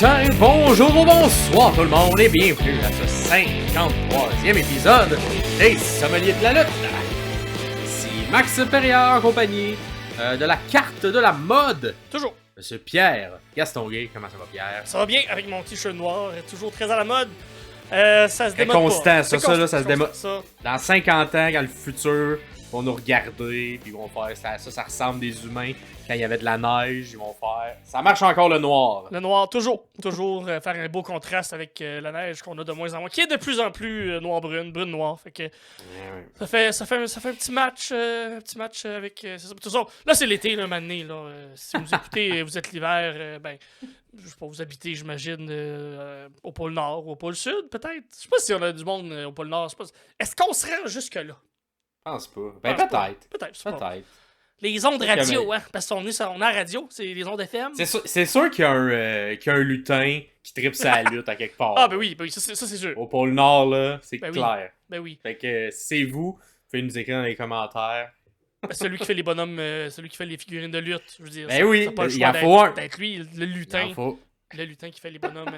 matin, bonjour ou bonsoir tout le monde et bienvenue à ce 53e épisode des Sommeliers de la lutte. Ici Max Perriard en compagnie de la carte de la mode. Toujours. Monsieur Pierre Gastonguay, comment ça va Pierre? Ça va bien avec mon t-shirt noir, toujours très à la mode. Ça se démode constant, pas. ça se démode. Dans 50 ans, quand le futur vont nous regarder, puis ils vont faire ça ressemble des humains. Quand il y avait de la neige, ils vont faire... Ça marche encore le noir. Le noir, toujours faire un beau contraste avec la neige qu'on a de moins en moins, qui est de plus en plus noir-brune, brune-noir. Fait que ça fait un petit match, avec... c'est ça. De toute façon, là c'est l'été, là, maintenant. Là, si vous écoutez, vous êtes l'hiver, je sais pas, vous habitez, j'imagine, au pôle Nord ou au pôle Sud, peut-être. Je sais pas si on a du monde au pôle Nord. Est-ce qu'on se rend jusque-là? Je pense pas. Peut-être. Peut-être. Les ondes radio, hein, parce qu'on est à radio, c'est les ondes FM. C'est sûr qu'il y a un lutin qui tripe sa lutte à quelque part. Ah, ben oui, ça c'est sûr. Au pôle Nord, là, c'est ben clair. Oui. Ben oui. Fait que c'est vous, faites nous écrire dans les commentaires. Ben, celui qui fait les bonhommes, celui qui fait les figurines de lutte, je veux dire. Ben oui, il en faut un. Peut-être lui, le lutin. Il en faut. Le lutin qui fait les bonhommes,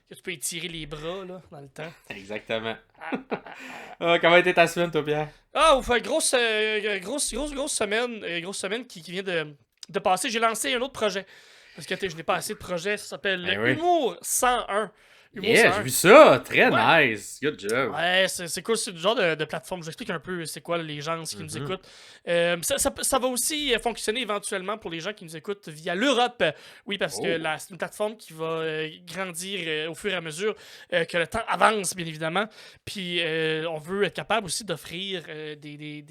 que tu peux étirer les bras, là, dans le temps. Exactement. Comment a été ta semaine, toi, Pierre? Ah, grosse semaine qui vient de passer. J'ai lancé un autre projet. Parce que je n'ai pas assez de projets. Ça s'appelle Humour 101. J'ai vu ça. Très nice. Good job. Ouais, c'est cool. C'est du genre de plateforme. Je vous explique un peu c'est quoi les gens qui nous écoutent. Ça va aussi fonctionner éventuellement pour les gens qui nous écoutent via l'Europe. Oui, parce que c'est une plateforme qui va grandir au fur et à mesure que le temps avance, bien évidemment. Puis on veut être capable aussi d'offrir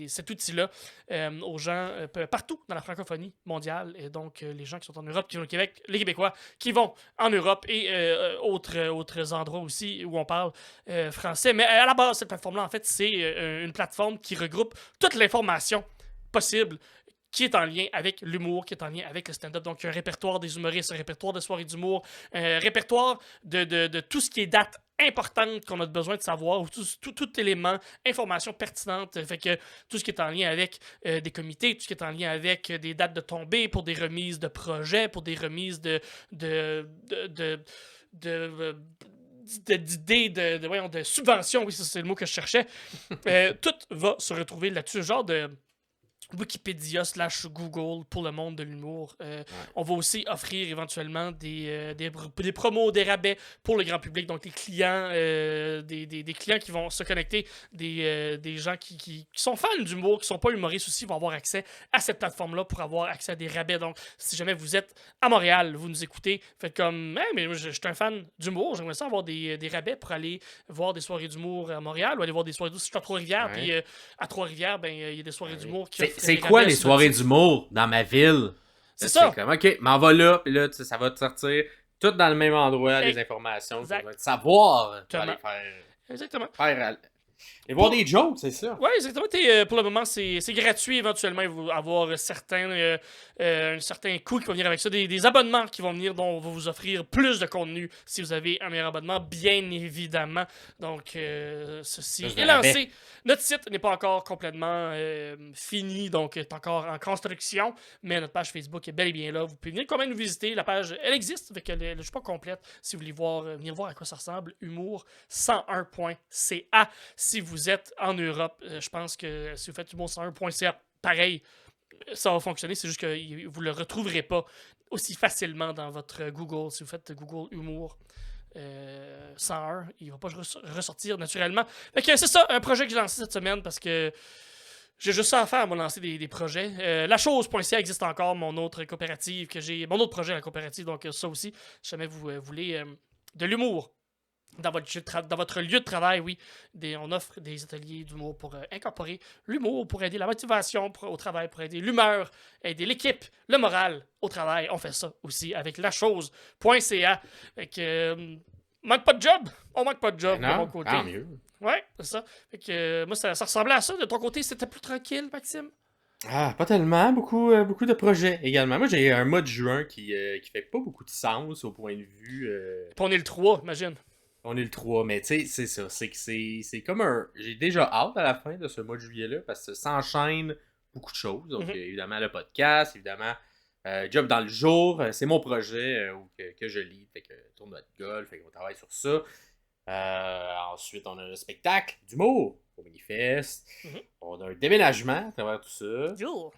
cet outil-là aux gens partout dans la francophonie mondiale. Et donc, les gens qui sont en Europe, qui vont au Québec, les Québécois qui vont en Europe et autres endroits aussi où on parle français. Mais à la base, cette plateforme-là, en fait, c'est une plateforme qui regroupe toute l'information possible qui est en lien avec l'humour, qui est en lien avec le stand-up. Donc, un répertoire des humoristes, un répertoire de soirées d'humour, un répertoire de tout ce qui est date importante qu'on a besoin de savoir, ou tout élément, information pertinente, fait que tout ce qui est en lien avec des comités, tout ce qui est en lien avec des dates de tombée, pour des remises de projets, pour des remises d'idées, de subventions, oui, c'est le mot que je cherchais. Tout va se retrouver là-dessus, genre de Wikipédia / Google pour le monde de l'humour. On va aussi offrir éventuellement des promos, des rabais pour le grand public, donc les clients, des clients qui vont se connecter, des gens qui sont fans d'humour, qui sont pas humoristes aussi, vont avoir accès à cette plateforme-là pour avoir accès à des rabais. Donc, si jamais vous êtes à Montréal, vous nous écoutez, faites comme « mais je suis un fan d'humour, j'aimerais ça avoir des rabais pour aller voir des soirées d'humour à Montréal ou aller voir des soirées d'humour. Si je suis à Trois-Rivières, puis à Trois-Rivières, il y a des soirées d'humour qui c'est quoi les soirées d'humour dans ma ville? C'est ça. Comme, OK, m'en va là, puis là, ça va te sortir tout dans le même endroit, les informations. Tu vas savoir. Exactement. Et voir des jokes, c'est ça. Oui, exactement. Pour le moment, c'est gratuit. Éventuellement, il va y avoir un certain coût qui va venir avec ça. Des abonnements qui vont venir, dont on va vous offrir plus de contenu si vous avez un meilleur abonnement, bien évidemment. Donc, ceci est lancé. Notre site n'est pas encore complètement fini, donc est encore en construction, mais notre page Facebook est bel et bien là. Vous pouvez venir quand même nous visiter. La page, elle existe, avec elle ne suis pas complète. Si vous voulez venir voir à quoi ça ressemble, humour101.ca. Si vous êtes en Europe, je pense que si vous faites humour101.ca, pareil, ça va fonctionner. C'est juste que vous ne le retrouverez pas aussi facilement dans votre Google. Si vous faites Google Humour 101, il ne va pas ressortir naturellement. Fait que c'est ça, un projet que j'ai lancé cette semaine parce que j'ai juste ça à faire, moi, lancer des projets. Lachose.ca existe encore, mon autre coopérative que j'ai, mon autre projet à la coopérative, donc ça aussi, si jamais vous voulez de l'humour dans votre lieu de travail, oui, on offre des ateliers d'humour pour incorporer l'humour, pour aider la motivation au travail, pour aider l'humeur, aider l'équipe, le moral au travail. On fait ça aussi avec lachose.ca. Fait que manque pas de job. On manque pas de job de mon côté. Tant mieux. Ouais, c'est ça. Fait que moi, ça ressemblait à ça. De ton côté, c'était plus tranquille, Maxime? Ah, pas tellement. Beaucoup de projets également. Moi, j'ai un mois de juin qui fait pas beaucoup de sens au point de vue... Puis on est le 3, imagine. On est le 3, mais tu sais, c'est ça. C'est comme un... J'ai déjà hâte à la fin de ce mois de juillet-là parce que ça s'enchaîne beaucoup de choses. Donc, évidemment, le podcast, évidemment, Job dans le jour, c'est mon projet que je lead. Fait que tournoi de golf, fait qu'on travaille sur ça. Ensuite, on a un spectacle d'humour au Minifest. On a un déménagement à travers tout ça.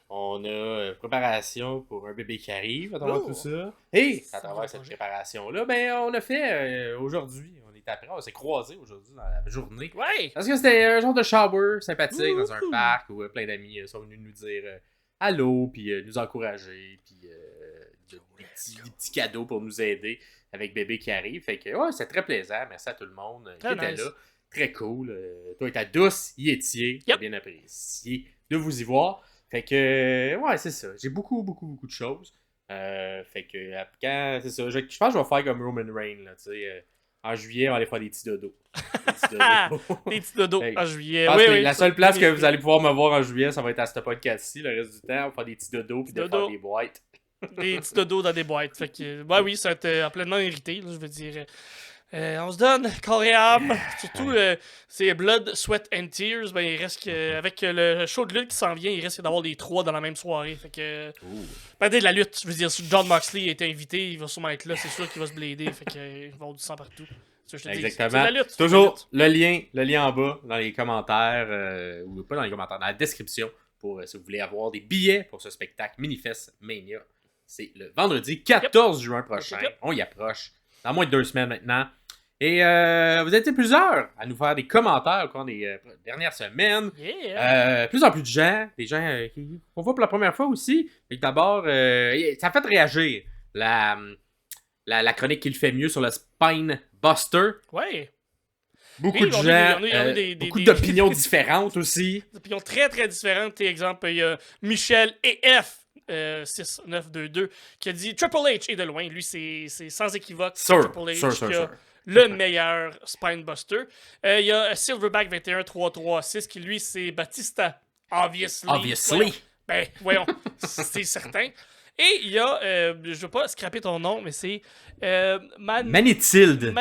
On a préparation pour un bébé qui arrive à travers tout ça. Et à travers cette préparation-là, ben, on a fait aujourd'hui, on s'est croisés aujourd'hui dans la journée. Ouais. Parce que c'était un genre de shower sympathique dans un parc où plein d'amis sont venus nous dire allô, puis nous encourager, puis des petits cadeaux pour nous aider avec bébé qui arrive. Fait que ouais, c'est très plaisant. Merci à tout le monde qui était là. Très cool. Toi et ta douce, Yétier. J'ai bien apprécié de vous y voir. Fait que ouais, c'est ça. J'ai beaucoup de choses. Fait que quand c'est ça, je pense que je vais faire comme Roman Reigns, là, tu sais. En juillet, on va aller faire des petits dodos. Des petits dodos en juillet. La seule place que vous allez pouvoir me voir en juillet, ça va être à ce podcast-ci. Le reste du temps, on va faire des petits dodos puis de faire des boîtes. Des petits dodos dans des boîtes. Fait que, oui, ça va être pleinement hérité, là, je veux dire. On se donne corps et âme. Surtout, c'est Blood, Sweat and Tears. Ben, il reste avec le show de lutte qui s'en vient, il risque d'avoir les 3 dans la même soirée. Fait que. Ben, dès de la lutte, je veux dire, si John Moxley a été invité, il va sûrement être là. C'est sûr qu'il va se blader. Fait qu'il va y avoir du sang partout. Exactement. C'est la lutte, toujours le lien en bas dans les commentaires, ou pas dans les commentaires, dans la description, pour si vous voulez avoir des billets pour ce spectacle Minifest Mania. C'est le vendredi 14 juin prochain. On y approche. Dans moins de 2 semaines maintenant. Et vous êtes plusieurs à nous faire des commentaires au cours des dernières semaines. Plus en plus de gens, des gens qu'on voit pour la première fois aussi. Et d'abord, ça a fait réagir la chronique qu'il fait mieux sur le Spine Buster. Ouais. Beaucoup de gens, beaucoup d'opinions différentes aussi. Des opinions très très différentes. Exemple, il y a Michel EF 6922 qui a dit Triple H est de loin. Lui, c'est sans équivoque. Triple H qui a le meilleur Spinebuster. Il y a Silverback 21336 qui, lui, c'est Batista. Obviously. Voyons, c'est certain. Et il y a, je veux pas scraper ton nom, mais c'est Manitilde.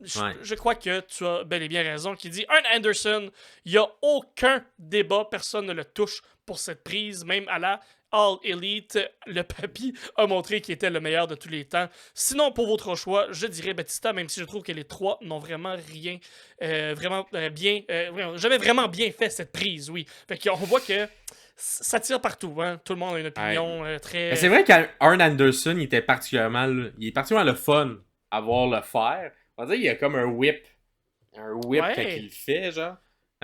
Je crois que tu as bel et bien raison. Qui dit Arn Anderson, il n'y a aucun débat, personne ne le touche pour cette prise, même à la All Elite. Le papy a montré qu'il était le meilleur de tous les temps. Sinon, pour votre choix, je dirais Batista, même si je trouve que les 3 n'ont vraiment rien, j'avais vraiment bien fait cette prise, oui. Fait qu'on voit que ça tire partout, hein. Tout le monde a une opinion très... Mais c'est vrai qu'Arn Anderson, il est particulièrement le fun à voir le faire. On va dire qu'il y a comme un whip quand il le fait, genre.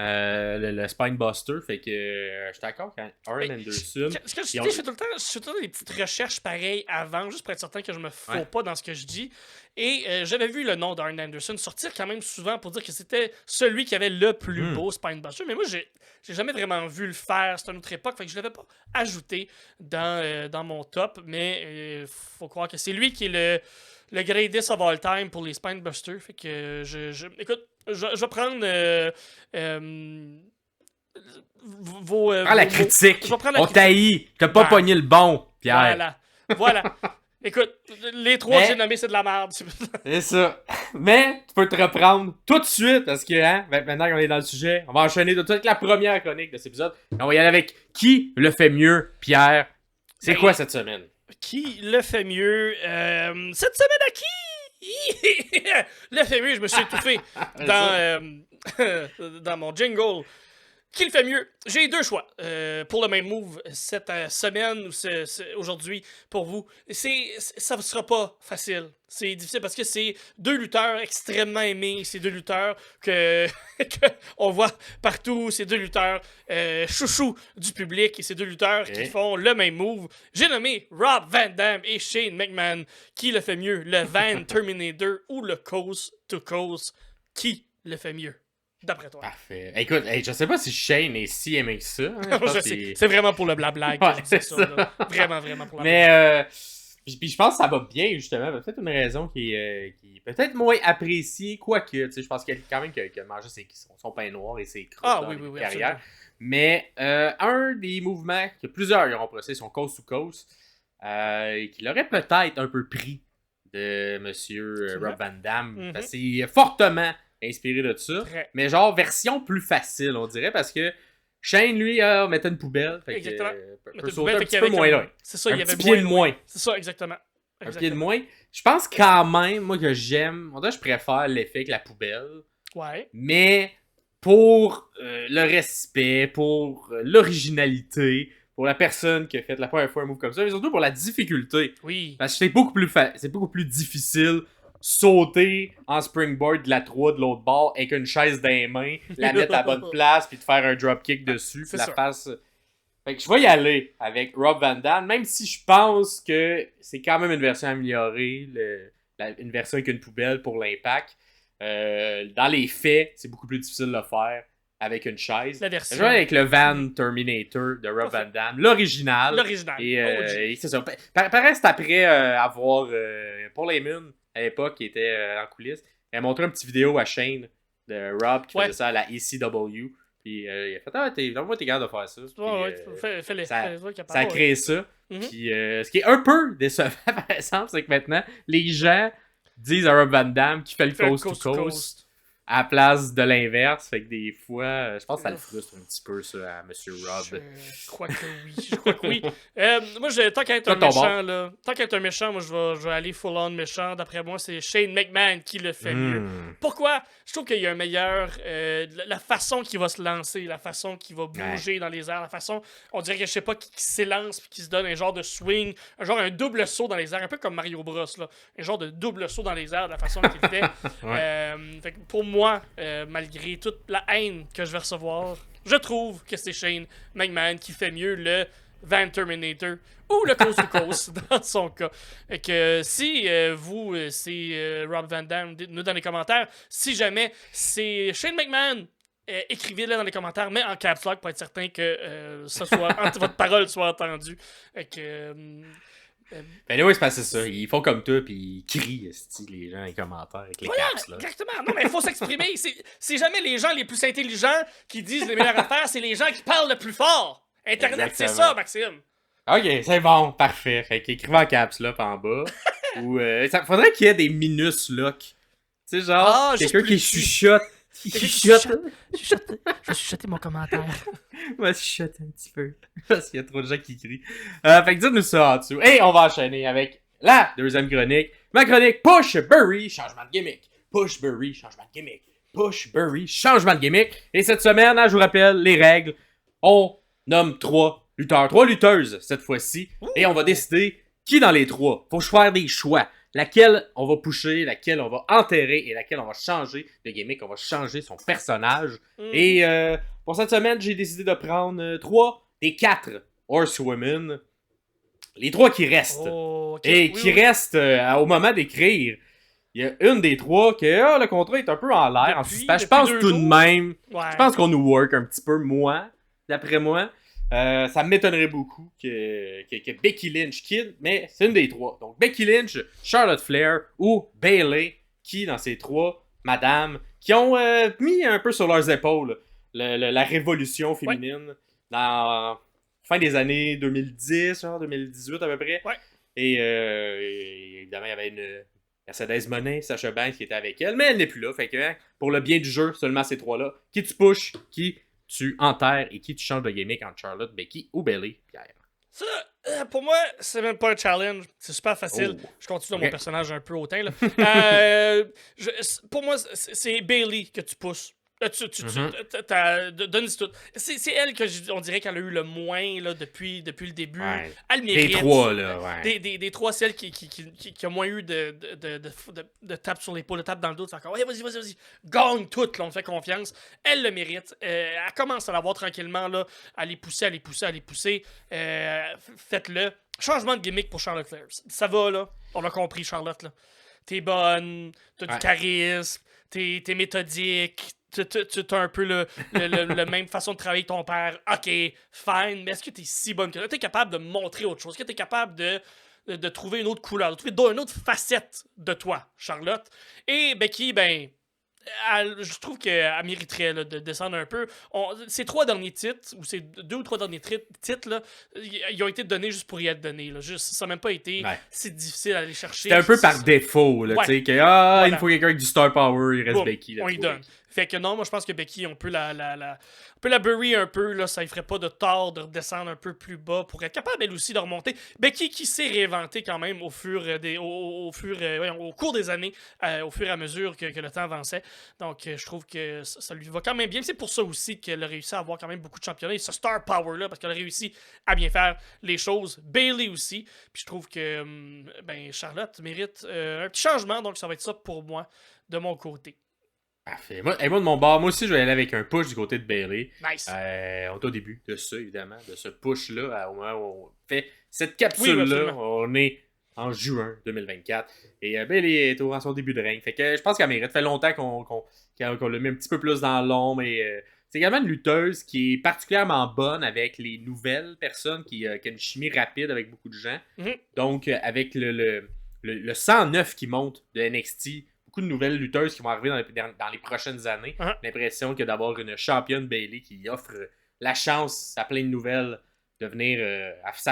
Le Spinebuster, fait que je suis d'accord quand Arn Anderson. Ce que je fais tout le temps des petites recherches pareilles avant, juste pour être certain que je me fous pas dans ce que je dis. Et j'avais vu le nom d'Arn Anderson sortir quand même souvent pour dire que c'était celui qui avait le plus beau Spinebuster. Mais moi, j'ai jamais vraiment vu le faire. C'est une autre époque, fait que je l'avais pas ajouté dans mon top. Mais faut croire que c'est lui qui est le greatest of all time pour les Spinebusters. Fait que écoute, je vais prendre la critique. On t'haït. T'as pas pogné le bon, Pierre. Voilà. Écoute, les 3 que j'ai nommés, c'est de la merde. C'est ça. Mais tu peux te reprendre tout de suite parce que maintenant qu'on est dans le sujet, on va enchaîner tout de suite avec la première chronique de cet épisode. On va y aller avec qui le fait mieux, Pierre. C'est quoi cette semaine? Qui le fait mieux? Cette semaine à qui? Le fait mieux, je me suis étouffé dans mon jingle. Qui le fait mieux? J'ai 2 choix pour le même move cette semaine ou aujourd'hui pour vous. Ça ne sera pas facile. C'est difficile parce que c'est 2 lutteurs extrêmement aimés. C'est 2 lutteurs que on voit partout. C'est 2 lutteurs chouchous du public. Et c'est 2 lutteurs qui font le même move. J'ai nommé Rob Van Dam et Shane McMahon. Qui le fait mieux? Le Van Terminator ou le Coast to Coast? Qui le fait mieux? D'après toi. Parfait. Écoute, je sais pas si Shane est si aimé que ça. Hein. Je sais. C'est vraiment pour le blabla que je dis ça. Vraiment pour la Mais puis je pense que ça va bien, justement. Peut-être une raison qui est peut-être moins appréciée, quoique. Je pense qu'il y a quand même qui a mangé son pain noir et ses croûtes dans la carrière. Absolument. Mais un des mouvements que plusieurs auront procédé, son Coast to Coast, qu'il aurait peut-être un peu pris de Monsieur Rob Van Dam. Parce que c'est fortement inspiré de ça, mais genre version plus facile, on dirait, parce que Shane, lui, mettait une poubelle. Fait Exactement. peut sauter un petit peu moins loin. C'est ça, il y Un avait petit pied de moins. C'est ça, exactement. Un pied de moins. Je pense quand même, moi, que j'aime... On dirait que je préfère l'effet avec la poubelle. Ouais. Mais pour le respect, pour l'originalité, pour la personne qui a fait la première fois un move comme ça, mais surtout pour la difficulté. Oui. Parce que c'est beaucoup plus difficile sauter en springboard de la 3 de l'autre bord avec une chaise dans les mains, la mettre à la bonne place, puis de faire un dropkick dessus, puis la face... Fait que je vais y aller avec Rob Van Dam, même si je pense que c'est quand même une version améliorée, une version avec une poubelle pour l'impact. Dans les faits, c'est beaucoup plus difficile de le faire avec une chaise. La version. Je vais avec le Van Terminator de Rob Van Dam, l'original. Et c'est ça. Pareil, c'est après avoir Paul Heyman, à l'époque, qui était en coulisses. Il a montré une petite vidéo à Shane de Rob qui faisait ça à la ECW. Puis il a fait donne-moi tes gars de faire ça. Fais-les. Ça a créé ça. Puis ce qui est un peu décevant, par exemple, c'est que maintenant, les gens disent à Rob Van Dam qu'il fait le coast to coast à la place de l'inverse. Fait que des fois, je pense que ça le frustre un petit peu, ça, à Monsieur Rob. Je crois que oui. Moi, tant qu'à être un méchant, là, tant qu'à être un méchant, moi, je vais aller full-on méchant. D'après moi, c'est Shane McMahon qui le fait mieux. Pourquoi? Je trouve qu'il y a un meilleur... la façon qu'il va se lancer, la façon qu'il va bouger dans les airs, la façon, on dirait que, je sais pas, qu'il s'élance puis qu'il se donne un genre de swing, un double saut dans les airs, un peu comme Mario Bros, là. Un genre de double saut dans les airs, de la façon qu'il fait. Fait que pour moi, malgré toute la haine que je vais recevoir, je trouve que c'est Shane McMahon qui fait mieux le Van Terminator ou le Coast to Coast dans son cas. Et que si vous, c'est Rob Van Dam, dites-nous dans les commentaires si jamais c'est Shane McMahon. Écrivez-le dans les commentaires, mais en caps lock pour être certain que votre parole soit entendue. Et que... Ben oui, c'est parce que c'est ça. Ils font comme toi, puis ils crient, les gens, dans les commentaires, avec les caps, là. Exactement. Non, mais il faut s'exprimer. C'est jamais les gens les plus intelligents qui disent les meilleures affaires, c'est les gens qui parlent le plus fort. Internet, c'est ça, Maxime. Ok, c'est bon, parfait. Fait qu'écrivez en caps lock en bas. Ou, ça faudrait qu'il y ait des minus lock. Tu sais, genre, quelqu'un qui chuchote. Je vais chuchoter mon commentaire. Moi, je chuchote un petit peu. Parce qu'il y a trop de gens qui crient. Fait que dites-nous ça en dessous. Et on va enchaîner avec la deuxième chronique. Ma chronique Push Burry, changement de gimmick. Push Burry, changement de gimmick. Push Burry, changement de gimmick. Et cette semaine, je vous rappelle les règles. On nomme 3 lutteurs, 3 lutteuses cette fois-ci. Et on va décider qui dans les 3. Faut faire des choix. Laquelle on va pusher, laquelle on va enterrer et laquelle on va changer de gimmick, on va changer son personnage. Et pour cette semaine, j'ai décidé de prendre 3 des 4 Horsewomen. Les 3 qui restent. Restent au moment d'écrire. Il y a une des 3 que le contrat est un peu en l'air, en suspens. Je pense tout de même. Je pense qu'on nous work un petit peu, d'après moi. Ça m'étonnerait beaucoup que Becky Lynch quitte, mais c'est une des 3. Donc Becky Lynch, Charlotte Flair ou Bayley, qui dans ces 3 madames, qui ont mis un peu sur leurs épaules la révolution féminine dans fin des années 2010, genre 2018 à peu près. Et évidemment, il y avait une Mercedes Moné, Sasha Banks qui était avec elle, mais elle n'est plus là. Fait que pour le bien du jeu, seulement ces 3-là. Qui tu pushes, qui tu enterres et qui tu changes de gimmick entre Charlotte, Becky ou Bayley, Pierre? Ça, pour moi, c'est même pas un challenge. C'est super facile. Je continue dans mon personnage un peu hautain. Là. Pour moi, c'est Bayley que tu pousses. Donne tout. C'est elle que on dirait qu'elle a eu le moins là, depuis le début. Elle mérite. Des 3, là, Des 3, celles qui a moins eu de tape sur l'épaule, de tape dans le dos. C'est encore, vas-y. Gagne toutes, là, on fait confiance. Elle le mérite. Elle commence à l'avoir tranquillement, là, à les pousser. Faites-le. Changement de gimmick pour Charlotte Flair. Ça va, là. On a compris, Charlotte, là. T'es bonne, t'as du charisme, t'es méthodique. Tu as un peu le même façon de travailler que ton père. Ok, fine, mais est-ce que tu es si bonne que ça? Tu es capable de montrer autre chose? Est-ce que tu es capable de trouver une autre couleur, de trouver une autre facette de toi, Charlotte? Et Becky, je trouve qu'elle mériterait là, de descendre un peu. Ces 3 derniers titres, ou ces 2 ou 3 derniers titres, là, ils ont été donnés juste pour y être donnés. Là. Ça n'a même pas été si difficile à aller chercher. C'est un peu par défaut. Là, tu sais, il faut quelqu'un avec du star power, il reste Becky. Là, on y donne. Fait que non, moi je pense que Becky, on peut la bury un peu, là, ça ne ferait pas de tort de redescendre un peu plus bas pour être capable elle aussi de remonter. Becky qui s'est réinventée quand même au cours des années, au fur et à mesure que le temps avançait. Donc je trouve que ça lui va quand même bien. C'est pour ça aussi qu'elle a réussi à avoir quand même beaucoup de championnats et ce star power là, parce qu'elle a réussi à bien faire les choses. Bayley aussi. Puis je trouve que Charlotte mérite un petit changement, donc ça va être ça pour moi de mon côté. Parfait. Moi, de mon bord, moi aussi, je vais aller avec un push du côté de Bayley. Nice. On est au début de ça, évidemment, de ce push-là, au moment où on fait cette capsule-là. On est en juin 2024. Et Bayley est à son début de règne. Fait que je pense qu'elle mérite. Ça fait longtemps qu'on l'a mis un petit peu plus dans l'ombre. Et c'est également une lutteuse qui est particulièrement bonne avec les nouvelles personnes, qui a une chimie rapide avec beaucoup de gens. Mm-hmm. Donc, avec le 109 qui monte de NXT, beaucoup de nouvelles lutteuses qui vont arriver dans les prochaines années. Uh-huh. L'impression que d'avoir une championne Bayley qui offre la chance à plein de nouvelles de venir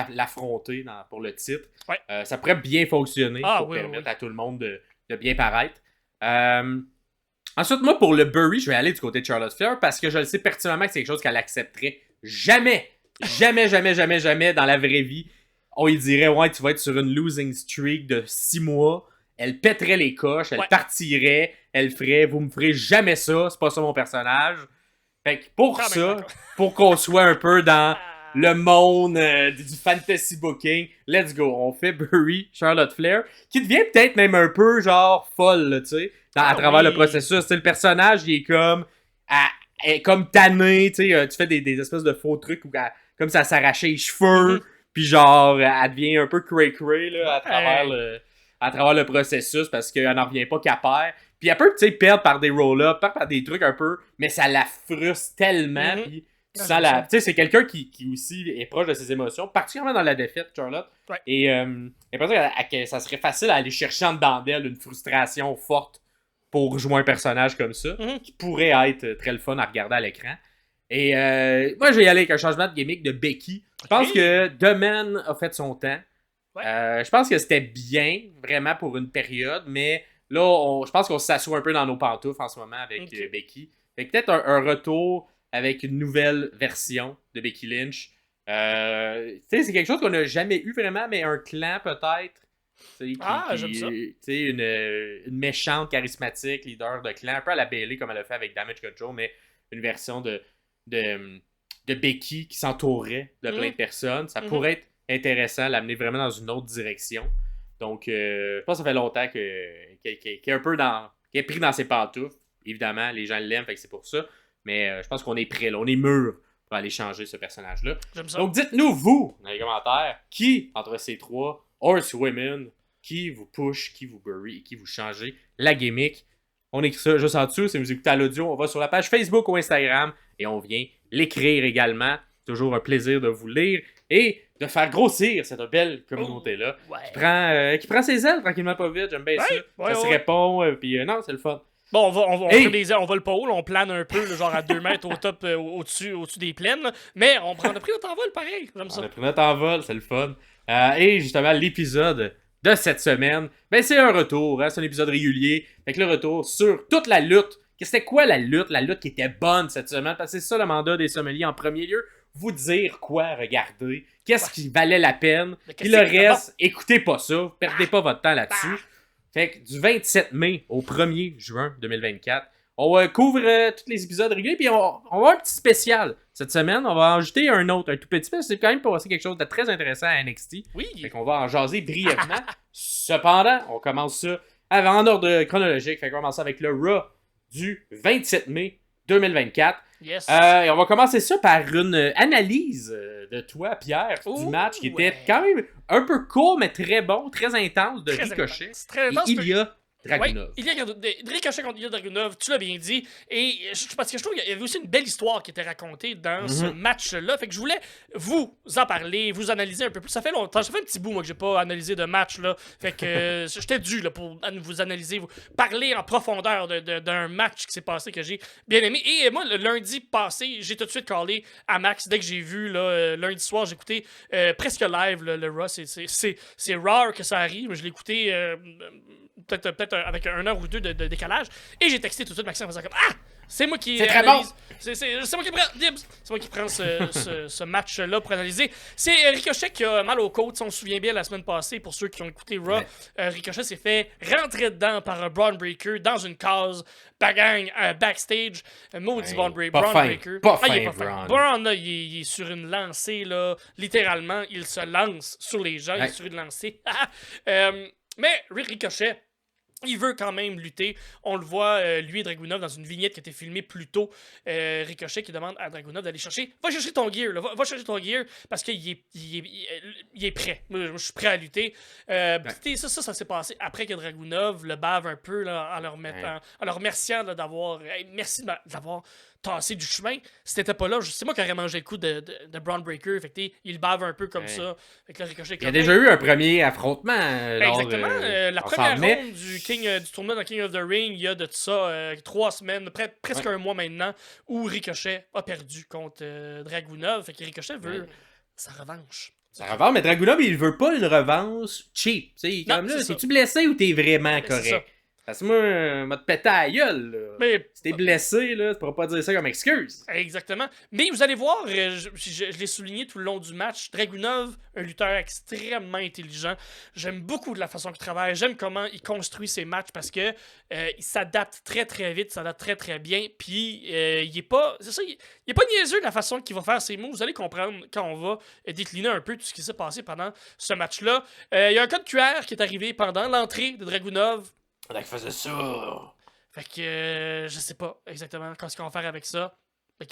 l'affronter pour le titre. Ouais. Ça pourrait bien fonctionner pour permettre à tout le monde de bien paraître. Ensuite, moi, pour le Bury, je vais aller du côté de Charlotte Flair parce que je le sais pertinemment que c'est quelque chose qu'elle accepterait jamais dans la vraie vie. On lui dirait, ouais, tu vas être sur une losing streak de 6 mois. Elle pèterait les coches, elle partirait, elle ferait, vous me ferez jamais ça, c'est pas ça mon personnage. Fait que pour pour qu'on soit un peu dans le monde du fantasy booking, let's go, on fait Bury Charlotte Flair, qui devient peut-être même un peu genre folle, tu sais, à travers le processus. T'sais, le personnage, il est comme tanné, tu sais, tu fais des espèces de faux trucs où comme ça s'arrachait les cheveux, puis genre, elle devient un peu cray-cray là, à travers le processus parce qu'elle n'en revient pas qu'elle perd. Puis elle peut, tu sais, perdre par des roll-ups, par des trucs un peu, mais ça la frustre tellement. Puis tu sens tu sais, c'est quelqu'un qui aussi est proche de ses émotions, particulièrement dans la défaite, Charlotte. Ouais. Et j'ai l'impression que ça serait facile à aller chercher en dedans d'elle une frustration forte pour jouer un personnage comme ça, qui pourrait être très le fun à regarder à l'écran. Et moi, je vais y aller avec un changement de gimmick de Becky. Je pense que The Man a fait son temps. Ouais. Je pense que c'était bien, vraiment, pour une période, mais là, je pense qu'on s'assoit un peu dans nos pantoufles en ce moment avec Becky. Fait que peut-être un retour avec une nouvelle version de Becky Lynch. C'est quelque chose qu'on n'a jamais eu vraiment, mais un clan peut-être. J'aime ça. Une méchante, charismatique, leader de clan, un peu à la Bayley comme elle a fait avec Damage Control, mais une version de Becky qui s'entourait de plein de personnes. Ça pourrait être intéressant, l'amener vraiment dans une autre direction. Donc, je pense que ça fait longtemps qu'il est un peu qu'il est pris dans ses pantoufles. Évidemment, les gens l'aiment, fait que c'est pour ça. Mais je pense qu'on est prêt, là, on est mûr pour aller changer ce personnage-là. J'aime ça. Donc, dites-nous, vous, dans les commentaires, qui, entre ces trois Horsewomen, qui vous push, qui vous bury et qui vous changez la gimmick. On écrit ça juste en dessous. Si vous écoutez à l'audio, on va sur la page Facebook ou Instagram et on vient l'écrire également. Toujours un plaisir de vous lire et de faire grossir cette belle communauté-là qui prend ses ailes tranquillement pas vite. J'aime bien ça. Ça se répond. Puis non, c'est le fun. Bon, on va le pôle, on plane un peu, genre à 2 mètres au top, au-dessus des plaines, là. Mais on a pris notre envol pareil. J'aime ça. On a pris notre envol, c'est le fun. Et justement, l'épisode de cette semaine, c'est un retour, c'est un épisode régulier. Fait que le retour sur toute la lutte. C'était quoi la lutte? La lutte qui était bonne cette semaine, parce que c'est ça le mandat des sommeliers en premier lieu. Vous dire quoi regarder, qu'est-ce qui valait la peine, puis le reste, écoutez pas ça, perdez pas votre temps là-dessus. Fait que du 27 mai au 1er juin 2024, on couvre tous les épisodes réguliers, puis on va avoir un petit spécial cette semaine. On va en ajouter un autre, un tout petit peu. C'est quand même passé quelque chose de très intéressant à NXT. Oui. Fait qu'on va en jaser brièvement. Cependant, on commence ça en ordre chronologique. Fait qu'on commence avec le Raw du 27 mai 2024. Yes. Et on va commencer ça par une analyse de toi, Pierre, du match qui était quand même un peu court, mais très bon, très intense de Ricochet. Très intense. Ilya Dragunov. Il y a Ricochet contre Ilya Dragunov, tu l'as bien dit. Et parce que je trouve qu'il y avait aussi une belle histoire qui était racontée dans ce match-là. Fait que je voulais vous en parler, vous analyser un peu plus. Ça fait longtemps, ça fait un petit bout, moi, que j'ai pas analysé de match, là. Fait que j'étais dû là, pour vous analyser, vous parler en profondeur d'un match qui s'est passé que j'ai bien aimé. Et moi, le lundi passé, j'ai tout de suite callé à Max. Dès que j'ai vu, là, lundi soir, j'ai écouté presque live le Raw. C'est rare que ça arrive, mais je l'ai écouté peut-être avec 1 heure ou 2 de décalage. Et j'ai texté tout de suite Maxime en faisant comme C'est moi qui C'est très analyse. bon. C'est moi qui prends Dibs. C'est moi qui prends ce match-là pour analyser. C'est Ricochet qui a mal aux côtes. Si on se souvient bien la semaine passée, pour ceux qui ont écouté Raw, Ricochet s'est fait rentrer dedans par un Braun Breaker dans une case. Bagang, backstage. Maudit Braun Breaker. Pas Il est fin, pas fin. Braun. Braun, là, il est sur une lancée, là. Littéralement, il se lance sur les gens. Il est sur une lancée. Mais Ricochet, il veut quand même lutter. On le voit, lui et Dragunov, dans une vignette qui a été filmée plus tôt. Ricochet qui demande à Dragunov d'aller chercher. Va chercher ton gear, là. Va chercher ton gear parce qu'il est prêt. Moi, je suis prêt à lutter. Ça s'est passé après que Dragunov le bave un peu là, en leur remerciant là, d'avoir. Hey, merci d'avoir tassé du chemin. Si t'étais pas là, c'est moi qui aurais mangé le coup de Braun Breaker. Fait que il le bave un peu comme ça. Fait que là, Ricochet, il y a déjà eu un premier affrontement. Exactement. La première ronde du tournoi dans King of the Ring, il y a de ça 3 semaines, presque un mois maintenant, où Ricochet a perdu contre Dragunov. Fait que Ricochet veut sa revanche. Sa revanche, mais Dragunov, il veut pas une revanche cheap. T'sais, comme là, es-tu blessé ou t'es vraiment correct? Parce que moi, m'a te pété à la gueule. Là. Mais, si t'es blessé, là, tu pourras pas dire ça comme excuse. Exactement. Mais vous allez voir, je l'ai souligné tout le long du match, Dragunov, un lutteur extrêmement intelligent. J'aime beaucoup de la façon qu'il travaille. J'aime comment il construit ses matchs parce que il s'adapte très très vite, il s'adapte très très bien. Puis il est pas. C'est ça, il est pas niaiseux de la façon qu'il va faire ses moves. Vous allez comprendre quand on va décliner un peu tout ce qui s'est passé pendant ce match-là. Il y a un code QR qui est arrivé pendant l'entrée de Dragunov. Il faisait ça. Fait que je sais pas exactement ce qu'on va faire avec ça.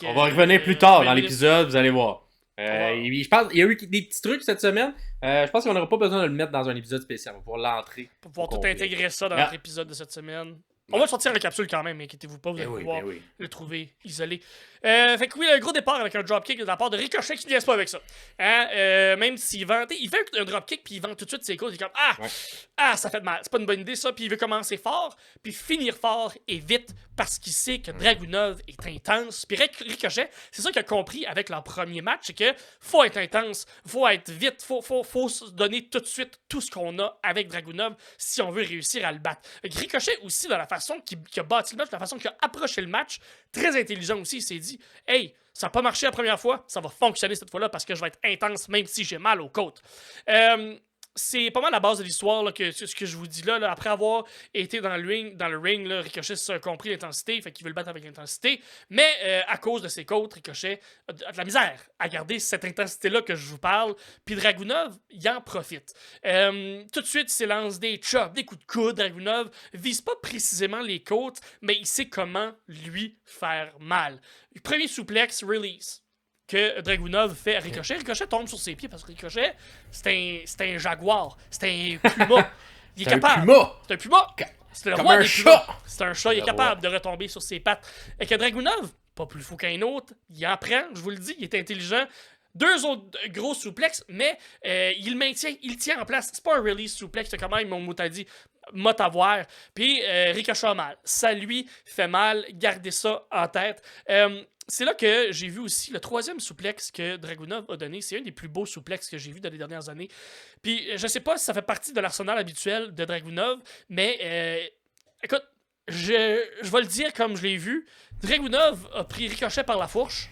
On va revenir plus tard dans l'épisode, vous allez voir. Je pense qu'il y a eu des petits trucs cette semaine. Je pense qu'on n'aura pas besoin de le mettre dans un épisode spécial. On va pouvoir l'entrer. Pour pouvoir tout intégrer ça dans notre épisode de cette semaine. On va sortir la capsule quand même, inquiétez-vous pas, vous allez pouvoir le trouver isolé. Fait que oui, un gros départ avec un dropkick de la part de Ricochet qui ne niaise pas avec ça. Même s'il vend, il fait un dropkick puis il vend tout de suite ses côtes. Il est comme ça fait mal, c'est pas une bonne idée ça. Puis il veut commencer fort, puis finir fort et vite parce qu'il sait que Dragunov est intense. Puis Ricochet, c'est ça qu'il a compris avec leur premier match, c'est que faut être intense, faut être vite, faut se donner tout de suite tout ce qu'on a avec Dragunov si on veut réussir à le battre. Ricochet aussi dans la façon qu'il a bâti le match, la façon qu'il a approché le match, très intelligent aussi, il s'est dit « Hey, ça n'a pas marché la première fois, ça va fonctionner cette fois-là parce que je vais être intense même si j'ai mal aux côtes. » C'est pas mal la base de l'histoire, là, ce que je vous dis là, après avoir été dans le ring là, Ricochet a compris l'intensité, fait qu'il veut le battre avec l'intensité, mais à cause de ses côtes, Ricochet a de la misère à garder cette intensité-là que je vous parle, puis Dragunov, il en profite. Tout de suite, il s'élance des chops, des coups de coude, Dragunov vise pas précisément les côtes, mais il sait comment lui faire mal. Premier souplex, release. Que Dragunov fait à Ricochet. Ricochet tombe sur ses pieds parce que Ricochet, c'est un jaguar. C'est un puma. Il est capable. C'est un puma. C'est le roi des pumas. C'est un chat. Il est capable de retomber sur ses pattes. Et que Dragunov, pas plus fou qu'un autre, il en prend, je vous le dis, il est intelligent. 2 autres gros souplex, mais il le maintient, il tient en place. C'est pas un release souplex, c'est quand même, mon mot t'a dit, mot à voir. Puis Ricochet a mal. Ça lui fait mal. Gardez ça en tête. C'est là que j'ai vu aussi le 3e souplex que Dragunov a donné. C'est un des plus beaux souplex que j'ai vu dans les dernières années. Puis je sais pas si ça fait partie de l'arsenal habituel de Dragunov, mais écoute, je vais le dire comme je l'ai vu. Dragunov a pris Ricochet par la fourche,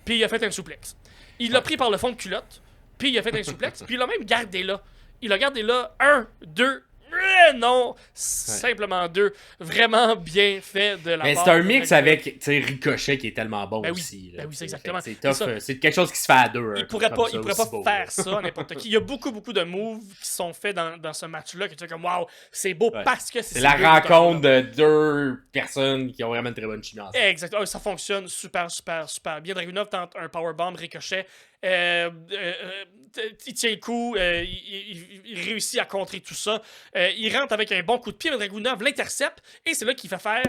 puis il a fait un souplex. Il l'a pris par le fond de culotte, puis il a fait un souplex, puis il l'a même gardé là. Il l'a gardé là, 1, 2, non, simplement 2. Vraiment bien fait de la part. Mais c'est un mix avec Ricochet qui est tellement bon aussi. Ben oui, c'est exactement. C'est tough. C'est quelque chose qui se fait à 2. Il pourrait pas faire ça n'importe qui. Il y a beaucoup de moves qui sont faits dans ce match-là que tu es comme waouh, c'est beau parce que c'est la rencontre de 2 personnes qui ont vraiment une très bonne chimie ensemble. Exactement. Ça fonctionne super bien. Dragunov tente un powerbomb, Ricochet. Il tient le coup, il réussit à contrer tout ça. Il rentre avec un bon coup de pied, mais Dragunov l'intercepte et c'est là qu'il fait faire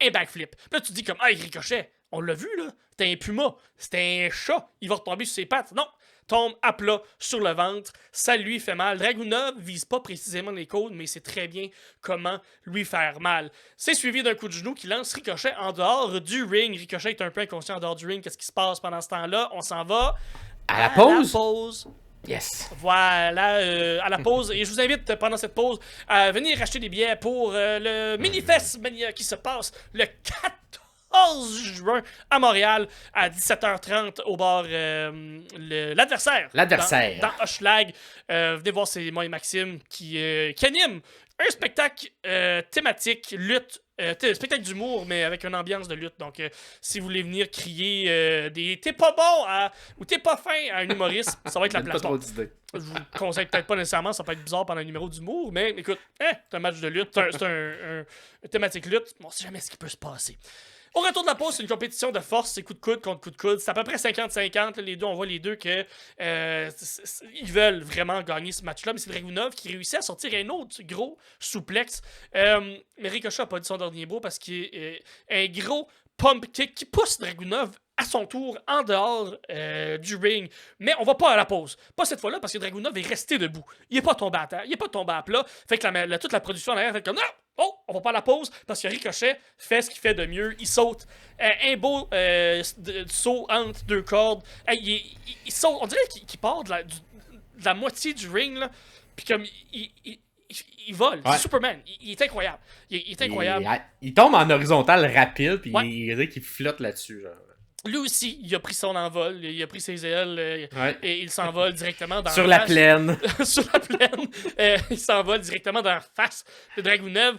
un backflip. Puis là, tu te dis comme, hey, Ricochet, on l'a vu là, c'était un puma, c'était un chat, il va retomber sur ses pattes. Non, tombe à plat sur le ventre, ça lui fait mal. Dragunov vise pas précisément les côtes, mais il sait très bien comment lui faire mal. C'est suivi d'un coup de genou qui lance Ricochet en dehors du ring. Ricochet est un peu inconscient en dehors du ring. Qu'est-ce qui se passe pendant ce temps-là? On s'en va à la pause. Yes. Voilà, à la pause. Et je vous invite pendant cette pause à venir acheter des billets pour le Minifest Mania qui se passe le 14 14 juin à Montréal à 17h30 au bar l'adversaire. L'adversaire. Dans Hochelag. Venez voir, c'est moi et Maxime qui animent un spectacle thématique, lutte, spectacle d'humour, mais avec une ambiance de lutte. Donc, si vous voulez venir crier des t'es pas bon ou t'es pas fin à un humoriste, ça va être la place. Pas trop d'idées. Je vous conseille peut-être pas nécessairement, ça peut être bizarre pendant un numéro d'humour, mais écoute, c'est un match de lutte, c'est un thématique lutte, on sait jamais ce qui peut se passer. Au retour de la pause, c'est une compétition de force, c'est coup de coude contre coup de coude. C'est à peu près 50-50. Les deux, on voit les deux que ils veulent vraiment gagner ce match-là. Mais c'est Dragunov qui réussit à sortir un autre gros souplex. Mais Ricochet n'a pas dit son dernier mot parce qu'il y a un gros pump kick qui pousse Dragunov à son tour en dehors du ring. Mais on va pas à la pause. Pas cette fois-là parce que Dragunov est resté debout. Il n'est pas tombé à terre. Il n'est pas tombé à plat. Fait que toute la production en arrière fait comme non! Oh, on va pas à la pause parce que Ricochet fait ce qu'il fait de mieux. Il saute un beau saut entre deux cordes. Il saute. On dirait qu'il part de la moitié du ring, là. Puis comme il vole. Ouais. C'est Superman. Il est incroyable. Il est incroyable. Il tombe en horizontal rapide, puis ouais. il flotte là-dessus, genre. Lui aussi, il a pris son envol, il a pris ses ailes et il s'envole directement dans sur la plaine. Sur la plaine. Il s'envole directement dans la face de Dragunov.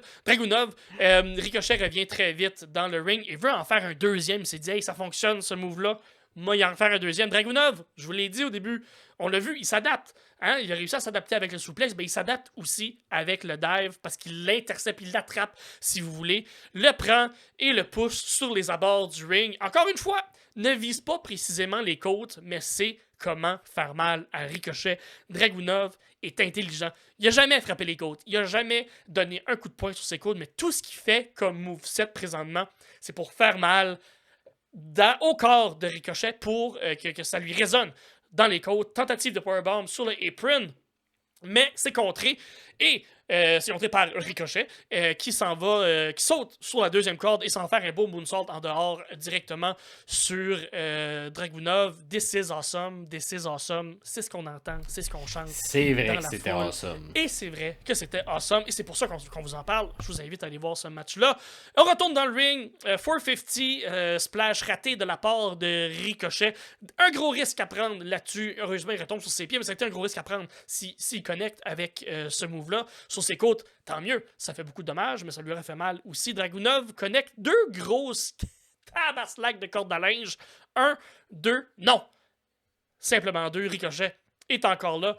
Ricochet revient très vite dans le ring et veut en faire un deuxième. Il s'est dit, hey, ça fonctionne ce move-là. Moi, il en faire un deuxième. Dragunov, je vous l'ai dit au début, on l'a vu, il s'adapte. Hein? Il a réussi à s'adapter avec le souplex, mais il s'adapte aussi avec le dive parce qu'il l'intercepte, il l'attrape, si vous voulez, le prend et le pousse sur les abords du ring. Encore une fois, ne vise pas précisément les côtes, mais c'est comment faire mal à Ricochet. Dragunov est intelligent. Il n'a jamais frappé les côtes. Il n'a jamais donné un coup de poing sur ses côtes, mais tout ce qu'il fait comme moveset présentement, c'est pour faire mal au corps de Ricochet pour que ça lui résonne dans les côtes. Tentative de powerbomb sur le apron, mais c'est contré. Et c'est contré par Ricochet qui s'en va, qui saute sur la deuxième corde et s'en faire un beau moonsault en dehors directement sur Dragunov. This is awesome, this is awesome. C'est ce qu'on entend, c'est ce qu'on chante. C'est vrai que c'était awesome. Et c'est vrai que c'était awesome. Et c'est pour ça qu'on vous en parle. Je vous invite à aller voir ce match-là. On retourne dans le ring. 450 splash raté de la part de Ricochet. Un gros risque à prendre là-dessus. Heureusement, il retombe sur ses pieds, mais c'était un gros risque à prendre s'il connecte avec ce move-là. Sur ses côtes, tant mieux. Ça fait beaucoup de dommages, mais ça lui aurait fait mal aussi. Dragunov connecte deux grosses tabaslacs de corde à linge. 1, 2, non. Simplement 2. Ricochet est encore là.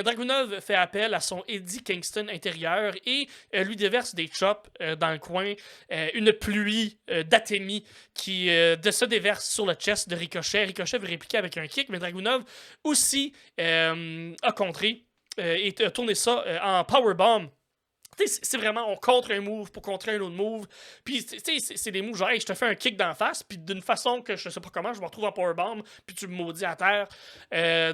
Dragunov fait appel à son Eddie Kingston intérieur et lui déverse des chops dans le coin. Une pluie d'Atemi qui se déverse sur le chest de Ricochet. Ricochet veut répliquer avec un kick, mais Dragunov aussi a contré. Et tourner ça en powerbomb. C'est vraiment, on contre un move pour contrer un autre move. Puis, c'est des moves genre, hey, je te fais un kick d'en face, puis d'une façon que je sais pas comment, je me retrouve en powerbomb, puis tu me maudis à terre.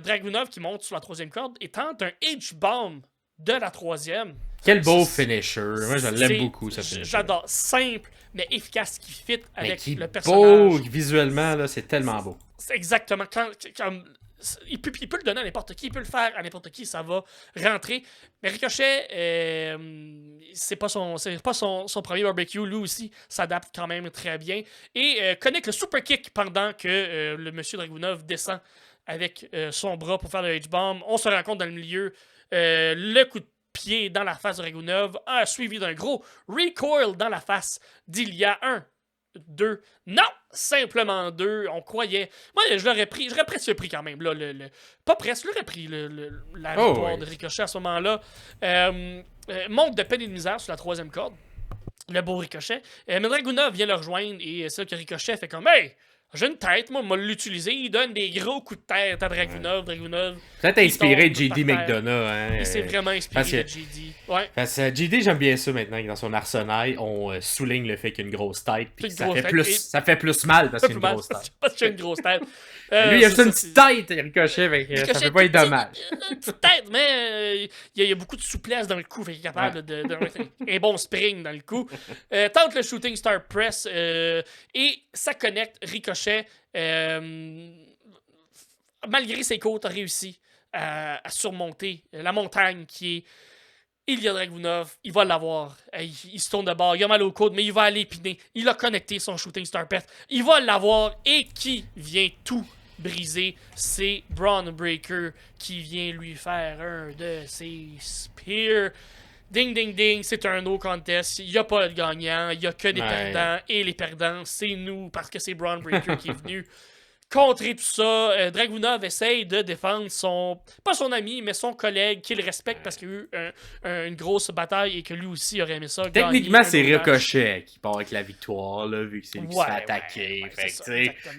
Dragunov qui monte sur la troisième corde et tente un H-bomb de la troisième. Quel beau finisher. Moi, je l'aime beaucoup, ce finisher. J'adore. Simple, mais efficace, qui fit avec le Beau, personnage. visuellement, là, c'est tellement beau. C'est exactement. Il peut le donner à n'importe qui, il peut le faire à n'importe qui, ça va rentrer. Mais Ricochet, c'est pas son premier barbecue, lui aussi s'adapte quand même très bien. Et connecte le super kick pendant que le monsieur Dragunov descend avec son bras pour faire le H-bomb. On se rend compte dans le milieu, le coup de pied dans la face de Dragunov a suivi d'un gros recoil dans la face d'Ilya 1. 2. Non! Simplement 2. On croyait. Moi, j'aurais presque pris quand même. Là, pas presque, j'aurais pris la victoire de Ricochet à ce moment-là. Monte de peine et de misère sur la troisième corde. Le beau Ricochet. Mais Dragunov vient le rejoindre et c'est là que Ricochet fait comme hey! J'ai une tête, moi, m'a l'utiliser. Il donne des gros coups de tête à Dragunov. Peut-être inspiré de JD McDonough. Hein, il s'est vraiment inspiré de JD. Ouais. Parce que JD, j'aime bien ça maintenant, que dans son arsenal, on souligne le fait qu'il a une grosse tête. Puis ça fait plus mal parce qu'il a une grosse tête. Parce qu'il a une grosse tête. Lui, il a juste une petite tête, Ricochet, ça fait pas être dommage. Une petite tête, mais il y a beaucoup de souplesse dans le coup. Fait qu'il est capable de un bon spring dans le coup. Tente le Shooting Star Press et ça connecte Ricochet. Malgré ses côtes, a réussi à surmonter la montagne qui est Ilya Dragunov, il va l'avoir. Il se tourne de bord, il a mal au coude, mais il va aller piner. Il a connecté son shooting star pet. Il va l'avoir. Et qui vient tout briser? C'est Braun Breaker qui vient lui faire un de ses spears. Ding, ding, ding, c'est un no contest. Il n'y a pas de gagnant, il n'y a que des perdants. Et les perdants, c'est nous, parce que c'est Braun Breaker qui est venu contrer tout ça. Dragunov essaye de défendre pas son ami, mais son collègue, qu'il respecte parce qu'il y a eu une grosse bataille et que lui aussi aurait aimé ça. Techniquement, c'est Ricochet qui part avec la victoire, là, vu que c'est lui qui se fait attaquer.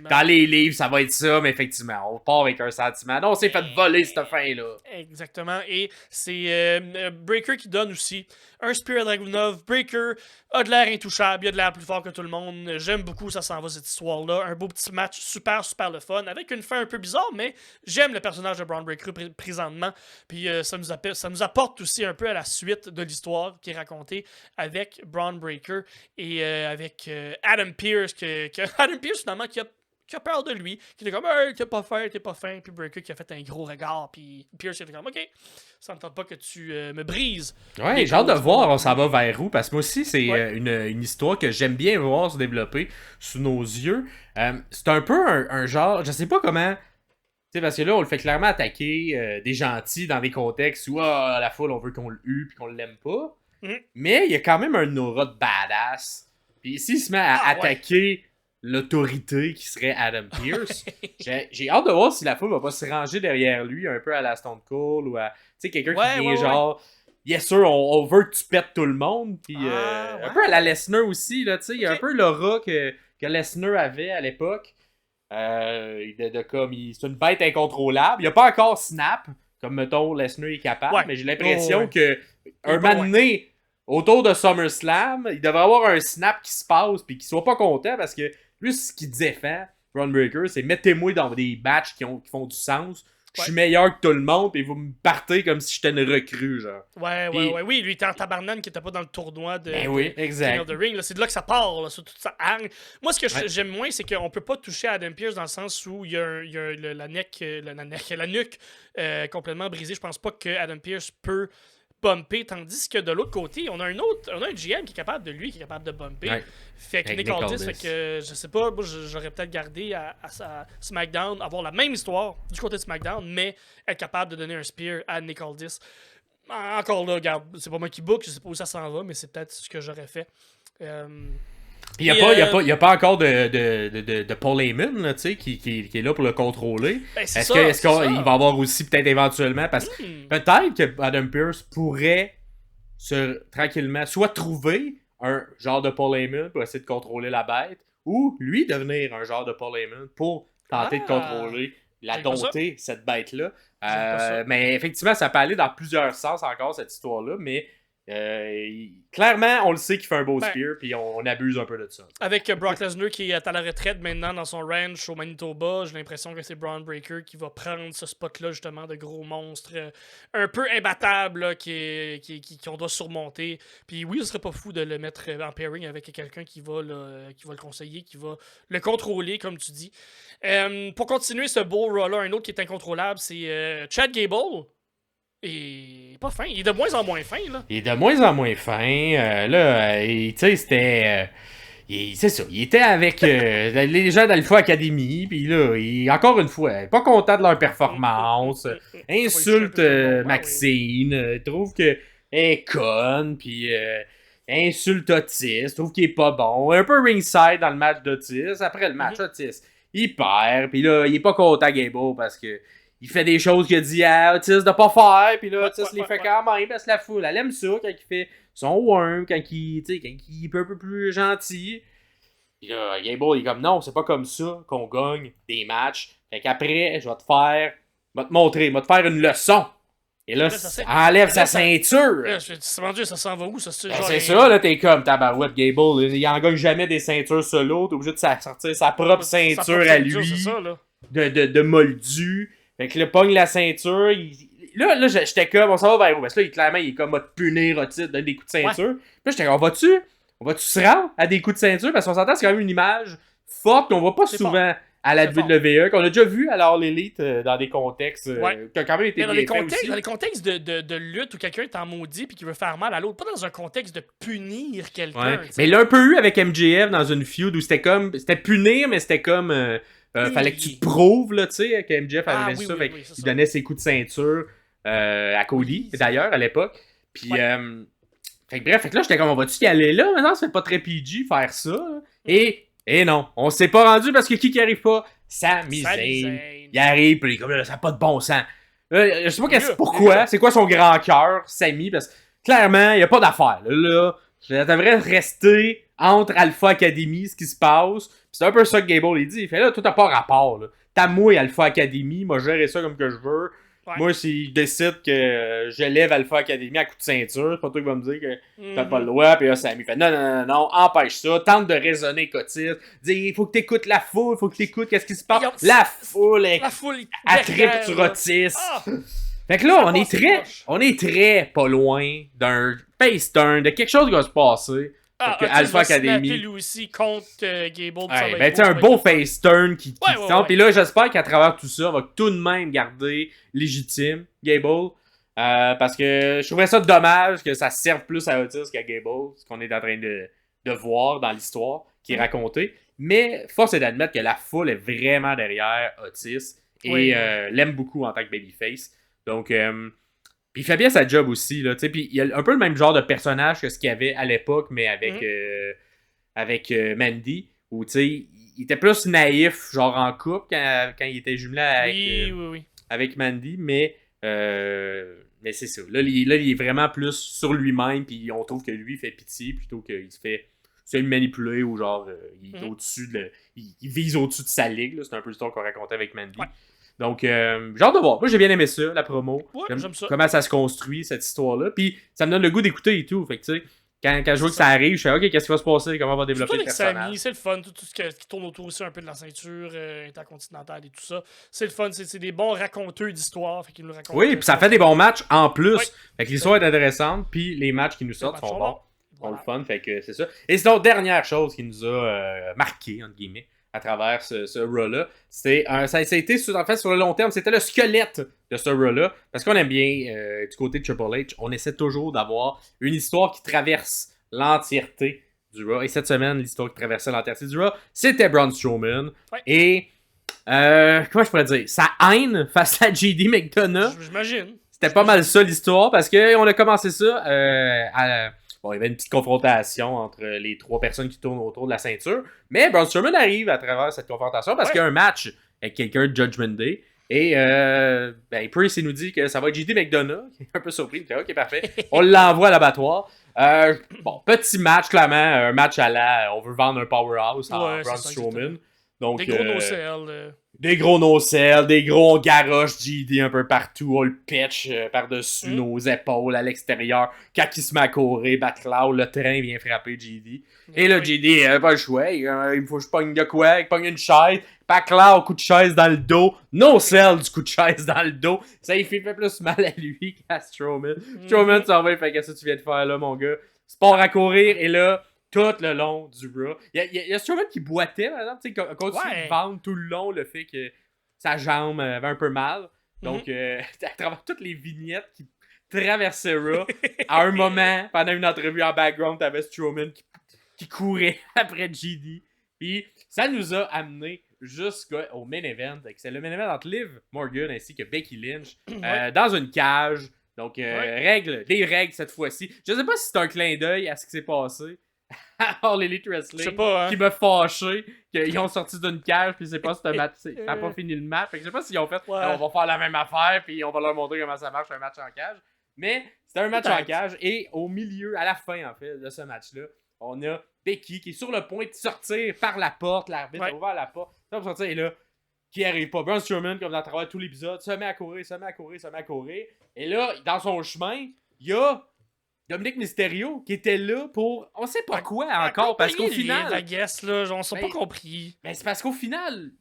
Dans les livres, ça va être ça, mais effectivement, on part avec un sentiment. Non, on s'est fait voler cette fin-là. Exactement. Et c'est Breaker qui donne aussi un Spear à Dragunov. Breaker a de l'air intouchable, il a de l'air plus fort que tout le monde. J'aime beaucoup, ça s'en va cette histoire-là. Un beau petit match super, super le fun, avec une fin un peu bizarre, mais j'aime le personnage de Braun Breaker présentement. Puis ça nous apporte aussi un peu à la suite de l'histoire qui est racontée avec Braun Breaker et avec Adam Pearce, Adam Pearce finalement qui a peur de lui, qui était comme hey, t'es pas fin, puis Breaker qui a fait un gros regard, puis Pierce qui était comme ok, ça me tente pas que tu me brises. Ouais, j'ai hâte de voir, on s'en va vers où, parce que moi aussi, c'est une histoire que j'aime bien voir se développer sous nos yeux. C'est un peu un genre, je sais pas comment, tu sais, parce que là, on le fait clairement attaquer des gentils dans des contextes où la foule, on veut qu'on le hue puis qu'on l'aime pas. Mais il y a quand même un aura de badass. Puis s'il se met à attaquer l'autorité qui serait Adam Pearce. J'ai hâte de voir si la foule va pas se ranger derrière lui, un peu à la Stone Cold ou à, tu sais, quelqu'un qui vient genre, yes sir, on veut que tu pètes tout le monde, puis un peu à la Lesnar aussi, là, tu sais, il y a un peu l'aura que Lesnar avait à l'époque, comme, c'est une bête incontrôlable, il n'y a pas encore Snap, comme mettons Lesnar est capable, mais j'ai l'impression que un moment donné, autour de SummerSlam, il devrait avoir un snap qui se passe puis qu'il soit pas content parce que lui, ce qu'il défend, Braun Breaker, c'est mettez-moi dans des matchs qui font du sens. Je suis meilleur que tout le monde et vous me partez comme si j'étais une recrue, genre. Oui, lui il était en tabarnane qui était pas dans le tournoi de exact. King of the Ring. C'est de là que ça part, là, sur toute sa hargne. Moi, ce que j'aime moins, c'est qu'on peut pas toucher Adam Pearce dans le sens où il y a la nuque complètement brisée. Je pense pas que Adam Pearce peut bumper, tandis que de l'autre côté, on a un GM qui est capable qui est capable de bumper. Fait que Nick Aldis, fait que je sais pas, moi j'aurais peut-être gardé à SmackDown, avoir la même histoire du côté de SmackDown, mais être capable de donner un spear à Nick Aldis. Encore là, regarde, c'est pas moi qui book, je sais pas où ça s'en va, mais c'est peut-être ce que j'aurais fait. Il n'y a pas encore de Paul Heyman là, qui est là pour le contrôler. Est-ce qu'il va avoir aussi peut-être éventuellement, parce que peut-être que Adam Pearce pourrait tranquillement soit trouver un genre de Paul Heyman pour essayer de contrôler la bête, ou lui devenir un genre de Paul Heyman pour tenter de contrôler, dompter cette bête-là. Mais effectivement, ça peut aller dans plusieurs sens encore, cette histoire-là, mais clairement, on le sait qu'il fait un beau spear, puis on abuse un peu de ça. Avec Brock Lesnar qui est à la retraite maintenant dans son ranch au Manitoba, j'ai l'impression que c'est Braun Breaker qui va prendre ce spot-là, justement, de gros monstres un peu imbattables qu'on doit surmonter. Puis oui, ce serait pas fou de le mettre en pairing avec quelqu'un qui va le conseiller, qui va le contrôler, comme tu dis. Pour continuer ce beau Raw-là, un autre qui est incontrôlable, c'est Chad Gable. Et pas fin. Il est de moins en moins fin, là. Il est de moins en moins fin. Tu sais, c'était... c'est ça. Il était avec les gens d'Alpha Academy. Puis là, encore une fois, pas content de leur performance. Insulte Maxine. Trouve qu'elle est conne. Puis insulte Otis. Trouve qu'il est pas bon. Un peu ringside dans le match d'Otis. Après le match, Otis, il perd. Puis là, il est pas content, Gable, parce que il fait des choses qu'il a dit à Otis de pas faire, puis là, Otis les fait quand même, parce que la foule, elle aime ça quand il fait son worm, quand il est un peu plus gentil. Puis là, Gable, il est comme, non, c'est pas comme ça qu'on gagne des matchs. Fait qu'après, je vais te montrer, je vais te faire une leçon. Et là, enlève sa ceinture. Mon Dieu, ça s'en va où, ça? C'est ça, là, t'es comme, tabarouette, Gable, il en gagne jamais des ceintures solo, t'es obligé de sortir sa propre ceinture à lui, ça, là. De moldu. Fait que là, pogne la ceinture. Là, j'étais comme, on s'en va vers où? Parce que là, clairement, il est comme, va te punir, Otis, donner des coups de ceinture. Puis là, j'étais comme, on va-tu se rendre à des coups de ceinture? Parce qu'on s'entend, c'est quand même une image forte qu'on voit pas souvent à la Très WWE, qu'on a déjà vu à l'All Elite dans des contextes qui ont quand même été Mais dans bien les faits contextes, aussi. dans les contextes de lutte où quelqu'un est en maudit puis qui veut faire mal à l'autre, pas dans un contexte de punir quelqu'un. Ouais. Mais il l'a un peu eu avec MJF dans une feud où c'était punir, mais c'était comme fallait que tu te prouves là, tu sais, que MJF avait ça, fait oui, c'est il ça. donnait ses coups de ceinture à Cody Oui, d'ailleurs à l'époque. Puis Ouais. fait que bref, fait que là j'étais comme on va-tu y aller là? Maintenant ça fait pas très PG faire ça. Là. Et non, on s'est pas rendu parce que qui arrive pas? Sami Zayn. Il arrive, puis il est comme là, ça n'a pas de bon sens. Je sais pas pourquoi, c'est quoi son grand cœur, Sami, parce que clairement, il n'y a pas d'affaire. Là, ça devrait rester entre Alpha Academy, ce qui se passe. Puis c'est un peu ça que Gable il dit. Il fait là, tout n'a pas rapport. Là. T'as moi Alpha Academy, moi gérer ça comme que je veux. Ouais. Moi, s'il décide que je lève Alpha Academy à coup de ceinture, c'est pas toi qui va me dire que t'as pas le droit. Puis là, Sami fait non, empêche ça. Tente de raisonner, Cotis. Dis, il faut que t'écoutes la foule, il faut que t'écoutes qu'est-ce qui se passe. La foule, elle tripe sur Otis. Fait que là, on est très pas loin d'un face turn, de quelque chose qui va se passer. Que Alpha Academy. lui aussi contre Gable. Ouais, ben, tu un beau face turn qui tente. Puis là, j'espère qu'à travers tout ça, on va tout de même garder légitime Gable. Parce que je trouverais ça dommage que ça serve plus à Otis qu'à Gable, ce qu'on est en train de voir dans l'histoire qui est racontée. Mais force est d'admettre que la foule est vraiment derrière Otis et l'aime beaucoup en tant que babyface. Donc, puis il fait bien sa job aussi, là, tu sais, puis il a un peu le même genre de personnage que ce qu'il y avait à l'époque, mais avec Mandy, où, tu sais, il était plus naïf, genre en couple, quand il était jumelé avec Mandy, mais c'est ça. Là, il est vraiment plus sur lui-même, puis on trouve que lui, il fait pitié, plutôt qu'il se fait manipuler, ou genre, il est au-dessus il vise au-dessus de sa ligue, là, c'est un peu l'histoire qu'on racontait avec Mandy. Ouais. Donc, j'ai hâte de voir. Moi, j'ai bien aimé ça, la promo. Ouais, j'aime ça. Comment ça se construit, cette histoire-là. Puis, ça me donne le goût d'écouter et tout. Fait que, tu sais, quand je vois que ça arrive, je fais, OK, qu'est-ce qui va se passer? Comment on va développer le personnage? C'est le fun. Tout ce qui tourne autour aussi un peu de la ceinture intercontinentale et tout ça. C'est le fun. C'est des bons raconteurs d'histoire. Fait qu'ils nous racontent. Oui, puis ça fait des bons matchs en plus. Ouais. Fait que l'histoire est intéressante. Puis, les matchs qui nous sortent sont bons. Voilà. Le fun. Fait que c'est ça. Et sinon, dernière chose qui nous a marqué, entre guillemets, à travers ce Raw-là. Ça a été, en fait, sur le long terme, c'était le squelette de ce Raw-là. Parce qu'on aime bien, du côté de Triple H, on essaie toujours d'avoir une histoire qui traverse l'entièreté du Raw. Et cette semaine, l'histoire qui traversait l'entièreté du Raw, c'était Braun Strowman. Ouais. Et, comment je pourrais dire, sa haine face à JD McDonough. J'imagine. C'était pas mal ça l'histoire, parce qu'on a commencé ça Bon, il y avait une petite confrontation entre les trois personnes qui tournent autour de la ceinture. Mais Braun Strowman arrive à travers cette confrontation parce qu'il y a un match avec quelqu'un de Judgment Day. Et Priest, il nous dit que ça va être JD McDonough, qui est un peu surpris. Il fait OK, parfait. On l'envoie à l'abattoir. Bon, petit match, clairement. Un match à la... On veut vendre un powerhouse en Braun Strowman. Donc, des gros no-sell. Des gros no-sell, des gros garoches JD un peu partout, on le pitch par-dessus nos épaules à l'extérieur. Quand il se met à courir, Batcloud, le train vient frapper JD. Et là, JD, pas le choix, il faut que je pogne de quoi, il pogne une chaise. Batcloud, coup de chaise dans le dos. No-sell du coup de chaise dans le dos. Ça, il fait plus mal à lui qu'à Strowman. Strowman s'en va, il fait qu'est-ce que tu viens de faire là, mon gars? Sport à courir, et là... Tout le long du Raw. Il y a Strowman qui boitait, par exemple, tu sais, continue de vendre tout le long le fait que sa jambe avait un peu mal. Donc, à travers toutes les vignettes qui traversaient Raw, à un moment, pendant une entrevue en background, t'avais Strowman qui courait après JD. Puis, ça nous a amené jusqu'au main event. C'est le main event entre Liv Morgan ainsi que Becky Lynch dans une cage. Donc, des règles cette fois-ci. Je sais pas si c'est un clin d'œil à ce qui s'est passé. All Elite Wrestling qui m'a fâché qu'ils ont sorti d'une cage puis c'est pas ce match, ça n'a pas fini le match. Fait que je sais pas s'ils ont fait on va faire la même affaire puis on va leur montrer comment ça marche un match en cage. Mais c'était un match en cage et au milieu, à la fin en fait de ce match-là, on a Becky qui est sur le point de sortir par la porte, l'arbitre a ouvert la porte, pour sortir et là qui arrive pas. Braun Strowman, comme dans travers tout l'épisode, se met à courir. Et là, dans son chemin, il y a Dominic Mysterio qui était là pour on sait pas quoi encore parce qu'au final la guess là, on s'en pas compris. Mais c'est parce qu'au final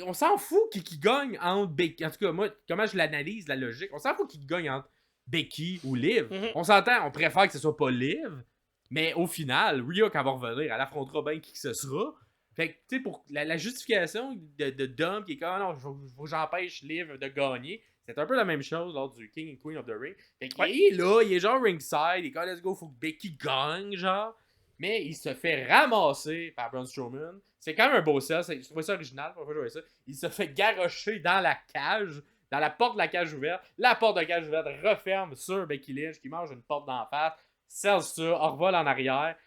on s'en fout qui gagne entre Becky. En tout cas moi comment je l'analyse la logique, on s'en fout qui gagne entre Becky ou Liv. On s'entend, on préfère que ce soit pas Liv, mais au final Rhea quand elle va revenir, elle affrontera bien qui que ce sera. Fait que, tu sais, pour la justification de Dom qui est comme, non, faut que j'empêche Liv de gagner, c'est un peu la même chose lors du King and Queen of the Ring. Fait qu'il est là, il est genre ringside, il est comme, let's go, faut que Becky gagne, genre. Mais il se fait ramasser par Braun Strowman. C'est quand même un beau sell, je trouvais ça original, pour jouer ça. Il se fait garrocher dans la cage, dans la porte de la cage ouverte. La porte de la cage ouverte referme sur Becky Lynch qui mange une porte d'en face, sell ça, revole en arrière.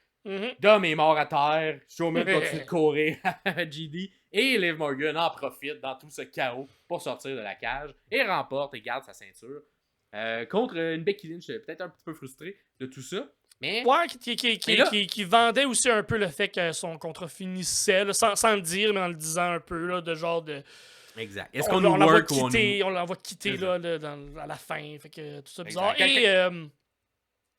Dom est mort à terre. Strowman continue de courir à GD. Et Liv Morgan en profite dans tout ce chaos pour sortir de la cage. Et remporte et garde sa ceinture. Contre une Becky Lynch peut-être un petit peu frustrée de tout ça. Mais... Ouais, qui vendait aussi un peu le fait que son contrat finissait, là, sans le dire, mais en le disant un peu, là, de genre de... Exact. Est-ce qu'on nous work ou on l'envoie quitter là, à la fin. Fait que tout ça bizarre. Exact.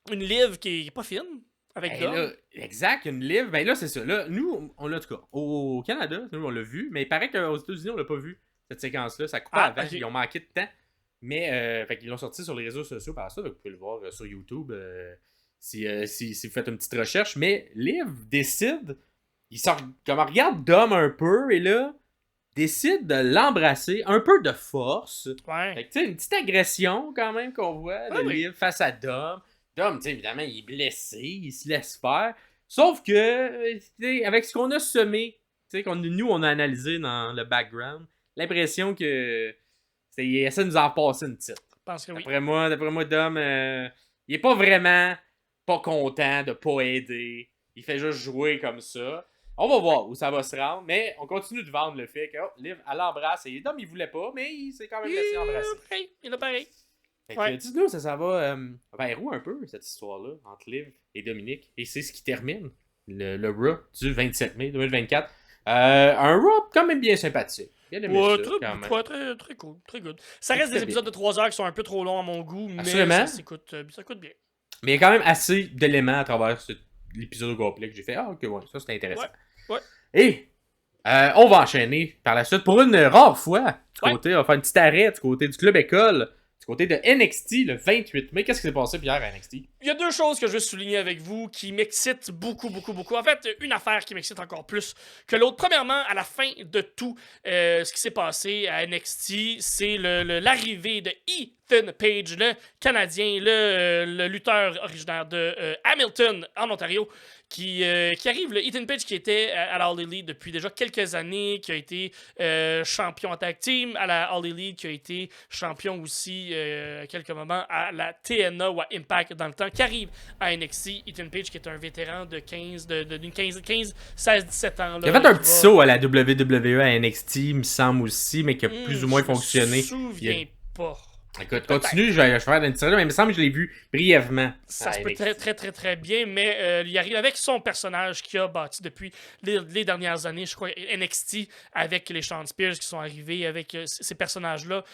Et une Liv qui est pas fine. Avec Dom. Exact, une Liv. Ben là, c'est ça. Là, nous, on l'a en tout cas. Au Canada, nous, on l'a vu. Mais il paraît qu'aux États-Unis, on l'a pas vu, cette séquence-là. Ça coupe avant. Okay. Ils ont manqué de temps. Mais, fait qu'ils l'ont sorti sur les réseaux sociaux par ça. Donc, vous pouvez le voir sur YouTube si vous faites une petite recherche. Mais Liv décide. Il sort, comme regarde Dom un peu. Et là, décide de l'embrasser. Un peu de force. Ouais. Fait que, tu sais, une petite agression quand même qu'on voit de Liv face à Dom. Dom, évidemment, il est blessé, il se laisse faire. Sauf que, avec ce qu'on a semé, nous, on a analysé dans le background, l'impression que il essaie de nous en passer une petite. Je pense que oui. D'après moi, Dom, il est pas vraiment pas content de pas aider. Il fait juste jouer comme ça. On va voir où ça va se rendre, mais on continue de vendre le fait que Liv, elle l'embrasse. Et Dom, il voulait pas, mais il s'est quand même laissé embrasser. Il a pareil. Fait que, dites-nous, ça va vers où un peu, cette histoire-là, entre Liv et Dominique. Et c'est ce qui termine le Raw du 27 mai 2024. Un Raw quand même bien sympathique. Bien aimé ça, très, très cool, très good. Ça reste des épisodes de 3 heures qui sont un peu trop longs à mon goût, mais ça s'écoute bien. Mais il y a quand même assez d'éléments à travers l'épisode au complet que j'ai fait. Ah, ok, ouais, ça c'est intéressant. Ouais. Et on va enchaîner par la suite pour une rare fois. On va faire un petit arrêt du côté du Club École. Du côté de NXT, le 28 mai, qu'est-ce qui s'est passé hier à NXT? Il y a 2 choses que je veux souligner avec vous qui m'excitent beaucoup. En fait, une affaire qui m'excite encore plus que l'autre. Premièrement, à la fin de tout ce qui s'est passé à NXT, c'est l'arrivée de Ethan Page, le Canadien, le lutteur originaire de Hamilton, en Ontario, qui arrive. Le Ethan Page qui était à la All Elite depuis déjà quelques années, qui a été champion en tag team à la All Elite, qui a été champion aussi quelques moments à la TNA ou à Impact dans le temps, qui arrive à NXT. Ethan Page qui est un vétéran de 15, 16, 17 ans. Là, il a fait un petit saut à la WWE à NXT, il me semble aussi, mais qui a plus ou moins fonctionné. Je me souviens pas. Écoute, continue, je vais faire une mais il me semble que je l'ai vu brièvement. Ça se peut très bien, mais il arrive avec son personnage qu'il a bâti depuis les dernières années, je crois, NXT, avec les Sean Spears qui sont arrivés, avec ces personnages-là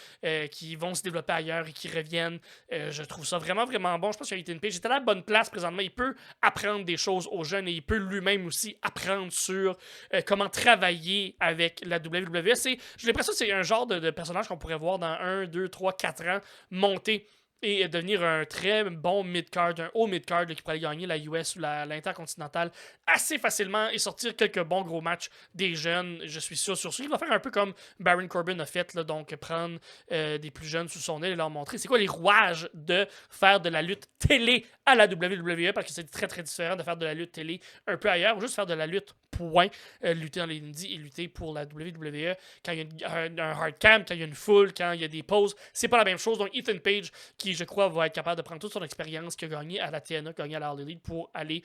qui vont se développer ailleurs et qui reviennent. Je trouve ça vraiment bon. Je pense que Ethan Page est à la bonne place présentement. Il peut apprendre des choses aux jeunes et il peut lui-même aussi apprendre sur comment travailler avec la WWE. J'ai l'impression que c'est un genre de personnage qu'on pourrait voir dans 1, 2, 3, 4 ans monter et devenir un très bon mid-card, un haut mid-card qui pourrait gagner la US ou l'Intercontinentale assez facilement et sortir quelques bons gros matchs des jeunes. Je suis sûr sur ce. Il va faire un peu comme Baron Corbin a fait, là, donc prendre des plus jeunes sous son aile et leur montrer c'est quoi les rouages de faire de la lutte télé à la WWE, parce que c'est très très différent de faire de la lutte télé un peu ailleurs ou juste faire de la lutte point, lutter dans les indies et lutter pour la WWE quand il y a un hard cam, quand il y a une foule, quand il y a des pauses, c'est pas la même chose. Donc Ethan Page qui je crois va être capable de prendre toute son expérience qu'il a gagné à la TNA, gagné à la All Elite pour aller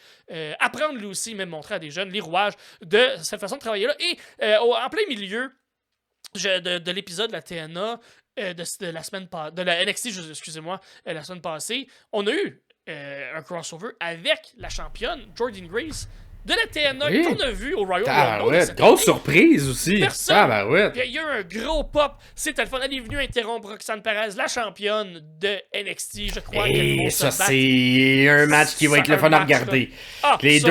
apprendre lui aussi, même montrer à des jeunes les rouages de cette façon de travailler là. Et en plein milieu de l'épisode de la TNA de la semaine de la NXT, excusez-moi, la semaine passée, on a eu un crossover avec la championne Jordynne Grace de la TNA qu'on a vu au Royal Rumble. Grosse surprise aussi. Il y a eu un gros pop. C'était le fun. Elle est venue interrompre Roxanne Perez, la championne de NXT. Je crois et ça, c'est un match qui va être le fun à regarder. Les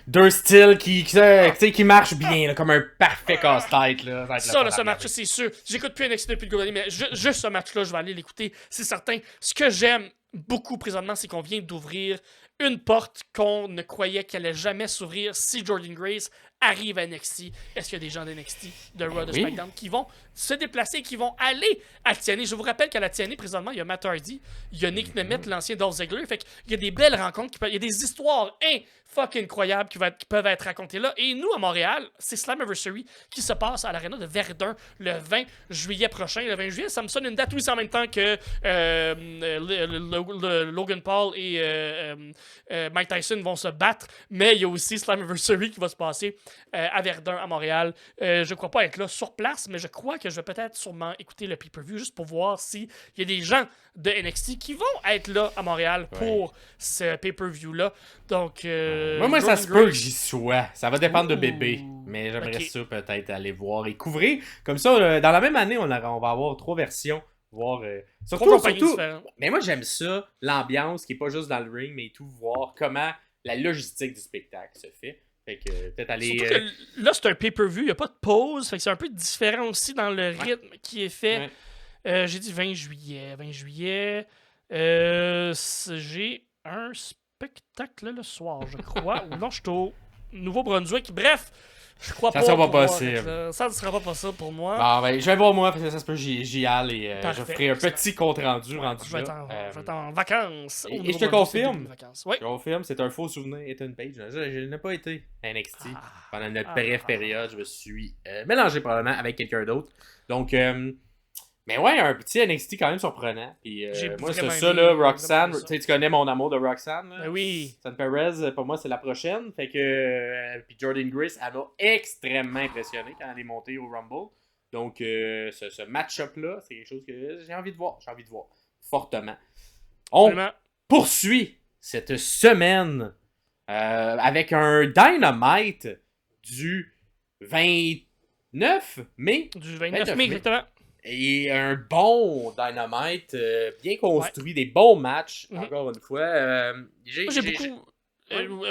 deux styles qui marchent bien, là, comme un parfait casse-tête. Ce match, c'est sûr. J'écoute plus NXT depuis le gouvernement, mais juste ce match-là, je vais aller l'écouter. C'est certain. Ce que j'aime beaucoup présentement, c'est qu'on vient d'ouvrir une porte qu'on ne croyait qu'elle allait jamais s'ouvrir si Jordynne Grace arrive à NXT. Est-ce qu'il y a des gens d'NXT, de Raw, de Oui. SmackDown, qui vont se déplacer, qui vont aller à TNA? Je vous rappelle qu'à la TNA, présentement, il y a Matt Hardy, il y a Nick Nemeth, l'ancien Dolph Ziggler. Fait qu'il y a des belles rencontres, il y a des histoires fucking incroyables qui peuvent être racontées là. Et nous, à Montréal, c'est Slammiversary qui se passe à l'Arena de Verdun le 20 juillet prochain. Le 20 juillet, ça me sonne une date, oui, c'est en même temps que Logan Paul et Mike Tyson vont se battre, mais il y a aussi Slammiversary qui va se passer à Verdun, à Montréal. Je crois pas être là sur place, mais je crois que je vais peut-être sûrement écouter le pay-per-view juste pour voir s'il y a des gens de NXT qui vont être là à Montréal pour ce pay-per-view-là. Donc, moi, ça Jordan se peut que Grace- j'y sois. Ça va dépendre de bébé. Mais j'aimerais Ok. ça peut-être aller voir et couvrir. Comme ça, dans la même année, on va avoir 3 versions. Voir, Trois surtout, compagnies différentes. mais moi, j'aime ça, l'ambiance qui est pas juste dans le ring, mais tout, voir comment la logistique du spectacle se fait. Fait que peut-être aller... Surtout que là, c'est un pay-per-view, il n'y a pas de pause, fait que c'est un peu différent aussi dans le rythme qui est fait. J'ai dit 20 juillet. 20 juillet, j'ai un spectacle le soir, je crois. Ou non, je suis au Nouveau-Brunswick. Bref, je crois Ça pas. sera pas pouvoir possible. être là. Ça ne sera pas possible pour moi. Bon, ben, je vais voir moi, parce que ça se peut que j'y aille et je Parfait. ferai un petit compte-rendu rendu Je vais être là. je vais être en vacances. et au je te Nouveau-Brunswick, confirme. début de vacances. Oui. Je confirme, c'est un faux souvenir, Ethan Page. Je n'ai pas été à NXT. Pendant notre Ah. brève période, je me suis mélangé probablement avec quelqu'un d'autre. Donc, mais ouais, un petit NXT quand même surprenant. Puis J'ai moi, c'est vraiment ça, aimé, là, vraiment Roxanne. aimé ça. Tu sais, tu connais mon amour de Roxanne. Là. Ben oui. Roxanne Perez, pour moi, c'est la prochaine. Fait que, puis Jordan Grace, elle m'a extrêmement impressionné quand elle est montée au Rumble. Donc, ce match-up-là, c'est quelque chose que j'ai envie de voir. J'ai envie de voir fortement. On Absolument. poursuit cette semaine avec un Dynamite du 29 mai. Du 29 29 mai, mai. exactement. Et un bon Dynamite, bien construit, des bons matchs, Mhm. encore une fois. Moi, j'ai beaucoup.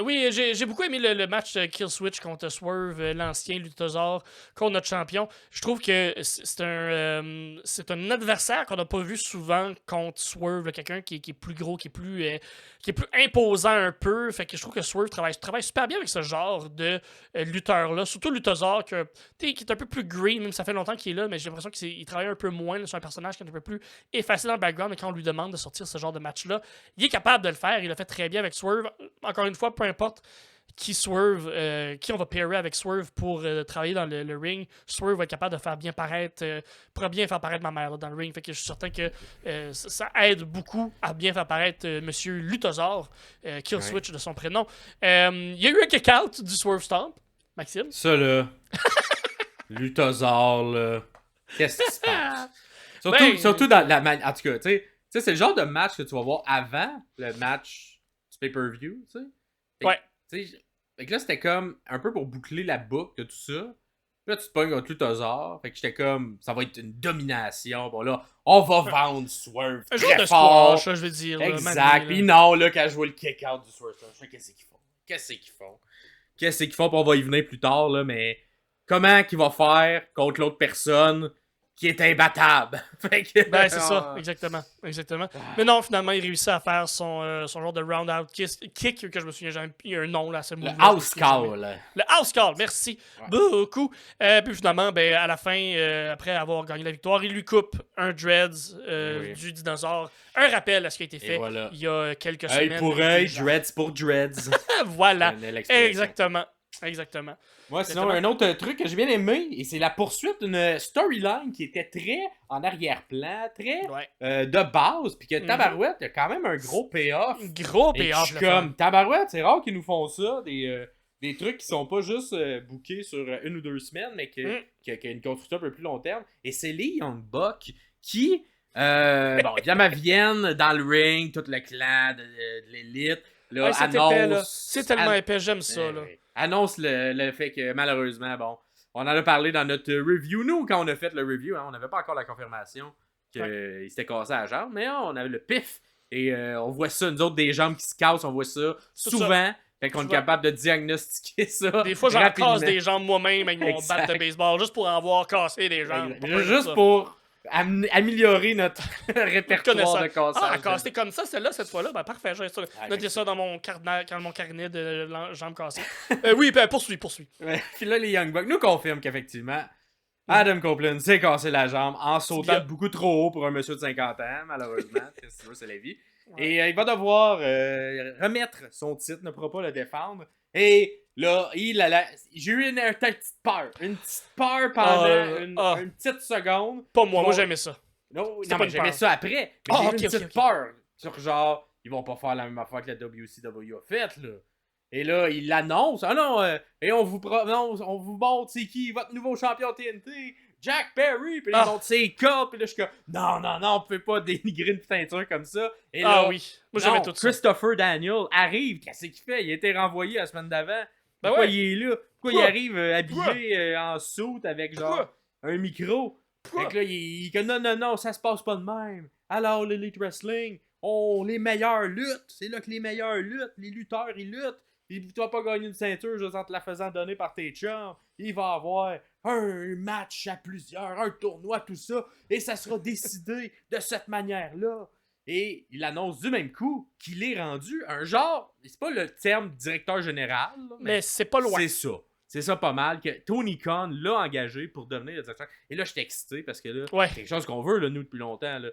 Oui, j'ai beaucoup aimé le match Kill Switch contre Swerve, l'ancien Luthozor, contre notre champion. Je trouve que c'est un adversaire qu'on n'a pas vu souvent contre Swerve, là, quelqu'un qui est plus gros, qui est plus imposant un peu. Fait que je trouve que Swerve travaille super bien avec ce genre de lutteur-là. Surtout Luthozor, qui est un peu plus green, même ça fait longtemps qu'il est là, mais j'ai l'impression qu'il travaille un peu moins là, sur un personnage qui est un peu plus effacé dans le background. Mais quand on lui demande de sortir ce genre de match-là, il est capable de le faire. Il l'a fait très bien avec Swerve. Encore une fois, peu importe qui on va pairer avec Swerve pour travailler dans le ring, Swerve va être capable de faire bien paraître, pourra bien faire paraître ma mère là, dans le ring. Fait que je suis certain que ça aide beaucoup à bien faire paraître Monsieur Luthozor, Kill Switch de son prénom. Il y a eu un kick-out du Swerve Stomp, Maxime. Ça, là. Luthozor, là. Qu'est-ce qui se passe? Surtout dans la manière. En tout cas, tu sais, c'est le genre de match que tu vas voir avant le match du pay-per-view, tu sais. Ouais. Fait que là, c'était comme un peu pour boucler la boucle de tout ça. Puis là, tu te pognes contre Luthozor. Fait que j'étais comme, ça va être une domination. Bon, là, on va vendre Swerve Un jour très de fort. squash, je veux dire. là, Exact. Mané, Puis là. non, là, quand je vois le kick-out du Swerve, je fais, qu'est-ce qu'ils font? Qu'est-ce qu'ils font? Puis on va y venir plus tard, là, mais comment qu'il va faire contre l'autre personne qui est imbattable? Fait que, Ben, c'est ça, exactement. Mais non, finalement, il réussit à faire son genre de round-out kick, que je me souviens jamais. Il y a un nom là, à ce Le move-là, house je me souviens jamais. call. Le house call, merci Ouais. beaucoup. Puis finalement, ben, à la fin, après avoir gagné la victoire, il lui coupe un dreads Oui. du dinosaure. Un rappel à ce qui a été fait voilà. il y a quelques Œil semaines. pour œil, déjà. dreads pour dreads. Voilà, Une expression. exactement. Moi, sinon, un autre truc que j'ai bien aimé, et c'est la poursuite d'une storyline qui était très en arrière-plan, très Ouais. de base, puis que Mhm. Tabarouette, il y a quand même un gros payoff. Gros Et payoff. je le suis fun. comme, Tabarouette, c'est rare qu'ils nous font ça, des trucs qui sont pas juste bookés sur 1 ou 2 semaines, mais qui a une construction un peu plus long terme. Et c'est les Young Bucks qui, évidemment, viennent dans le ring, tout le clan de l'élite, là, Ouais, c'est épais, là. annonce... C'est tellement épais, j'aime ça. Là. Annonce le fait que, malheureusement, bon, on en a parlé dans notre review. Nous, quand on a fait le review, hein, on n'avait pas encore la confirmation qu'il s'était cassé à la jambe, mais on avait le pif. Et on voit ça, nous autres, des jambes qui se cassent, on voit ça Tout souvent. Fait qu'on est Souvent. capable de diagnostiquer ça. Des fois, j'en rapidement. casse des jambes moi-même avec mon Exact. bat de baseball, juste pour en avoir cassé des jambes. Exact. Juste pour améliorer notre répertoire de cassage. Casser comme ça, celle-là, cette fois-là, ben parfait, j'ai ça. Notez ça dans mon carnet de jambes cassées. Oui, ben poursuis. Ouais. Puis là, les Young Bucks nous confirment qu'effectivement, Adam Copeland s'est cassé la jambe en sautant beaucoup trop haut pour un monsieur de 50 ans, malheureusement. C'est la vie. Ouais. Et il va devoir remettre son titre, ne pourra pas le défendre. Et là, j'ai eu une petite peur. Une petite peur pendant une petite seconde. Pas moi j'aimais ça. Non, mais j'aimais ça après. Mais j'ai eu une petite peur. Sur genre, ils vont pas faire la même affaire que la WCW a faite, là. Et là, il l'annonce. Ah non, et on vous montre c'est qui votre nouveau champion TNT, Jack Perry. Puis il montre ses cordes. Puis là, je suis comme, non, on peut pas dénigrer une teinture comme ça. Et là, oui. Moi, j'aimais tout ça. Christopher Daniels arrive. Qu'est-ce qu'il fait? Il a été renvoyé la semaine d'avant. Pourquoi il est là? Pourquoi il arrive habillé en soute avec genre un micro? Fait que là, il dit non, ça se passe pas de même. Alors, l'Elite Wrestling, les meilleurs luttent. C'est là que les meilleurs luttent. Les lutteurs, ils luttent. Tu vas pas gagner une ceinture juste en te la faisant donner par tes chums. Il va avoir un match à plusieurs, un tournoi, tout ça. Et ça sera décidé de cette manière-là. Et il annonce du même coup qu'il est rendu un genre, c'est pas le terme directeur général, là, mais c'est pas loin. C'est ça. C'est ça pas mal, que Tony Khan l'a engagé pour devenir le directeur. Et là, je suis excité parce que là, c'est quelque chose qu'on veut, là, nous, depuis longtemps. Là.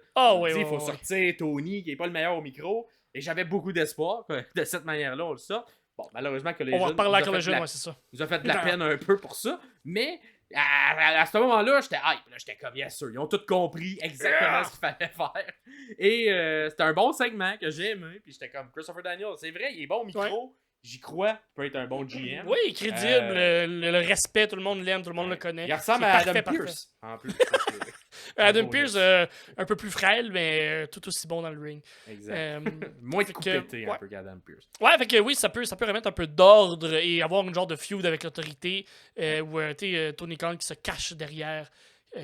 Il faut sortir Tony, qui est pas le meilleur au micro. Et j'avais beaucoup d'espoir que de cette manière-là, on le sort. Bon, malheureusement, que les on va reparler avec le jeune, c'est ça. Nous a fait de la peine un peu pour ça. Mais à ce moment-là, j'étais hype. Là, j'étais comme, yes, sûr. Ils ont tous compris exactement ce qu'il fallait faire. Et c'était un bon segment que j'ai aimé. Puis j'étais comme, Christopher Daniels, c'est vrai, il est bon au micro. Ouais. J'y crois, il peut être un bon GM. Oui, crédible, le respect, tout le monde l'aime, tout le monde le connaît. Il ressemble à Adam Pearce, en plus. Adam Pearce, un peu plus frêle, mais tout aussi bon dans le ring. Exact. Moins de coupété un peu qu'Adam Pearce. Ouais, fait que oui, ça peut remettre un peu d'ordre et avoir une genre de feud avec l'autorité ou Tony Khan qui se cache derrière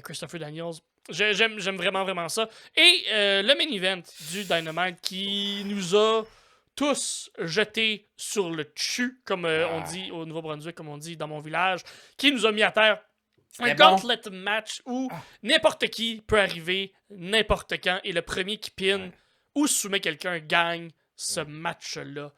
Christopher Daniels. J'aime vraiment ça. Et le main event du Dynamite qui nous a tous jetés sur le cul, comme on dit au Nouveau-Brunswick, comme on dit dans mon village, qui nous a mis à terre. Un gauntlet match où n'importe qui peut arriver n'importe quand et le premier qui pin ou soumet quelqu'un gagne ce match-là.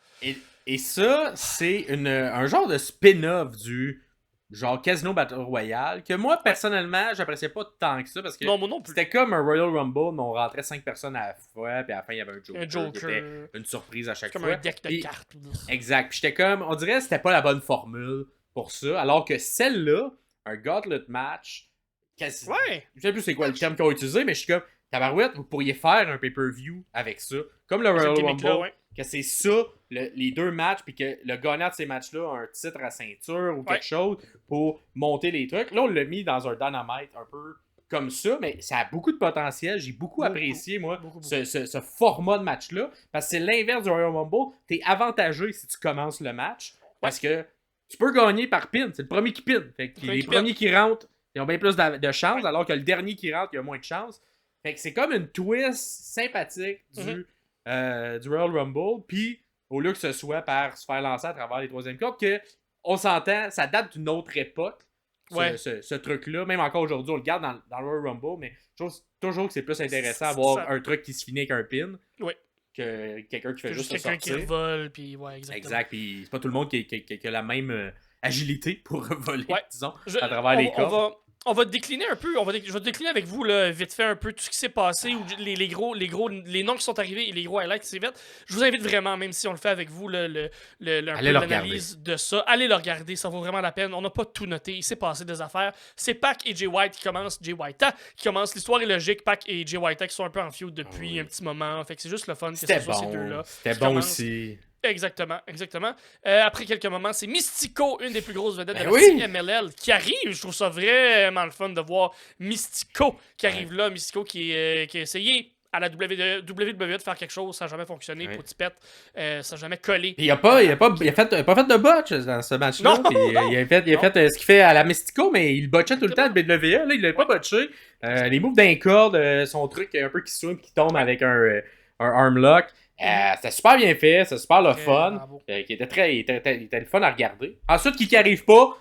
Et ça, c'est un genre de spin-off du genre Casino Battle Royale que moi, personnellement, j'appréciais pas tant que ça parce que c'était comme un Royal Rumble, mais on rentrait 5 personnes à la fois, puis à la fin, il y avait un Joker. Qui était une surprise à chaque fois. Comme un deck de cartes. Exact. Puis j'étais comme, on dirait que c'était pas la bonne formule pour ça, alors que celle-là, un gauntlet match, je sais plus c'est quoi le terme qu'ils ont utilisé, mais je suis comme, tabarouette, vous pourriez faire un pay-per-view avec ça, comme le Royal Rumble, que c'est ça, les deux matchs, puis que le gagnant de ces matchs-là a un titre à ceinture ou quelque chose pour monter les trucs. Là, on l'a mis dans un Dynamite un peu comme ça, mais ça a beaucoup de potentiel. J'ai beaucoup apprécié, moi, ce format de match-là, parce que c'est l'inverse du Royal Rumble. T'es avantagé si tu commences le match, parce que tu peux gagner par pin. C'est le premier qui pin. Fait que les premiers qui rentrent, ils ont bien plus de chance, alors que le dernier qui rentre, il a moins de chance. Fait que c'est comme une twist sympathique du Royal Rumble. Puis, au lieu que ce soit par se faire lancer à travers les troisièmes cordes, que on s'entend, ça date d'une autre époque, ce truc-là. Même encore aujourd'hui, on le garde dans le Royal Rumble, mais je trouve toujours que c'est plus intéressant d'avoir un truc qui se finit avec un pin. Oui. Que quelqu'un qui fait juste quelqu'un sortir. Qui revole, puis exactement. Exact, puis c'est pas tout le monde qui a la même agilité pour voler, disons, à travers les cordes. On va décliner un peu, je vais décliner avec vous là, vite fait un peu tout ce qui s'est passé, ou les noms qui sont arrivés et les gros highlights c'est vite. Je vous invite vraiment, même si on le fait avec vous, un peu l'analyse de ça. Allez le regarder, ça vaut vraiment la peine. On n'a pas tout noté, il s'est passé des affaires. C'est Pac et Jay White qui commencent, l'histoire est logique. Pac et Jay White qui sont un peu en feud depuis un petit moment. Fait que c'est juste le fun que ce soit ces deux-là. C'était bon aussi. Exactement. Après quelques moments, c'est Mystico, une des plus grosses vedettes de la CMLL, qui arrive. Je trouve ça vraiment le fun de voir Mystico qui arrive là. Mystico qui a essayé à la WWE de faire quelque chose, ça n'a jamais fonctionné. Pour Tipette, ça n'a jamais collé. Il n'a pas fait de botch dans ce match-là. Il a fait ce qu'il fait à la Mystico, mais il botchait tout le temps de WWE. Là, il l'a pas botché. Les moves d'un corde, son truc un peu qui swing, qui tombe avec un armlock. C'était super bien fait, c'était super le fun. Il était le fun à regarder. Ensuite, qui arrive pas,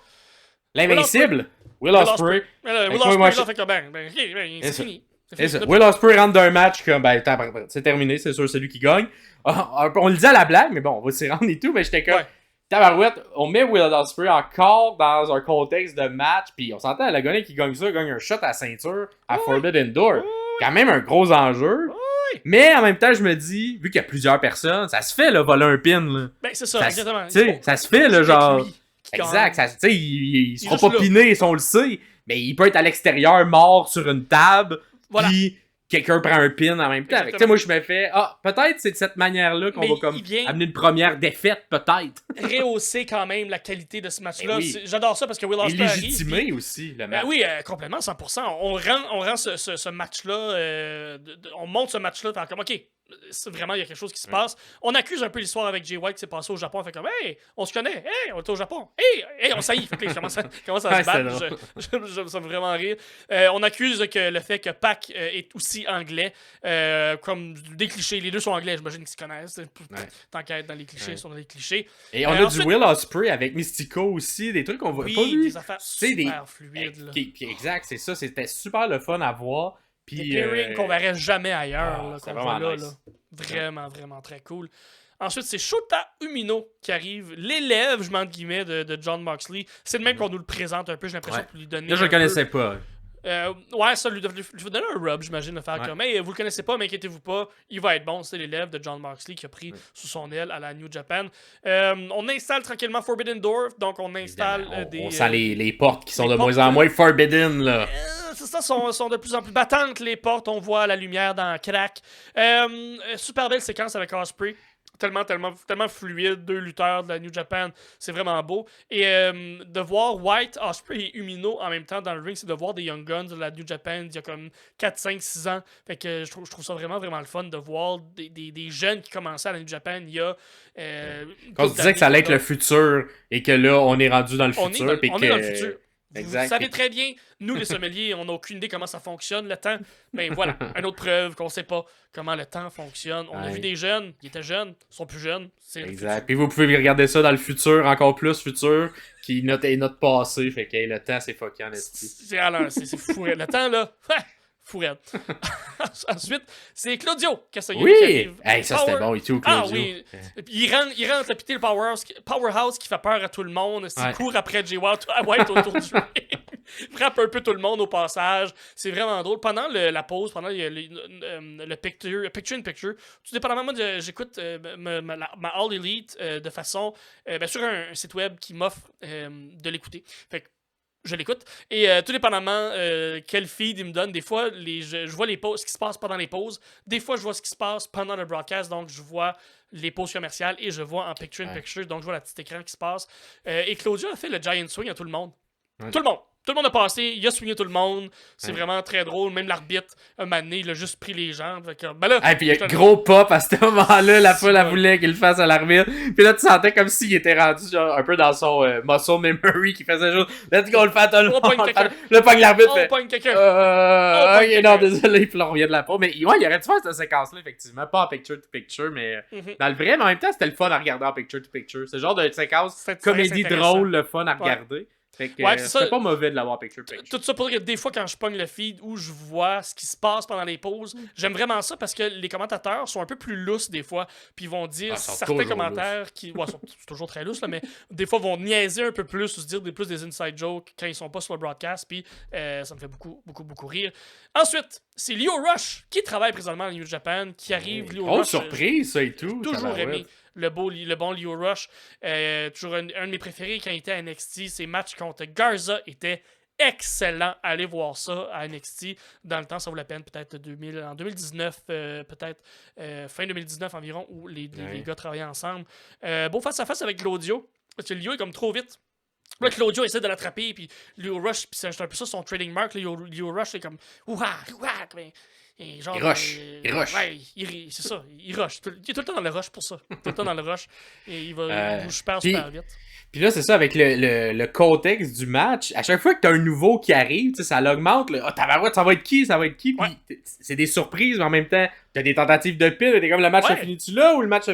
l'invincible, Will Ospreay. Will Ospreay, là, fait que c'est fini. C'est ça. Will Ospreay rentre d'un match comme, ben, c'est terminé, c'est sûr, c'est lui qui gagne. On le dit à la blague, mais bon, on va s'y rendre et tout, mais j'étais comme, tabarouette, on met Will Ospreay encore dans un contexte de match, puis on s'entend, le gars qui gagne ça, gagne un shot à ceinture à Forbidden Door. Quand même un gros enjeu. Mais en même temps, je me dis, vu qu'il y a plusieurs personnes, ça se fait, là, voler un pin, là. Ben, c'est ça, exactement. Ça se fait, là, genre. Exact, tu sais, il sera pas piné, si on le sait, mais il peut être à l'extérieur, mort sur une table, puis quelqu'un prend un pin en même temps. Tu sais, moi, je me fais, peut-être c'est de cette manière-là qu'on va comme amener une première défaite, peut-être. Rehausser quand même la qualité de ce match-là. J'adore ça parce que Will Ospreay arrive. Et légitimer aussi le match. Oui, complètement, 100%. On rend ce match-là, on monte ce match-là, comme, OK, vraiment, il y a quelque chose qui se passe. On accuse un peu l'histoire avec Jay White qui s'est passé au Japon. On fait comme, hey, on se connaît. Hey, on est au Japon. Hey, on saillit. Fait que je commence à se battre. Ça me fait vraiment rire. On accuse le fait que Pac est aussi anglais. Comme des clichés. Les deux sont anglais, j'imagine qu'ils se connaissent. Tant qu'à être dans les clichés, ils sont dans les clichés. Et on a du Will Ospreay avec Mystico aussi. Des trucs qu'on voit pas vu. Des affaires super fluides. Exact, c'est ça. C'était super le fun à voir. Des pairings qu'on verrait jamais ailleurs. C'est vraiment nice. Vraiment, vraiment très cool. Ensuite, c'est Shota Umino qui arrive, l'élève, je m'en guillemets, de Jon Moxley. C'est le même qu'on nous le présente un peu, j'ai l'impression, pour lui donner. Là, je le connaissais pas. Ça lui faut donner un rub, j'imagine, de faire comme, hey, vous le connaissez pas, mais inquiétez-vous pas, il va être bon. C'est l'élève de Jon Moxley qui a pris sous son aile à la New Japan. On installe tranquillement Forbidden Door, donc on installe on sent les portes qui sont de moins en moins forbidden, là. C'est ça, sont de plus en plus battantes les portes, on voit la lumière dans Crack. Super belle séquence avec Ospreay. Tellement fluide, deux lutteurs de la New Japan, c'est vraiment beau. Et de voir White, Ospreay et Umino en même temps dans le ring, c'est de voir des Young Guns de la New Japan d'il y a comme 4, 5, 6 ans. Fait que je trouve ça vraiment, vraiment le fun de voir des jeunes qui commençaient à la New Japan il y a... Quand on se disait que ça allait être le futur et que là, on est rendu dans le futur. On est dans le futur. Vous savez très bien, nous les sommeliers, on n'a aucune idée comment ça fonctionne, le temps. Ben voilà, une autre preuve qu'on sait pas comment le temps fonctionne. On a vu des jeunes, ils étaient jeunes, ils sont plus jeunes. Exact. Puis vous pouvez regarder ça dans le futur, encore plus futur, qui note notre passé. Fait que le temps, c'est fucking c'est fou. Le temps, là, fou raide. Ensuite, c'est Claudio Castagnoli qui arrive. Hey, ça c'était bon et tout, Claudio. Oui. Il rentre à piter le Powerhouse qui fait peur à tout le monde. Il court après Jay White autour du ring. Frappe un peu tout le monde au passage. C'est vraiment drôle. Pendant la pause, pendant le picture-in-picture, tout dépendamment de j'écoute ma All Elite de façon sur un site web qui m'offre de l'écouter. Fait que je l'écoute. Et tout dépendamment quel feed il me donne, des fois, je vois ce qui se passe pendant les pauses. Des fois, je vois ce qui se passe pendant le broadcast. Donc, je vois les pauses commerciales et je vois en picture-in-picture. Donc, je vois le petit écran qui se passe. Et Claudio a fait le Giant Swing à tout le monde. Tout le monde. Tout le monde a passé, il a swingé tout le monde. C'est vraiment très drôle. Même l'arbitre, un moment donné, il a juste pris les jambes. Et puis il y a gros pop à ce moment-là. La foule voulait qu'il le fasse à l'arbitre. Puis là, tu sentais comme s'il était rendu genre, un peu dans son muscle memory qui faisait juste let's go, le fait à tout le monde. Le pogne l'arbitre. On pogne quelqu'un. Ok, non, désolé. Puis là, on revient de la peau. Mais ouais, il aurait dû faire cette séquence-là, effectivement. Pas en picture-to-picture, mais dans le vrai. Mais en même temps, c'était le fun à regarder en picture-to-picture. C'est le genre de séquence comédie drôle, le fun à regarder. Fait que c'est pas mauvais de l'avoir picture-picture. Tout ça pour dire que des fois, quand je pogne le feed où je vois ce qui se passe pendant les pauses, j'aime vraiment ça parce que les commentateurs sont un peu plus lousses des fois. Puis ils vont dire certains commentaires qui. Sont toujours très lousses, là, mais des fois vont niaiser un peu plus ou se dire plus des inside jokes quand ils sont pas sur le broadcast. Puis ça me fait beaucoup rire. Ensuite, c'est Lio Rush qui travaille présentement à New Japan, qui arrive. Lio Rush, surprise, ça et tout. Toujours aimé. Le bon Lio Rush. Toujours un de mes préférés quand il était à NXT. Ses matchs contre Garza étaient excellents. Allez voir ça à NXT. Dans le temps, ça vaut la peine. Peut-être en 2019, peut-être fin 2019 environ, où les gars travaillaient ensemble. Beau face-à-face avec Claudio. Parce que Lio est comme trop vite. Là, Claudio essaie de l'attraper, puis Lio Rush, puis c'est un peu ça son trading mark. Lio Rush est comme ouah, mais Et genre, Il rush. Il rush. Ouais, c'est ça. Il rush. Il est tout le temps dans le rush pour ça. Tout le temps dans le rush. Et il bouge super vite. Puis là, c'est ça, avec le contexte du match, à chaque fois que t'as un nouveau qui arrive, tu sais, ça l'augmente. Ah, tabarouette, ça va être qui? Ça va être qui? Puis c'est des surprises, mais en même temps, t'as des tentatives de pile. T'es comme, le match a fini-tu là ou le match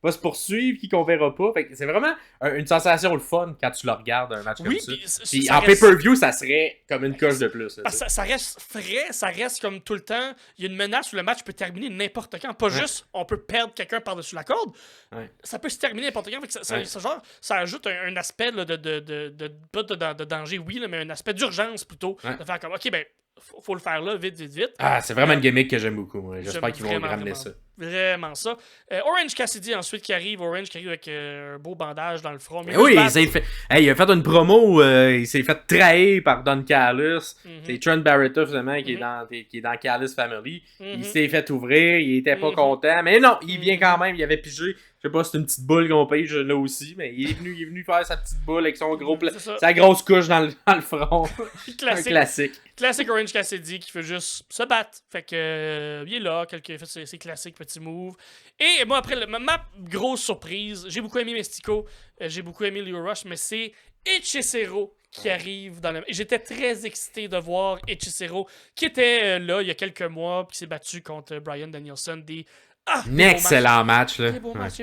va se poursuivre, qui qu'on verra pas? Fait que c'est vraiment une sensation le fun quand tu le regardes, un match comme ça. Puis en pay-per-view, ça serait comme une coche de plus. Là, ça reste frais, ça reste comme tout le temps. Il y a une menace où le match peut terminer n'importe quand. Pas juste, on peut perdre quelqu'un par-dessus la corde. Ça peut se terminer n'importe quand. Fait que ça ajoute un aspect là, pas de danger, oui, là, mais un aspect d'urgence plutôt. De faire comme, ok, ben, faut le faire là, vite. Ah, c'est vraiment une gimmick que j'aime beaucoup. Moi. J'espère qu'ils vont ramener ça. Vraiment ça. Orange Cassidy ensuite qui arrive avec un beau bandage dans le front. Mais oui, il a fait une promo où il s'est fait trahir par Don Callis. C'est Trent Barretta finalement qui est dans Callis Family. Il s'est fait ouvrir, il était pas content. Mais non, il vient quand même, il avait pigé. Je sais pas si c'est une petite boule qu'on pige là aussi, mais il est venu faire sa petite boule avec son gros sa grosse couche dans le front. Classique. Classique Orange Cassidy qui fait juste se battre. Fait que il est là, fait ses classiques petits moves. Et moi après ma grosse surprise, j'ai beaucoup aimé Mystico, j'ai beaucoup aimé Leo Rush, mais c'est Hechicero qui arrive dans le... Et j'étais très excité de voir Hechicero qui était là il y a quelques mois puis qui s'est battu contre Bryan Danielson un excellent match là. Des beaux matchs.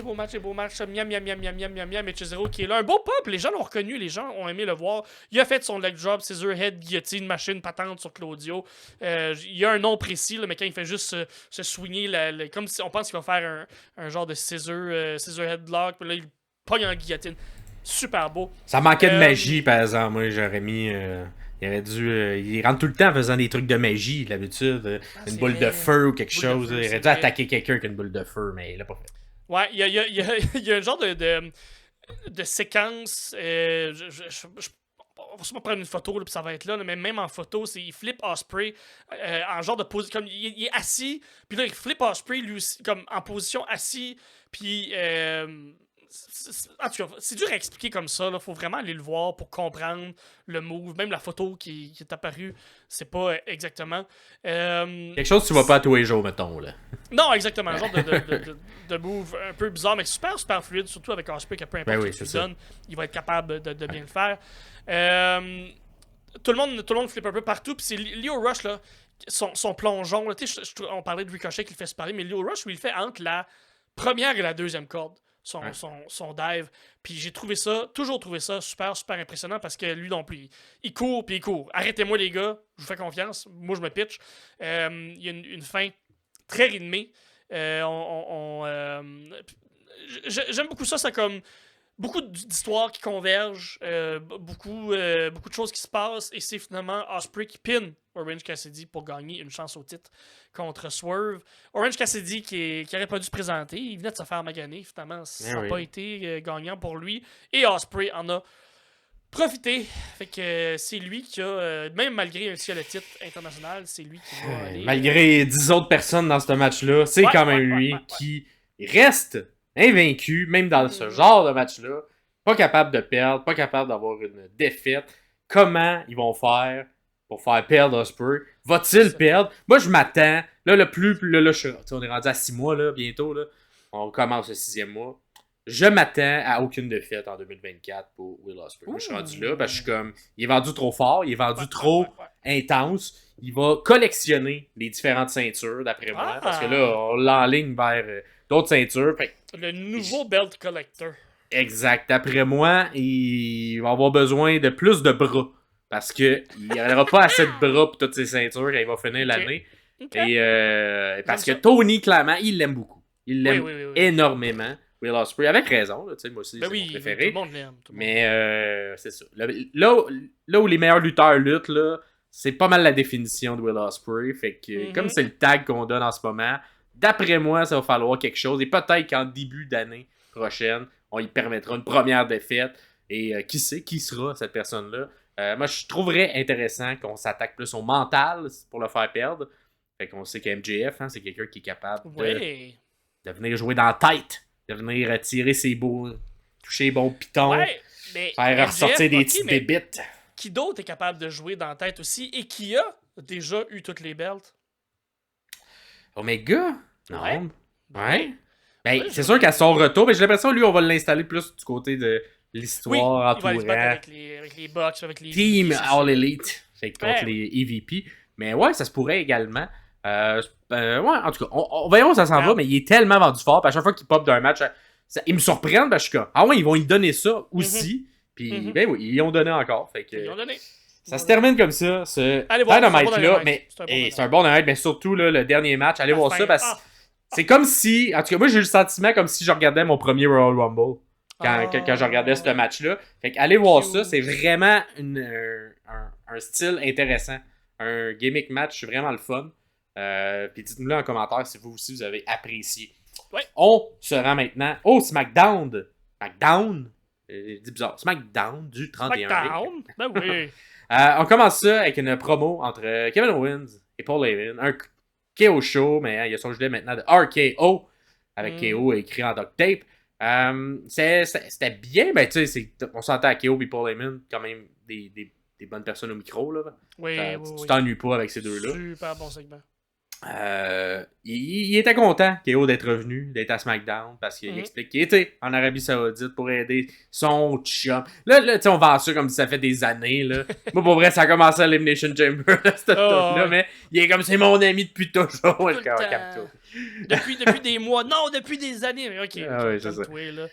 Miam. Hechicero qui est là. Un beau pop. Les gens l'ont reconnu. Les gens ont aimé le voir. Il a fait son leg drop, scissor head, guillotine, machine, patente sur Claudio. Il y a un nom précis, là, mais quand il fait juste se swinger, comme si on pense qu'il va faire un genre de scissor head lock, puis là, il pogne en guillotine. Super beau. Ça manquait de magie, par exemple. Moi, j'aurais mis... il aurait dû... il rentre tout le temps en faisant des trucs de magie, d'habitude. Une boule de feu ou quelque chose. Il aurait dû attaquer quelqu'un avec une boule de feu, mais il l'a pas fait. Ouais, il y a un genre de séquence... on va sûrement prendre une photo, puis ça va être là, mais même en photo, il flippe Ospreay en genre de position... Comme il est assis, puis là, il flippe Ospreay, lui aussi, comme en position assis, puis... En tout cas, c'est dur à expliquer comme ça. Il faut vraiment aller le voir pour comprendre le move. Même la photo qui est apparue, c'est pas exactement. Quelque chose que tu vois pas à tous les jours, mettons. Là. Non, exactement. Un genre de move un peu bizarre, mais super fluide, surtout avec Ospreay, que peu importe ce qu'il donne, il va être capable de bien le faire. Tout le monde flippe un peu partout. Puis c'est Leo Rush, là, son plongeon. Là, on parlait de Ricochet qui le fait se parler, mais Leo Rush, où il le fait entre la première et la deuxième corde. Son dive. Puis j'ai toujours trouvé ça super impressionnant parce que lui non plus, il court puis il court. Arrêtez-moi les gars, je vous fais confiance. Moi je me pitch. Il y a une fin très rythmée. J'aime beaucoup ça. C'est comme beaucoup d'histoires qui convergent, beaucoup de choses qui se passent, et c'est finalement Ospreay qui pin Orange Cassidy pour gagner une chance au titre contre Swerve. Orange Cassidy qui aurait pas dû se présenter, il venait de se faire maganer, finalement ça n'a pas été gagnant pour lui, et Ospreay en a profité. Fait que c'est lui qui a, même malgré s'il a le titre international, c'est lui qui va aller... Malgré 10 autres personnes dans ce match-là, c'est quand même lui qui reste invaincu, même dans ce genre de match-là, pas capable de perdre, pas capable d'avoir une défaite. Comment ils vont faire pour faire perdre Ospreay? Va-t-il perdre? Moi, je m'attends. Là, on est rendu à 6 mois, là, bientôt. Là. On commence le 6e mois. Je m'attends à aucune défaite en 2024 pour Will Ospreay. Moi, je suis rendu là, parce que je suis comme... Il est vendu trop fort, il est vendu trop intense. Il va collectionner les différentes ceintures, d'après moi, parce que là, on l'enligne vers d'autres ceintures. Le nouveau belt collector. Exact. D'après moi, il va avoir besoin de plus de bras. Parce qu'il n'y aura pas assez de bras pour toutes ses ceintures quand il va finir l'année. Et parce que Tony, clairement, il l'aime beaucoup. Il l'aime énormément. Will Ospreay, avec raison. Là, moi aussi, c'est mon préféré. Tout le monde l'aime. Mais c'est ça. Là où les meilleurs lutteurs luttent, là, c'est pas mal la définition de Will Ospreay. Fait que comme c'est le tag qu'on donne en ce moment, d'après moi, ça va falloir quelque chose. Et peut-être qu'en début d'année prochaine, on lui permettra une première défaite. Et qui sait, qui sera cette personne-là? Moi, je trouverais intéressant qu'on s'attaque plus au mental pour le faire perdre. Fait qu'on sait qu'MJF, c'est quelqu'un qui est capable de venir jouer dans la tête, de venir tirer ses beaux, toucher les bons pitons, faire ressortir des petites bébites. Qui d'autre est capable de jouer dans la tête aussi et qui a déjà eu toutes les belts? Omega? Non. Ouais. Ouais. Ben, Ouais, c'est sûr qu'à son retour, mais j'ai l'impression que lui, on va l'installer plus du côté de l'histoire il va aller se battre entourant. avec les Bucks, avec les Team VP, c'est All sûr. Elite. Fait que contre Ouais. les EVP. Mais ouais, ça se pourrait également. Ouais, en tout cas, on verra où ça s'en va, mais il est tellement vendu fort. Puis à chaque fois qu'il pop d'un match, il me surprend. Parce que je suis comme, ah ouais, ils vont lui donner ça aussi. Puis, ben oui, ils y ont donné encore. Fait que, Ils ont donné. ça se termine comme ça, ce Allez voir, Dynamite c'est un bon là. Dynamite. Mais C'est un bon c'est un bon Dynamite, mais surtout là, le dernier match. Allez voir ça parce que c'est comme si. En tout cas, moi, j'ai eu le sentiment comme si je regardais mon premier Royal Rumble. Quand je regardais ce match-là. Fait que allez voir ça, c'est vraiment un style intéressant. Un gimmick match vraiment le fun. Puis dites-nous-le en commentaire si vous aussi vous avez apprécié. Ouais. On se rend maintenant au SmackDown. SmackDown? Dis bizarre. SmackDown du 31 mai. SmackDown? Ben oui. On commence ça avec une promo entre Kevin Owens et Paul Heyman. Un KO show, mais il y a son gilet maintenant de RKO avec KO écrit en duct tape. C'était bien, ben tu sais, on s'entend à KO et Paul Heyman, quand même des bonnes personnes au micro. Là. Oui, Tu t'ennuies pas avec ces deux-là. Super bon segment. Il était content, KO, d'être revenu, d'être à SmackDown, parce qu'il explique qu'il était en Arabie Saoudite pour aider son chum. Là tu sais, on vend ça comme si ça fait des années. Là. Moi, pour vrai, ça a commencé à Elimination Chamber, cette là, mais il est comme c'est mon ami depuis toujours. Depuis des mois, non, depuis des années. Ok, oui, c'est ça. Toi, là.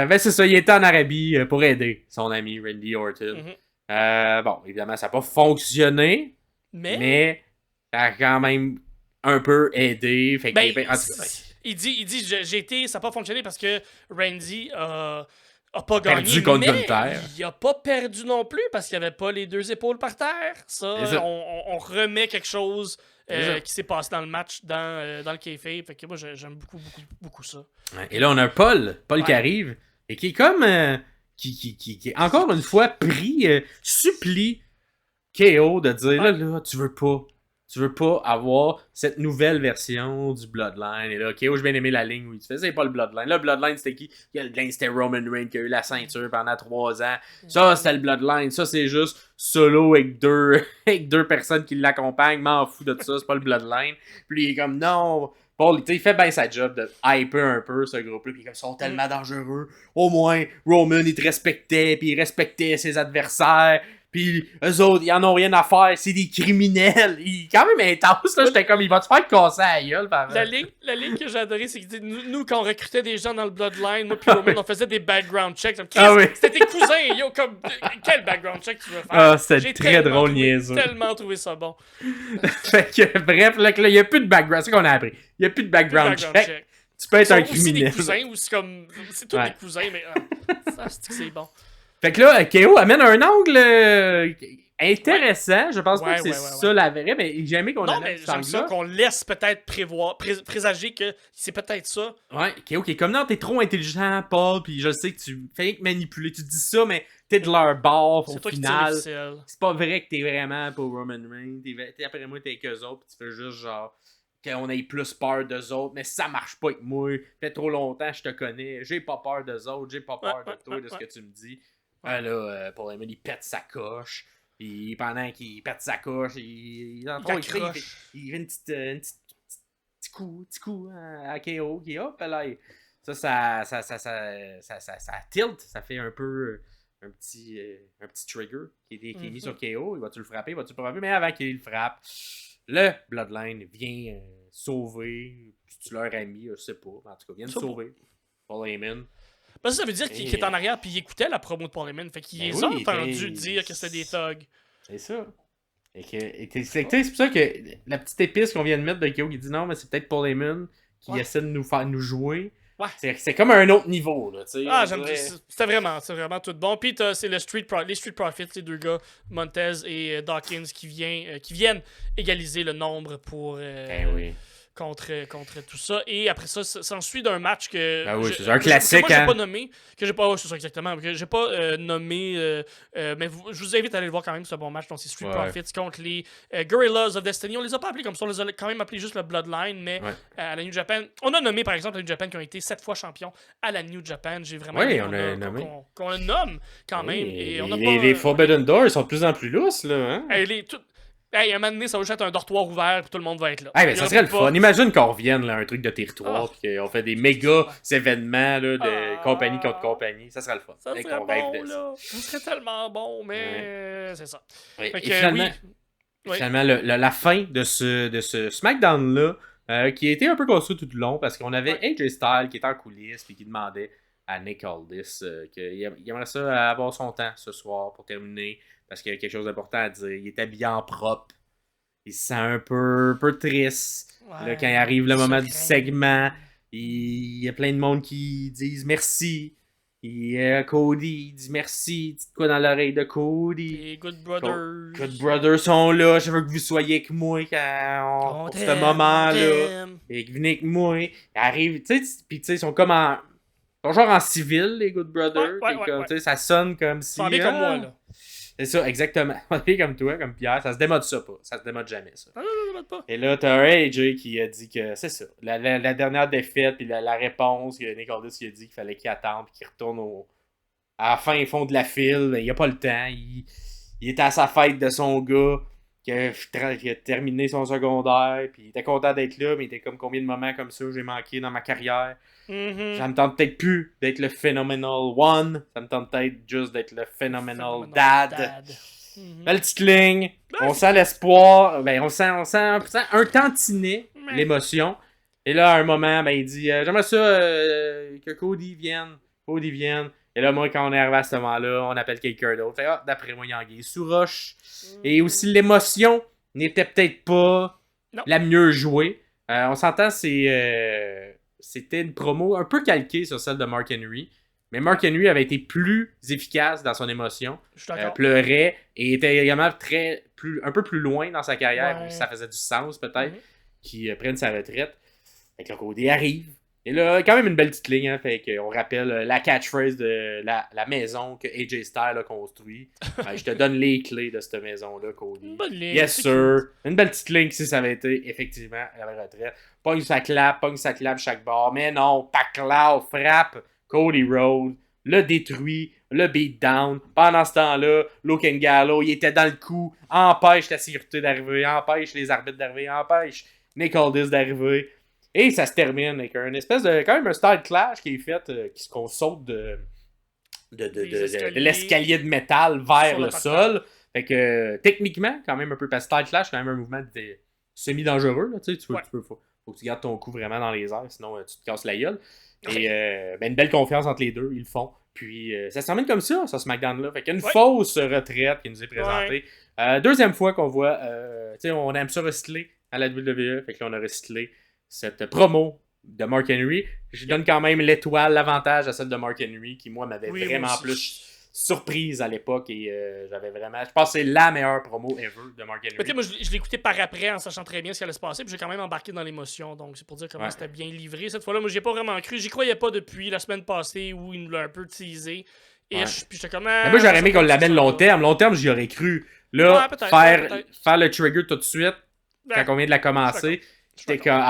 Mais c'est ça, il était en Arabie pour aider son ami Randy Orton. Bon, évidemment, ça n'a pas fonctionné, mais ça a quand même un peu aidé. Fait que, il dit j'ai été, ça n'a pas fonctionné parce que Randy a pas gagné, perdu contre mais Gunther. Il a pas perdu non plus parce qu'il n'y avait pas les deux épaules par terre. Ça, on remet quelque chose qui s'est passé dans le match, dans le kayfabe. Fait que moi, j'aime beaucoup ça. Ouais. Et là, on a Paul qui arrive et qui est comme... qui est encore une fois supplie KO de dire là, tu veux pas avoir cette nouvelle version du Bloodline. Et là, KO, j'ai bien aimé la ligne où il te fait, c'est pas le Bloodline. Là, le Bloodline, c'était qui? Le Bloodline, c'était Roman Reigns qui a eu la ceinture pendant 3 ans. Ça, c'était le Bloodline. Ça, c'est juste solo avec deux personnes qui l'accompagnent. M'en fous de ça, c'est pas le Bloodline. Puis il est comme, non... Paul, il fait bien sa job de hyper un peu ce groupe-là, puis ils sont tellement dangereux. Au moins, Roman, il te respectait, puis il respectait ses adversaires, puis eux autres, ils en ont rien à faire, c'est des criminels. Il est quand même intense, là. J'étais comme, il va te faire casser à la gueule. La ligne que j'ai adorée, c'est que nous, quand on recrutait des gens dans le Bloodline, moi puis Roman, on faisait des background checks. C'était tes cousins, yo, comme, quel background check tu veux faire? C'était très drôle, niaiseux. J'ai tellement trouvé ça bon. Fait que, bref, là, il n'y a plus de background, c'est ce qu'on a appris. Il n'y a plus de background check. Tu peux être un criminel. C'est des cousins, ou c'est comme, c'est tous des cousins, mais ça, c'est bon. Fait que là, KO amène un angle intéressant. Je pense pas que c'est ça la vraie, mais j'ai aimé qu'on amène cet angle-là. J'aime ça qu'on laisse peut-être présager que c'est peut-être ça. Ouais, KO qui est comme non, t'es trop intelligent, Paul, puis je sais que tu fais que manipuler. Tu dis ça, mais t'es de leur bord au final. C'est pas vrai que t'es vraiment pour Roman Reigns. T'es après moi, t'es avec eux autres, puis tu fais juste genre qu'on ait plus peur d'eux autres, mais ça marche pas avec moi. Fait trop longtemps, je te connais. J'ai pas peur d'eux autres, j'ai pas peur de toi, de ce que tu me dis. Là, Paul Heyman, il pète sa coche. Puis pendant qu'il pète sa coche, il fait une petit coup à KO qui hop là. Ça tilt, ça fait un peu un petit trigger qui est mis sur KO. Il va-tu le frapper, va-tu le frapper? Mais avant qu'il le frappe, le Bloodline vient sauver leur ami, je sais pas. En tout cas, vient de sauver Paul Heyman. Ben ça veut dire qu'il est en arrière puis il écoutait la promo de Paul Heyman. Fait qu'il les a entendu dire que c'était des thugs. C'est ça. C'est pour ça que la petite épice qu'on vient de mettre de KO qui dit non, mais c'est peut-être Paul Heyman qui essaie de nous jouer. Ouais. C'est comme un autre niveau. Là, j'aime c'est vraiment tout bon. Puis c'est les Street Profits, les deux gars, Montez et Dawkins, qui viennent égaliser le nombre pour... Contre tout ça. Et après ça, s'ensuit d'un match que... c'est un classique, que moi, j'ai pas nommé. C'est ça exactement. Que j'ai pas nommé... mais je vous invite à aller le voir quand même, ce bon match. Donc, c'est Street Profits contre les Guerrillas of Destiny. On les a pas appelés comme ça. On les a quand même appelés juste le Bloodline. Mais à la New Japan... On a nommé, par exemple, la New Japan qui ont été 7 fois champions à la New Japan. J'ai vraiment qu'on le nomme quand même. Et on a les Forbidden Doors sont de plus en plus lousses, là. Hein? Hey, un moment donné, ça va juste être un dortoir ouvert, puis tout le monde va être là. Ah, ben, ça serait le fun. Imagine qu'on revienne là, à un truc de territoire, puis qu'on fait des méga événements là, de compagnie contre compagnie. Ça serait le fun. Ça serait bon, là. Ça serait tellement bon, mais c'est ça. Oui. Fait Et que, finalement la fin de ce SmackDown-là, qui a été un peu construit tout le long, parce qu'on avait AJ Styles qui était en coulisses, puis qui demandait à Nick Aldis qu'il aimerait ça avoir son temps ce soir pour terminer. Parce qu'il y a quelque chose d'important à dire. Il est habillé en propre. Il se sent un peu triste. Là, quand il arrive le moment du segment, il y a plein de monde qui disent merci. Et Cody dit merci. Dites quoi dans l'oreille de Cody. Les Good Brothers. Good Brothers sont là. Je veux que vous soyez avec moi pour ce moment-là. Et que venez avec moi. Ils arrivent, tu sais, puis tu sais, ils sont comme en. Ils sont genre en civil, les Good Brothers. Ça sonne comme si. Ça comme moi, là. C'est ça, exactement. Comme toi, comme Pierre, ça se démode ça pas. Ça se démode jamais, ça. Non, ça se démode pas. Et là, t'as AJ qui a dit que c'est ça. La dernière défaite, puis la réponse que Nick Aldis a dit qu'il fallait qu'il attende, puis qu'il retourne à la fin fond de la file. Il a pas le temps. Il était à sa fête de son gars qui a terminé son secondaire, puis il était content d'être là, mais il était comme combien de moments comme ça j'ai manqué dans ma carrière. Ça me tente peut-être plus d'être le Phenomenal One. Ça me tente peut-être juste d'être le Phenomenal Dad. Belle petite ligne. On sent l'espoir. Ben, on sent un tantinet l'émotion. Et là, à un moment, ben, il dit j'aimerais ça que Cody vienne. Et là, moi, quand on est arrivé à ce moment-là, on appelle quelqu'un d'autre. D'après moi, il y a Anguille sous roche. Et aussi, l'émotion n'était peut-être pas la mieux jouée. On s'entend, c'était une promo un peu calquée sur celle de Mark Henry. Mais Mark Henry avait été plus efficace dans son émotion. Pleurait et était également un peu plus loin dans sa carrière. Ça faisait du sens peut-être qu'il prenne sa retraite. Fait que le Cody arrive. Et là, quand même une belle petite ligne. Hein, fait qu'on rappelle la catchphrase de la maison que AJ Styles a construit. Je te donne les clés de cette maison-là, Cody. Yes, sir. Une belle petite ligne si ça avait été effectivement à la retraite. Pogne sa clap chaque barre. Mais non, Paclao frappe Cody Rhodes, le détruit, le beatdown. Pendant ce temps-là, Logan Gallo, il était dans le coup, empêche la sécurité d'arriver, empêche les arbitres d'arriver, empêche Nick Aldis d'arriver. Et ça se termine avec un espèce de, quand même un style clash qui est fait, qu'on saute de l'escalier de métal vers le sol. Fait que techniquement, quand même un peu, parce que style clash, quand même un mouvement semi-dangereux. Là, tu faut que tu gardes ton coup vraiment dans les airs, sinon tu te casses la gueule. Et une belle confiance entre les deux, ils le font. Puis ça se termine comme ça SmackDown-là. Fait qu'il y a une fausse retraite qui nous est présentée. Deuxième fois qu'on voit, on aime ça recycler à la WWE. Fait que là, on a recyclé cette promo de Mark Henry. Je donne quand même l'avantage à celle de Mark Henry qui, moi, m'avait vraiment plus surprise à l'époque et j'avais vraiment... Je pense que c'est la meilleure promo ever de Mark Henry. Moi, je l'ai écouté par après en sachant très bien ce qui allait se passer, puis j'ai quand même embarqué dans l'émotion, donc c'est pour dire comment c'était bien livré. Cette fois-là, moi, j'ai pas vraiment cru. J'y croyais pas depuis la semaine passée où il nous l'a un peu teasé. Et puis j'étais comme... moi, j'aurais aimé qu'on l'amène long terme. Long terme, j'y aurais cru. Là, faire le trigger tout de suite, quand on vient de la commencer, j'étais comme,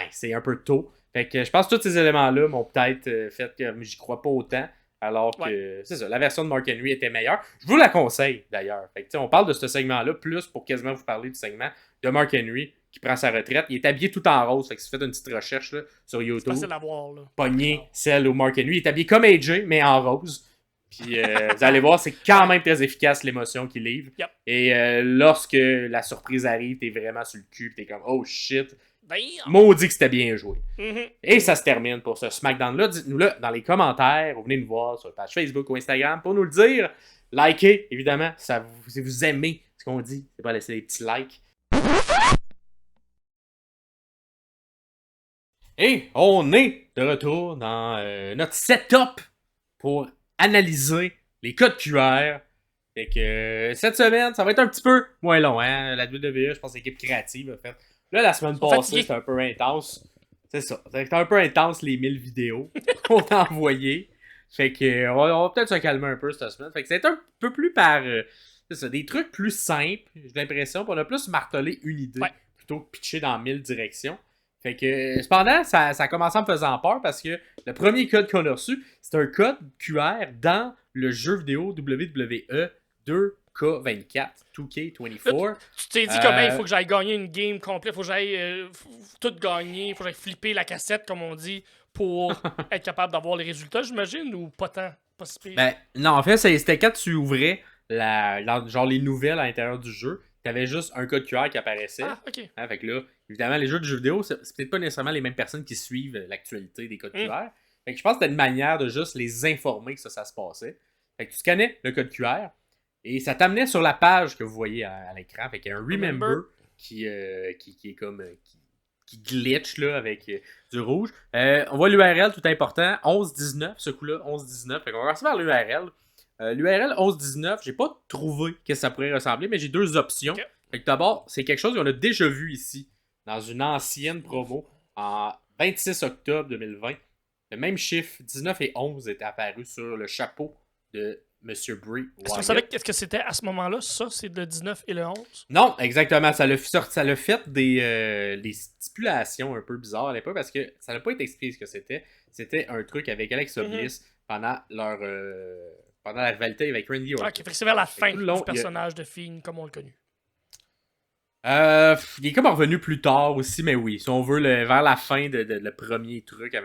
c'est un peu tôt. Fait que je pense que tous ces éléments-là m'ont peut-être fait que j'y crois pas autant. Alors que, c'est ça, la version de Mark Henry était meilleure. Je vous la conseille, d'ailleurs. Fait que, on parle de ce segment-là, plus pour quasiment vous parler du segment de Mark Henry qui prend sa retraite. Il est habillé tout en rose. Fait que si vous faites une petite recherche là, sur YouTube, c'est facile à voir, là. Pognez celle où Mark Henry est habillé comme AJ, mais en rose. Puis vous allez voir, c'est quand même très efficace l'émotion qu'il livre. Et lorsque la surprise arrive, t'es vraiment sur le cul. T'es comme, oh shit. Maudit que c'était bien joué. Et ça se termine pour ce SmackDown-là. Dites-nous-le dans les commentaires. Ou venez nous voir sur la page Facebook ou Instagram pour nous le dire. Likez, évidemment, si vous aimez ce qu'on dit. C'est pas laisser des petits likes. Et on est de retour dans notre setup pour analyser les codes QR. Fait que cette semaine, ça va être un petit peu moins long. Hein? La WWE, je pense, l'équipe créative a fait. Là, la semaine passée, c'était un peu intense. C'est ça. C'était un peu intense les 1000 vidéos qu'on a envoyées. Fait que on va peut-être se calmer un peu cette semaine. Fait que c'est un peu plus par... c'est ça, des trucs plus simples, j'ai l'impression. On a plus martelé une idée plutôt que pitcher dans 1000 directions. Fait que, cependant, ça a commencé en me faisant peur parce que le premier code qu'on a reçu, c'est un code QR dans le jeu vidéo WWE 2K24, 2K24. Là, tu t'es dit comme, il faut que j'aille gagner une game complète, il faut que j'aille tout gagner, il faut que j'aille flipper la cassette, comme on dit, pour être capable d'avoir les résultats, j'imagine, ou pas tant? Pas si pire? Ben, non, en fait, c'était quand tu ouvrais genre les nouvelles à l'intérieur du jeu, t'avais juste un code QR qui apparaissait. Ah, ok. Hein, fait que là, évidemment, les jeux de jeux vidéo, c'est peut-être pas nécessairement les mêmes personnes qui suivent l'actualité des codes QR. Fait que je pense que c'était une manière de juste les informer que ça se passait. Fait que tu scannais le code QR et ça t'amenait sur la page que vous voyez à l'écran. Fait qu'il y a un Remember qui est comme... qui glitch là, avec du rouge. On voit l'URL tout important, 11.19, ce coup-là, 11.19. Fait qu'on va commencer par l'URL. L'URL 11.19, j'ai pas trouvé que ça pourrait ressembler, mais j'ai deux options. Okay. Fait que d'abord, c'est quelque chose qu'on a déjà vu ici, dans une ancienne promo, en 26 octobre 2020. Le même chiffre, 19 et 11, était apparu sur le chapeau de M. Bray Wyatt. Est-ce qu'on savait qu'est-ce que c'était à ce moment-là? Ça, c'est le 19 et le 11? Non, exactement. Ça l'a fait des stipulations un peu bizarres à l'époque parce que ça n'a pas été expliqué ce que c'était. C'était un truc avec Alexa Bliss pendant la rivalité avec Randy Orton. Ok, fait que c'est vers la fin du personnage de Fiend comme on le connu. Il est comme revenu plus tard aussi, mais oui, si on veut, vers la fin de le premier truc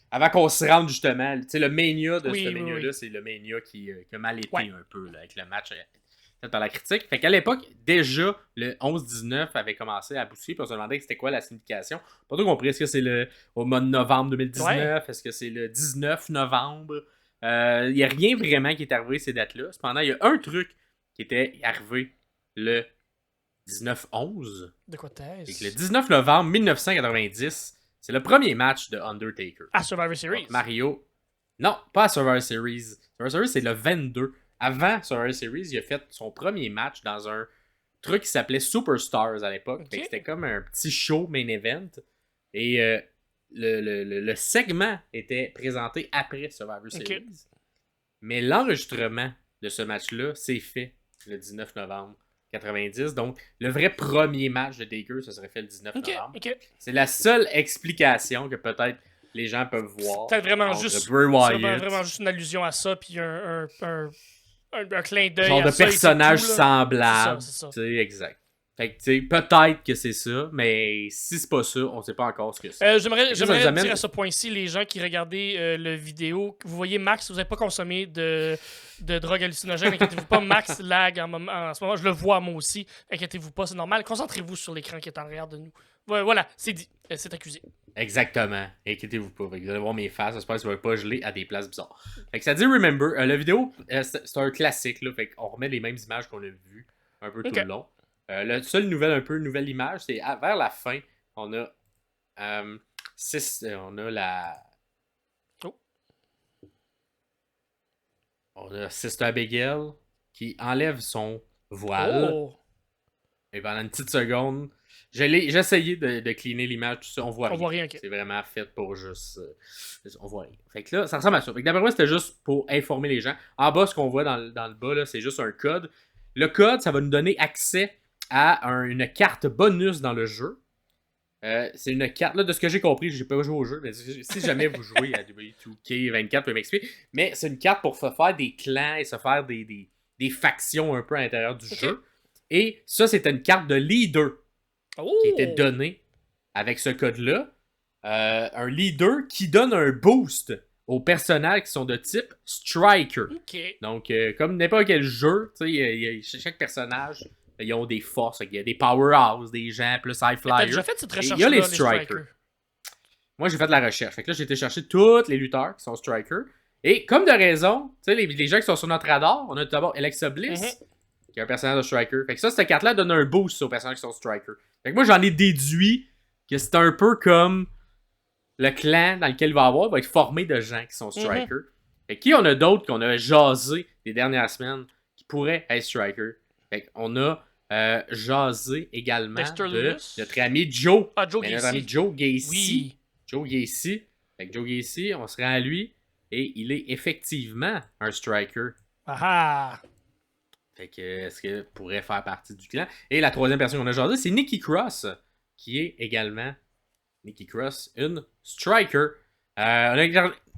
avant qu'on se rende justement, tu sais, le Mania de ce Mania-là, c'est le Mania qui a mal été un peu là, avec le match fait par la critique. Fait qu'à l'époque, déjà, le 11-19 avait commencé à bousiller, puis on se demandait c'était quoi la signification. Pas tout compris, est-ce que c'est au mois de novembre 2019, est-ce que c'est le 19 novembre? Il n'y a rien vraiment qui est arrivé ces dates-là. Cependant, il y a un truc qui était arrivé le 19-11. De quoi t'es-ce? Le 19 novembre 1990, c'est le premier match de Undertaker. À Survivor Series? Donc, Mario... Non, pas à Survivor Series. Survivor Series, c'est le 22. Avant Survivor Series, il a fait son premier match dans un truc qui s'appelait Superstars à l'époque. Okay. C'était comme un petit show main event. Et le segment était présenté après Survivor Series. Okay. Mais l'enregistrement de ce match-là s'est fait le 19 novembre 90. Donc, le vrai premier match de Taker, ça serait fait le 19 novembre. Okay. C'est la seule explication que peut-être les gens peuvent voir. C'est vraiment juste une allusion à ça, puis un clin d'œil. Genre de personnage semblable. C'est ça. Exact. Fait que, tu sais, peut-être que c'est ça, mais si c'est pas ça, on sait pas encore ce que c'est. J'aimerais dire à ce point-ci, les gens qui regardaient le vidéo, vous voyez Max, vous n'avez pas consommé de drogue hallucinogène, inquiétez-vous pas, Max lag en ce moment, je le vois moi aussi, inquiétez-vous pas, c'est normal, concentrez-vous sur l'écran qui est en arrière de nous. Voilà, c'est dit, c'est accusé. Exactement, inquiétez-vous pas, vous allez voir mes faces, j'espère que ça va pas geler à des places bizarres. Fait que ça dit Remember, la vidéo, c'est un classique, là, fait qu'on remet les mêmes images qu'on a vues un peu tout le long. La seule nouvelle image, c'est vers la fin, on a on a Sister Abigail qui enlève son voile. Et pendant une petite seconde, j'ai essayé de cleaner l'image, tout ça, on voit rien. Okay. C'est vraiment fait pour juste... on voit rien. Fait que là, ça ressemble à ça. Fait que d'après moi, c'était juste pour informer les gens. En bas, ce qu'on voit dans le bas, là, c'est juste un code. Le code, ça va nous donner accès à une carte bonus dans le jeu. C'est une carte, là, de ce que j'ai compris, j'ai pas joué au jeu, mais si jamais vous jouez à W2K24, vous pouvez m'expliquer, mais c'est une carte pour se faire des clans et se faire des factions un peu à l'intérieur du jeu. Et ça, c'était une carte de leader qui était donnée avec ce code-là. Un leader qui donne un boost aux personnages qui sont de type Striker. Donc, comme n'importe quel jeu, chaque personnage... Ils ont des forces, il y a des powerhouses, des gens plus high flyers. T'as déjà fait cette recherche-là, il y a les strikers. Moi, j'ai fait de la recherche. Fait que là, j'ai été chercher tous les lutteurs qui sont strikers. Et comme de raison, tu sais, les gens qui sont sur notre radar, on a d'abord Alexa Bliss, qui est un personnage de striker. Fait que ça, cette carte-là donne un boost aux personnages qui sont strikers. Fait que moi, j'en ai déduit que c'est un peu comme le clan dans lequel il va être formé de gens qui sont strikers. Fait qu'il y en a d'autres qu'on a jasé les dernières semaines qui pourraient être strikers. Fait qu'on a jasé également de notre ami Joe. Notre ami Joe Gacy. Oui. Joe Gacy. Fait que Joe Gacy, on se rend à lui et il est effectivement un striker. Fait que est-ce qu'il pourrait faire partie du clan? Et la troisième personne qu'on a jasé, c'est Nikki Cross, qui est également une striker.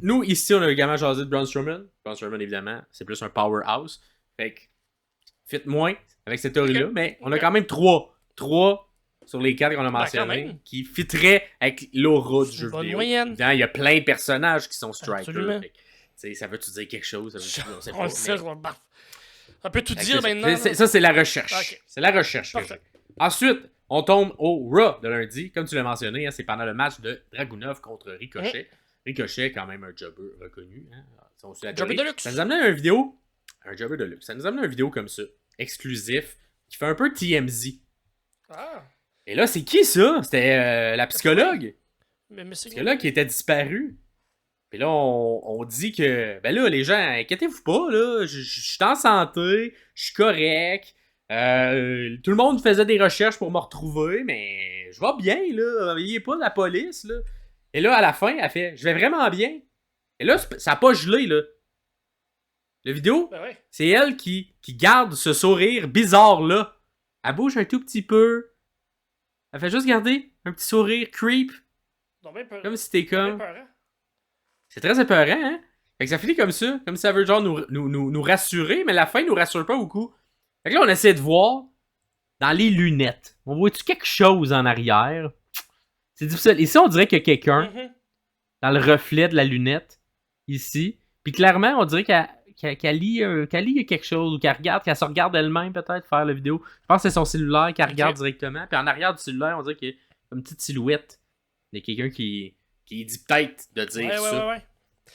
Nous, ici, on a également jasé de Braun Strowman. Braun Strowman, évidemment, c'est plus un powerhouse. Fait que fit moins avec cette théorie-là, Ok. mais on a quand même 3 sur les 4 qu'on a quand mentionnés même. qui fitteraient avec l'aura du C'est jeu une bonne vidéo. moyenne. Évidemment, il y a plein de personnages qui sont strikers. Absolument. Fait que, tu sais, ça veut-tu dire quelque chose? Ça veut-tu, on sait On pas. le sait, on peut tout Fait que dire c'est- maintenant. Ça, c'est la recherche. Ok. C'est la recherche. que Parfait. j'ai. Ensuite, on tombe au Raw de lundi. Comme tu l'as mentionné, hein, c'est pendant le match de Dragunov contre Ricochet. Ricochet, quand même un jobber reconnu. Hein. Ils sont aussi adorés. Jobber de luxe. Ça nous amène à une vidéo. Un jobber de luxe. Ça nous amène à une vidéo comme ça, exclusif, qui fait un peu TMZ. Ah. Et là, c'est qui ça? C'était la psychologue. Mais c'est Psychologue qui était disparue. Puis là, on dit que, ben là, les gens, inquiétez-vous pas, là, je suis en santé, je suis correct. Tout le monde faisait des recherches pour me retrouver, mais je vais bien, là. Ayez pas la police, là. Et là, à la fin, elle fait, je vais vraiment bien. Et là, ça n'a pas gelé, là. La vidéo, Ben ouais. c'est elle qui garde ce sourire bizarre-là. Elle bouge un tout petit peu. Elle fait juste garder un petit sourire creep. Donc, ben peur. Comme si t'es Ben comme... peur, hein? C'est très épeurant, hein? Fait que ça finit comme ça si ça veut genre nous rassurer, mais la fin nous rassure pas beaucoup. Fait que là, on essaie de voir dans les lunettes. On voit-tu quelque chose en arrière? C'est difficile. Ici, on dirait qu'il y a quelqu'un Mhm. dans le reflet de la lunette. Ici. Puis clairement, on dirait qu'elle lit quelque chose ou qu'elle se regarde elle-même peut-être faire la vidéo. Je pense que c'est son cellulaire qu'elle regarde directement. Puis en arrière du cellulaire, on dirait qu'il y a une petite silhouette de quelqu'un qui dit peut-être de dire ça. Ouais.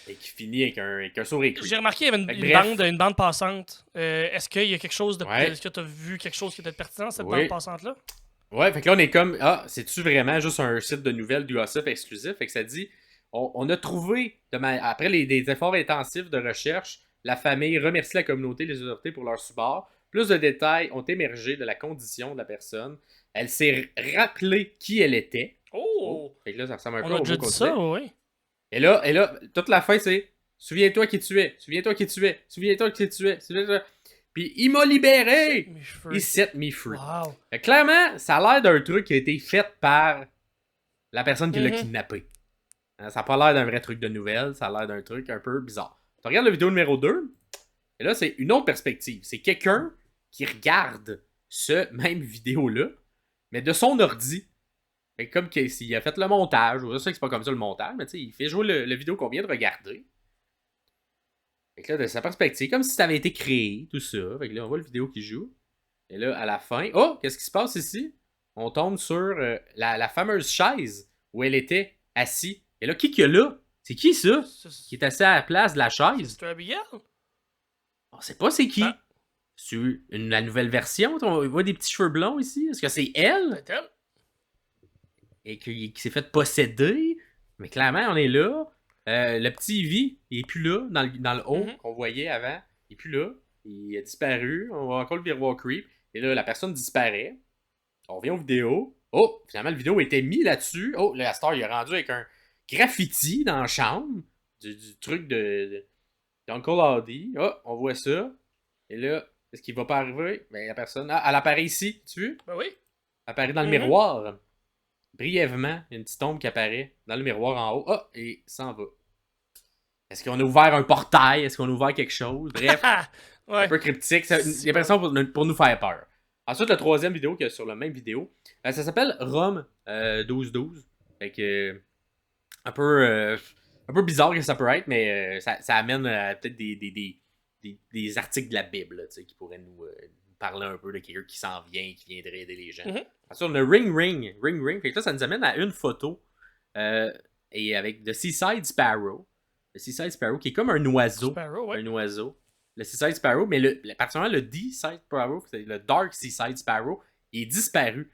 Et qui finit avec un sourire creep. J'ai remarqué qu'il y avait Fait que bref. une bande passante. Est-ce qu'il y a quelque chose de. Ouais. Est-ce que tu as vu quelque chose qui était pertinent, cette Oui. bande passante-là? Ouais, fait que là, on est comme, ah, c'est-tu vraiment juste un site de nouvelles du Gossip exclusif? Fait que ça dit, on a trouvé, après des efforts intensifs de recherche, la famille remercie la communauté, les autorités pour leur support. Plus de détails ont émergé de la condition de la personne. Elle s'est rappelée qui elle était. Oh! Fait que là, ça ressemble un On peu a au déjà mot dit qu'on ça, disait. oui. Et là, toute la fin, c'est souviens-toi qui tu es, souviens-toi qui tu es, souviens-toi qui tu es, souviens-toi. Puis il m'a libéré! Mes cheveux. Il set me free. Wow. Fait que clairement, ça a l'air d'un truc qui a été fait par la personne qui l'a Mhm. kidnappé. Hein, ça n'a pas l'air d'un vrai truc de nouvelle, ça a l'air d'un truc un peu bizarre. Tu regardes la vidéo numéro 2, et là, c'est une autre perspective. C'est quelqu'un qui regarde ce même vidéo-là, mais de son ordi. Fait que comme s'il a fait le montage, ou je sais que c'est pas comme ça le montage, mais tu sais, il fait jouer le vidéo qu'on vient de regarder. Fait que là, de sa perspective, comme si ça avait été créé, tout ça. Fait que là, on voit le vidéo qui joue. Et là, à la fin, oh, qu'est-ce qui se passe ici? On tombe sur la fameuse chaise où elle était assise. Et là, qui qu'il y a là? C'est qui ça? Qui est assis à la place de la chaise? C'est Abigail? On sait pas c'est qui. Ah. C'est la nouvelle version? On voit des petits cheveux blonds ici. Est-ce que c'est elle? C'est elle? Et qui s'est fait posséder? Mais clairement, on est là. Le petit Ivy, il est plus là, dans le haut, Mhm. qu'on voyait avant. Il est plus là. Il a disparu. On voit encore le miroir creep. Et là, la personne disparaît. On revient aux vidéos. Oh, finalement, le vidéo était mis là-dessus. Oh, le Star, il est rendu avec un graffiti dans la chambre. Du truc d'Uncle Audi. Oh, on voit ça. Et là, est-ce qu'il va pas arriver? Ben, la personne. Ah, elle apparaît ici, tu vois? Ben oui. Elle apparaît dans le Mhm. miroir. Brièvement, il y a une petite ombre qui apparaît dans le miroir en haut. Ah, et s'en va. Est-ce qu'on a ouvert un portail? Est-ce qu'on a ouvert quelque chose? Bref, Ouais. un peu cryptique. Il y a personne pour nous faire peur. Ensuite, la troisième vidéo qui est sur la même vidéo, ça s'appelle Rome 1212. Fait que, un peu bizarre que ça peut être, mais ça amène peut-être des articles de la Bible là, qui pourraient nous parler un peu de quelqu'un qui s'en vient, qui viendrait aider les gens. Mhm. Ensuite, on a Ring Ring. Fait que là, ça nous amène à une photo et avec The Seaside Sparrow. Le Seaside Sparrow qui est comme un oiseau. Sparrow, ouais. Un oiseau. Le Seaside Sparrow, mais particulièrement le D-Side Sparrow, c'est le Dark Seaside Sparrow, il est disparu.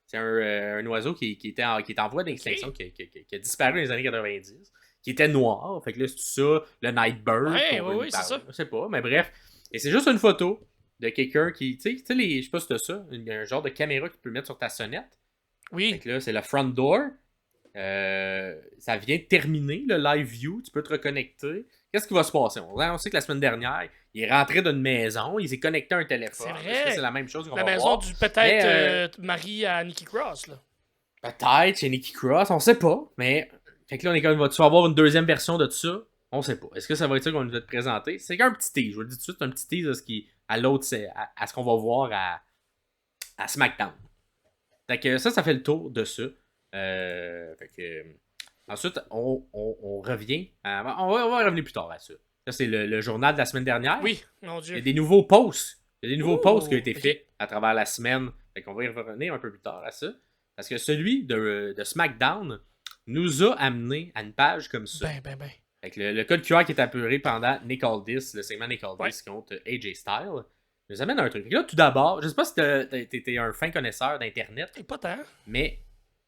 C'est un oiseau qui était en voie d'extinction, qui a disparu dans les années 90, qui était noir. Fait que là, c'est tout ça, le Nightbird. Ouais, qu'on veut oui, nous c'est parler. ça. Je sais pas, mais bref. Et c'est juste une photo de quelqu'un qui, tu sais, je sais pas si t'as ça, un genre de caméra que tu peux mettre sur ta sonnette. Fait Oui. que là, c'est le front door. Ça vient de terminer le live view. Tu peux te reconnecter. Qu'est-ce qui va se passer? On sait que la semaine dernière, il est rentré d'une maison. Il s'est connecté à un téléphone. C'est vrai. Est-ce que c'est la même chose qu'on La va maison voir? du Mais, peut-être Marie à Nikki Cross, là. Peut-être chez Nikki Cross. On sait pas. Mais fait que là, on est comme, vas-tu avoir une deuxième version de tout ça? On sait pas. Est-ce que ça va être ça qu'on va te présenter? C'est qu'un petit tease. Je vous le dis tout de suite, un petit tease de ce qui à l'autre, à ce qu'on va voir à SmackDown. Fait que ça fait le tour de ça. Ensuite, on revient. On va revenir plus tard à ça. Ça, c'est le journal de la semaine dernière. Oui, mon Il y Dieu. a des nouveaux posts. Il y a des nouveaux Ouh, posts qui ont été ok. faits à travers la semaine. Fait qu'on va y revenir un peu plus tard à ça. Parce que celui de SmackDown nous a amené à une page comme ça. Ben. Fait que le code QR qui est apuré pendant Nick Aldis, le segment Nick Aldis Ouais. contre AJ Styles, nous amène à un truc. Fait que là, tout d'abord, je sais pas si t'es un fin connaisseur d'Internet, Et pas tant. mais.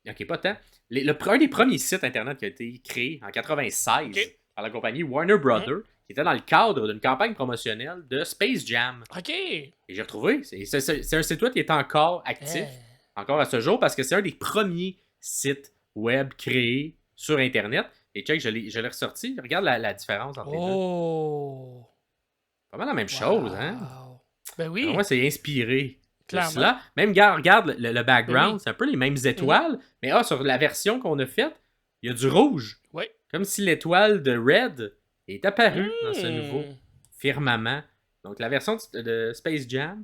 Ok, pas tant. Un des premiers sites Internet qui a été créé en 96 Ok. par la compagnie Warner Brothers, qui était dans le cadre d'une campagne promotionnelle de Space Jam. Ok. Et j'ai retrouvé. C'est un site web qui est encore actif, encore à ce jour, parce que c'est un des premiers sites web créés sur Internet. Et check, je l'ai ressorti. Regarde la différence entre les deux. Oh. Pas mal la même chose, hein? Wow. Ben oui. Moi, c'est inspiré de Clairement. cela. Même, regarde le background, Ben oui. c'est un peu les mêmes étoiles, mais sur la version qu'on a faite, il y a du rouge. Oui. Comme si l'étoile de Red est apparue dans ce nouveau firmament. Donc, la version de Space Jam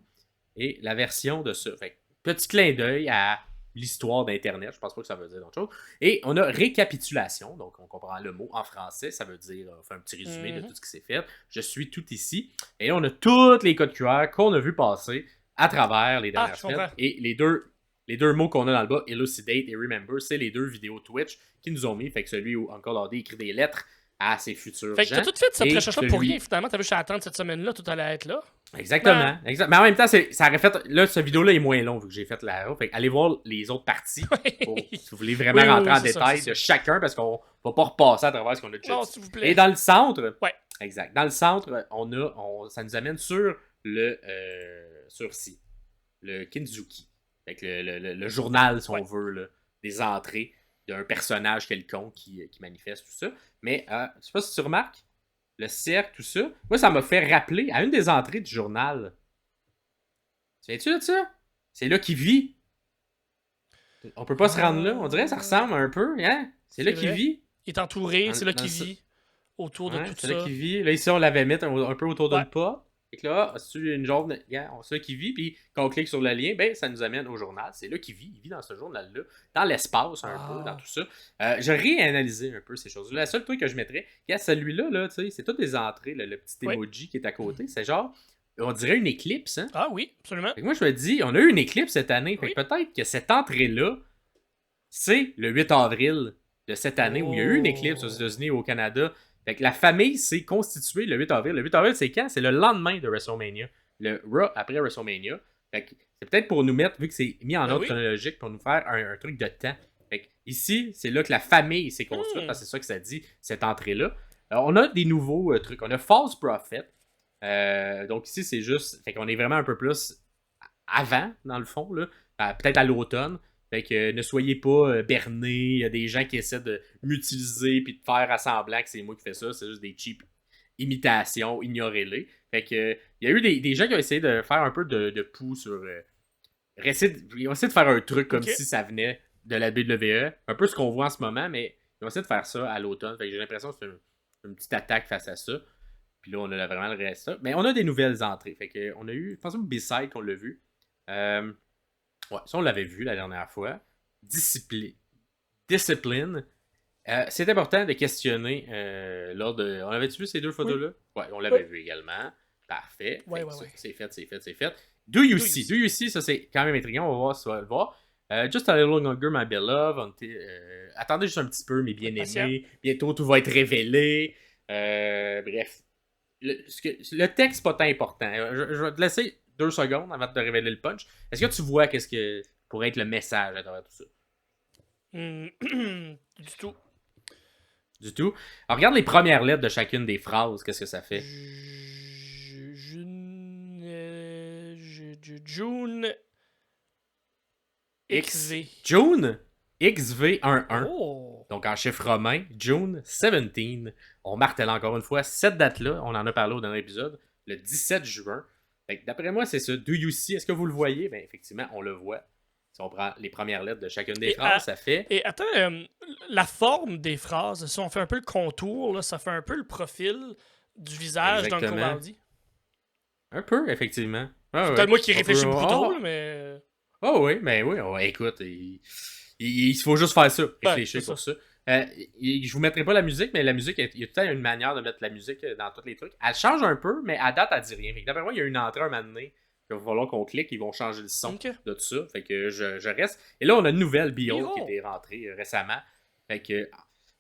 et la version de ça. Fait que, petit clin d'œil à l'histoire d'Internet. Je pense pas que ça veut dire d'autre chose. Et on a récapitulation. Donc, on comprend le mot en français. Ça veut dire, on fait un petit résumé de tout ce qui s'est fait. Je suis tout ici. Et là, on a tous les codes QR qu'on a vu passer à travers les dernières semaines. comprends. Et les deux mots qu'on a dans le bas, Elucidate et Remember, c'est les deux vidéos Twitch qui nous ont mis. Fait que celui où Uncle Hardy écrit des lettres à ses futurs Fait que gens. t'as tout fait cette Et recherche-là pour celui- rien, finalement. T'avais juste à attendre cette semaine-là, tout allait être là. Exactement. Mais en même temps, ça aurait fait. Là, cette vidéo-là est moins longue vu que j'ai fait la. Fait que allez voir les autres parties si vous voulez vraiment Oui, rentrer en c'est ça, détail c'est de chacun parce qu'on va pas repasser à travers ce qu'on a déjà Non, dit. s'il vous plaît. Et dans le centre, Ouais. exact. Dans le centre, ça nous amène sur le Kinzuki. Fait que le journal, si on veut, là, des entrées d'un personnage quelconque qui manifeste tout ça. Mais je sais pas si tu remarques, le cercle, tout ça, moi, ça m'a fait rappeler à une des entrées du journal. Tu viens-tu de ça? C'est là qu'il vit. On peut pas se rendre là. On dirait que ça ressemble un peu, hein? C'est là qu'il vrai. vit. Il est entouré, c'est là Dans qu'il ça. vit autour de Ouais, tout c'est ça. là qu'il vit. Là, ici, on l'avait mis un peu autour d'une Ouais. pas. Et que là, c'est une jaune. C'est là qu'il vit. Puis quand on clique sur le lien, ben, ça nous amène au journal. C'est là qu'il vit. Il vit dans ce journal-là. Dans l'espace, un peu, dans tout ça. J'ai réanalysé un peu ces choses-là. Le seul truc que je mettrais, celui-là, là, c'est toutes des entrées. Le petit emoji qui est à côté. C'est genre, on dirait une éclipse. Hein? Ah oui, absolument. Fait que moi, je me dis, on a eu une éclipse cette année. Fait que peut-être que cette entrée-là, c'est le 8 avril de cette année où il y a eu une éclipse aux États-Unis et au Canada. Fait que la famille s'est constituée le 8 avril. Le 8 avril, c'est quand? C'est le lendemain de WrestleMania. Le Raw après WrestleMania. Fait que c'est peut-être pour nous mettre, vu que c'est mis en ordre chronologique, pour nous faire un truc de temps. Fait que ici, c'est là que la famille s'est construite, parce que c'est ça que ça dit, cette entrée-là. Alors, on a des nouveaux trucs. On a False Prophet. Donc ici, c'est juste... Fait qu'on est vraiment un peu plus avant, dans le fond, là. Peut-être à l'automne. Fait que ne soyez pas bernés. Il y a des gens qui essaient de m'utiliser puis de faire à semblant que c'est moi qui fais ça. C'est juste des cheap imitations. Ignorez-les. Fait que il y a eu des gens qui ont essayé de faire un peu de pouls sur... ils ont essayé de faire un truc comme si ça venait de la WWE. Un peu ce qu'on voit en ce moment, mais ils ont essayé de faire ça à l'automne. Fait que j'ai l'impression que c'est une petite attaque face à ça. Puis là, on a vraiment le reste. Mais on a des nouvelles entrées. Fait que on a eu... Je pense que B-Side qu'on l'a vu. Ouais, ça on l'avait vu la dernière fois. Discipline. C'est important de questionner lors de... On avait-tu vu ces deux photos-là? Ouais, on l'avait vu également. Parfait. Ouais. C'est fait. Do you see? Ça c'est quand même intriguant. On va voir si tu vas le voir. Just a little longer, my beloved. Attendez juste un petit peu, mes bien-aimés. Bientôt, tout va être révélé. Bref. Le texte, pas tant important. Je vais te laisser 2 secondes avant de te révéler le punch. Est-ce que tu vois qu'est-ce que pourrait être le message à travers tout ça? Du tout. Du tout. Alors, regarde les premières lettres de chacune des phrases. Qu'est-ce que ça fait? June XV. June XV11. Oh. Donc, en chiffre romain, June 17. On martèle encore une fois cette date-là. On en a parlé au dernier épisode. Le 17 juin. Fait que d'après moi, c'est ça. Do you see? Est-ce que vous le voyez? Bien, effectivement, on le voit. Si on prend les premières lettres de chacune des phrases, ça fait... Et attends, la forme des phrases, si on fait un peu le contour, là, ça fait un peu le profil du visage d'Uncle Hardy. Un peu, effectivement. Ah, C'est ouais. peut-être moi qui On réfléchis peut- beaucoup oh, trop, oh, là, mais. oh, oui, mais oui, écoute, il faut juste faire ça, Ouais, réfléchir c'est pour ça. ça. Je vous mettrai pas la musique, mais la musique, il y a tout le temps une manière de mettre la musique dans tous les trucs. Elle change un peu, mais à date, elle dit rien. Fait que d'après moi, il y a une entrée un moment donné. Il va falloir qu'on clique, ils vont changer le son Ok. de tout ça. Fait que je reste. Et là, on a une nouvelle Behold qui Behold. était rentrée récemment. Fait que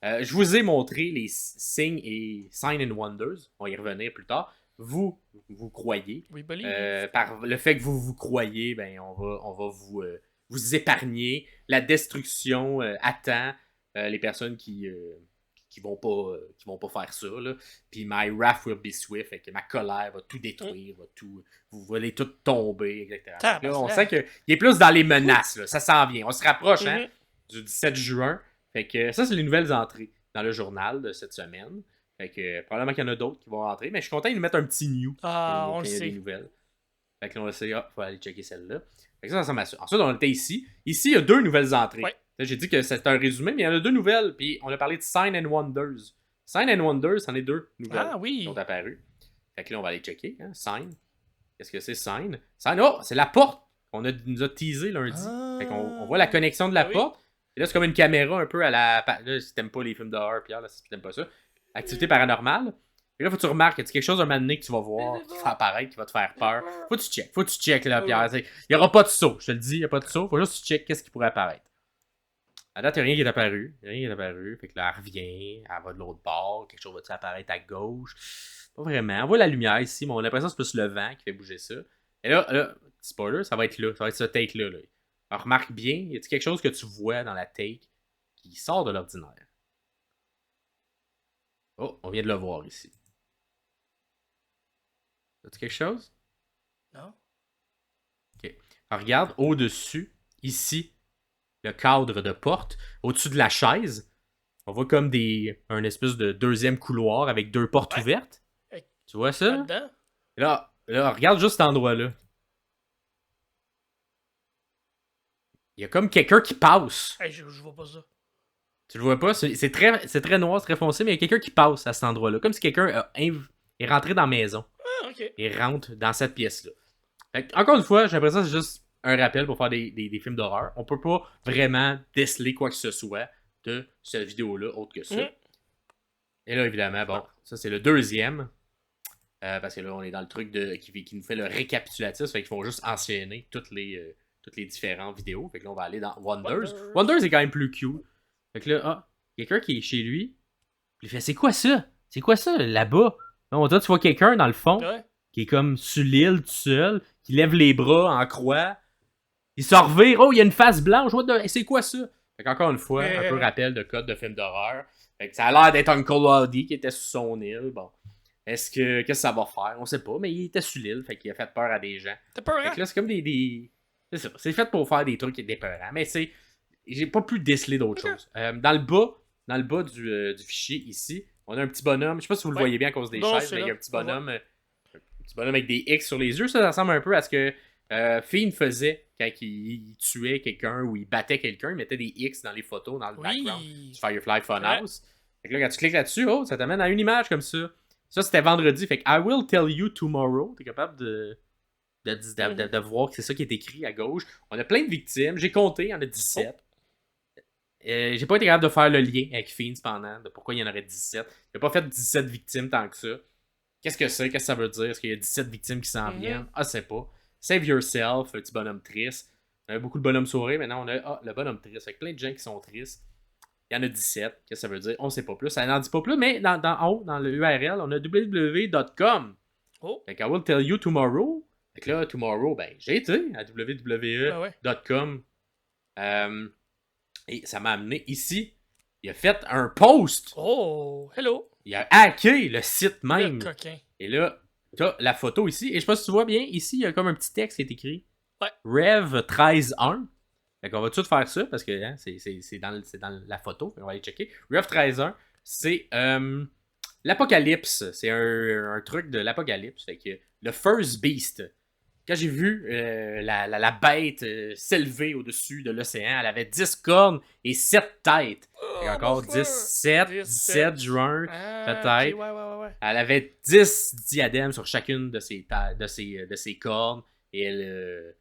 je vous ai montré les signes et Sign and Wonders. On va y revenir plus tard. Vous croyez. We believe. Par le fait que vous croyez, ben on va vous épargner. La destruction attend les personnes qui vont pas faire ça. Là. Puis my wrath will be swift, fait que ma colère va tout détruire, vous allez tout tomber, etc. Là, on sent qu'il est plus dans les menaces, là. Ça s'en vient. On se rapproche hein, du 17 juin. Fait que ça, c'est les nouvelles entrées dans le journal de cette semaine. Fait que probablement qu'il y en a d'autres qui vont rentrer, mais je suis content qu'ils nous mettent un petit new. Ah, on le quand il y a sait. des nouvelles. Fait que là, on va essayer, faut aller checker celle-là. Fait que ça m'assure. Ensuite, on était ici. Ici, il y a 2 nouvelles entrées. Ouais. Là, j'ai dit que c'était un résumé, mais il y en a 2 nouvelles. Puis on a parlé de Sign and Wonders. Sign and Wonders, c'en est 2 nouvelles Ah qui sont oui. apparues. Fait que là, on va aller checker. Hein? Sign. Qu'est-ce que c'est, Sign? Sign, oh, c'est la porte qu'on nous a teasé lundi. Fait qu'on on voit la connexion de la Ah oui. porte. Et là, c'est comme une caméra un peu à la. Là, si t'aimes pas les films d'horreur, Pierre, là, si t'aimes pas ça. Activité paranormale. Et là, faut que tu remarques, y a quelque chose un moment donné que tu vas voir, qui va apparaître, qui va te faire peur. Faut que tu checkes, là, Pierre. Il n'y aura pas de saut, je te le dis, il n'y a pas de saut. Faut juste que tu checkes qu'est-ce qui pourrait apparaître. À date, il n'y a rien qui est apparu. Fait que là, elle revient, elle va de l'autre bord, quelque chose va apparaître à gauche. Pas vraiment. On voit la lumière ici, mais on a l'impression que c'est plus le vent qui fait bouger ça. Et là, spoiler, ça va être là. Ça va être ce take-là. Là. Alors, remarque bien, y a-t-il quelque chose que tu vois dans la take qui sort de l'ordinaire? Oh, on vient de le voir ici. As-tu quelque chose? Non. Ok. Alors, regarde, au-dessus, ici, le cadre de porte, au-dessus de la chaise, on voit comme un espèce de deuxième couloir avec 2 portes ouvertes. Tu vois ça? Là-dedans. Là, regarde juste cet endroit-là. Il y a comme quelqu'un qui passe. Hey, je vois pas ça. Tu le vois pas? C'est très noir, c'est très foncé, mais il y a quelqu'un qui passe à cet endroit-là. Comme si quelqu'un est rentré dans la maison. Ah, ok. Et rentre dans cette pièce-là. Fait que, encore une fois, j'ai l'impression que c'est juste un rappel pour faire des films d'horreur. On peut pas vraiment déceler quoi que ce soit de cette vidéo-là, autre que ça. Et là, évidemment, bon, ça c'est le deuxième. Parce que là, on est dans le truc qui nous fait le récapitulatif. Fait qu'ils font juste enchaîner toutes les différentes vidéos. Fait que là, on va aller dans Wonders. Wonders est quand même plus cute. Fait que là, quelqu'un qui est chez lui. Puis il fait, c'est quoi ça? C'est quoi ça, là-bas? On dirait tu vois quelqu'un dans le fond. Ouais. Qui est comme sur l'île tout seul. Qui lève les bras en croix. Il se revire. Oh, il y a une face blanche. C'est quoi ça? Fait qu'encore une fois, un peu rappel de code de film d'horreur. Fait que ça a l'air d'être Uncle Audie qui était sur son île. Bon. Qu'est-ce que ça va faire? On sait pas, mais il était sur l'île, fait qu'il a fait peur à des gens. T'as peur, Fait hein? que là, c'est comme c'est ça. C'est fait pour faire des trucs épeurants. Mais j'ai pas pu déceler d'autres choses. Dans le bas du fichier ici, on a un petit bonhomme. Je sais pas si vous le voyez bien à cause des chaises, mais il y a un petit bonhomme. Un petit bonhomme avec des X sur les yeux. Ça ressemble un peu à ce que Fiend faisait quand il tuait quelqu'un ou il battait quelqu'un. Il mettait des X dans les photos, dans le background du Firefly Funhouse. Fait que là, quand tu cliques là-dessus, ça t'amène à une image comme ça. Ça, c'était vendredi. Fait que I will tell you tomorrow. T'es capable de voir que c'est ça qui est écrit à gauche. On a plein de victimes. J'ai compté, il y en a 17. J'ai pas été capable de faire le lien avec Fiend cependant, de pourquoi il y en aurait 17. J'ai pas fait 17 victimes tant que ça. Qu'est-ce que c'est? Qu'est-ce que ça veut dire? Est-ce qu'il y a 17 victimes qui s'en viennent? Ah, c'est pas. Save yourself, le petit bonhomme triste. On avait beaucoup de bonhommes sourires. Maintenant, on a le bonhomme triste. Avec plein de gens qui sont tristes. Il y en a 17. Qu'est-ce que ça veut dire? On sait pas plus. Ça n'en dit pas plus, mais en haut, dans le URL, on a www.com. Oh. Fait que I will tell you tomorrow. Fait que là, tomorrow, ben, j'ai été à www.com. Et ça m'a amené ici. Il a fait un post. Oh, hello. Il a hacké le site même. Le coquin. Et là, t'as la photo ici. Et je sais pas si tu vois bien, ici, il y a comme un petit texte qui est écrit. Ouais. Rev 13.1. Fait qu'on va tout faire ça parce que hein, c'est dans la photo. On va aller checker. Rev 13.1, c'est l'apocalypse. C'est un truc de l'apocalypse. Fait que le First Beast. quand j'ai vu la bête s'élever au-dessus de l'océan, elle avait 10 cornes et 7 têtes. Et encore 17 juin, peut-être. Ok, ouais. Elle avait 10 diadèmes sur chacune de ses cornes. Et elle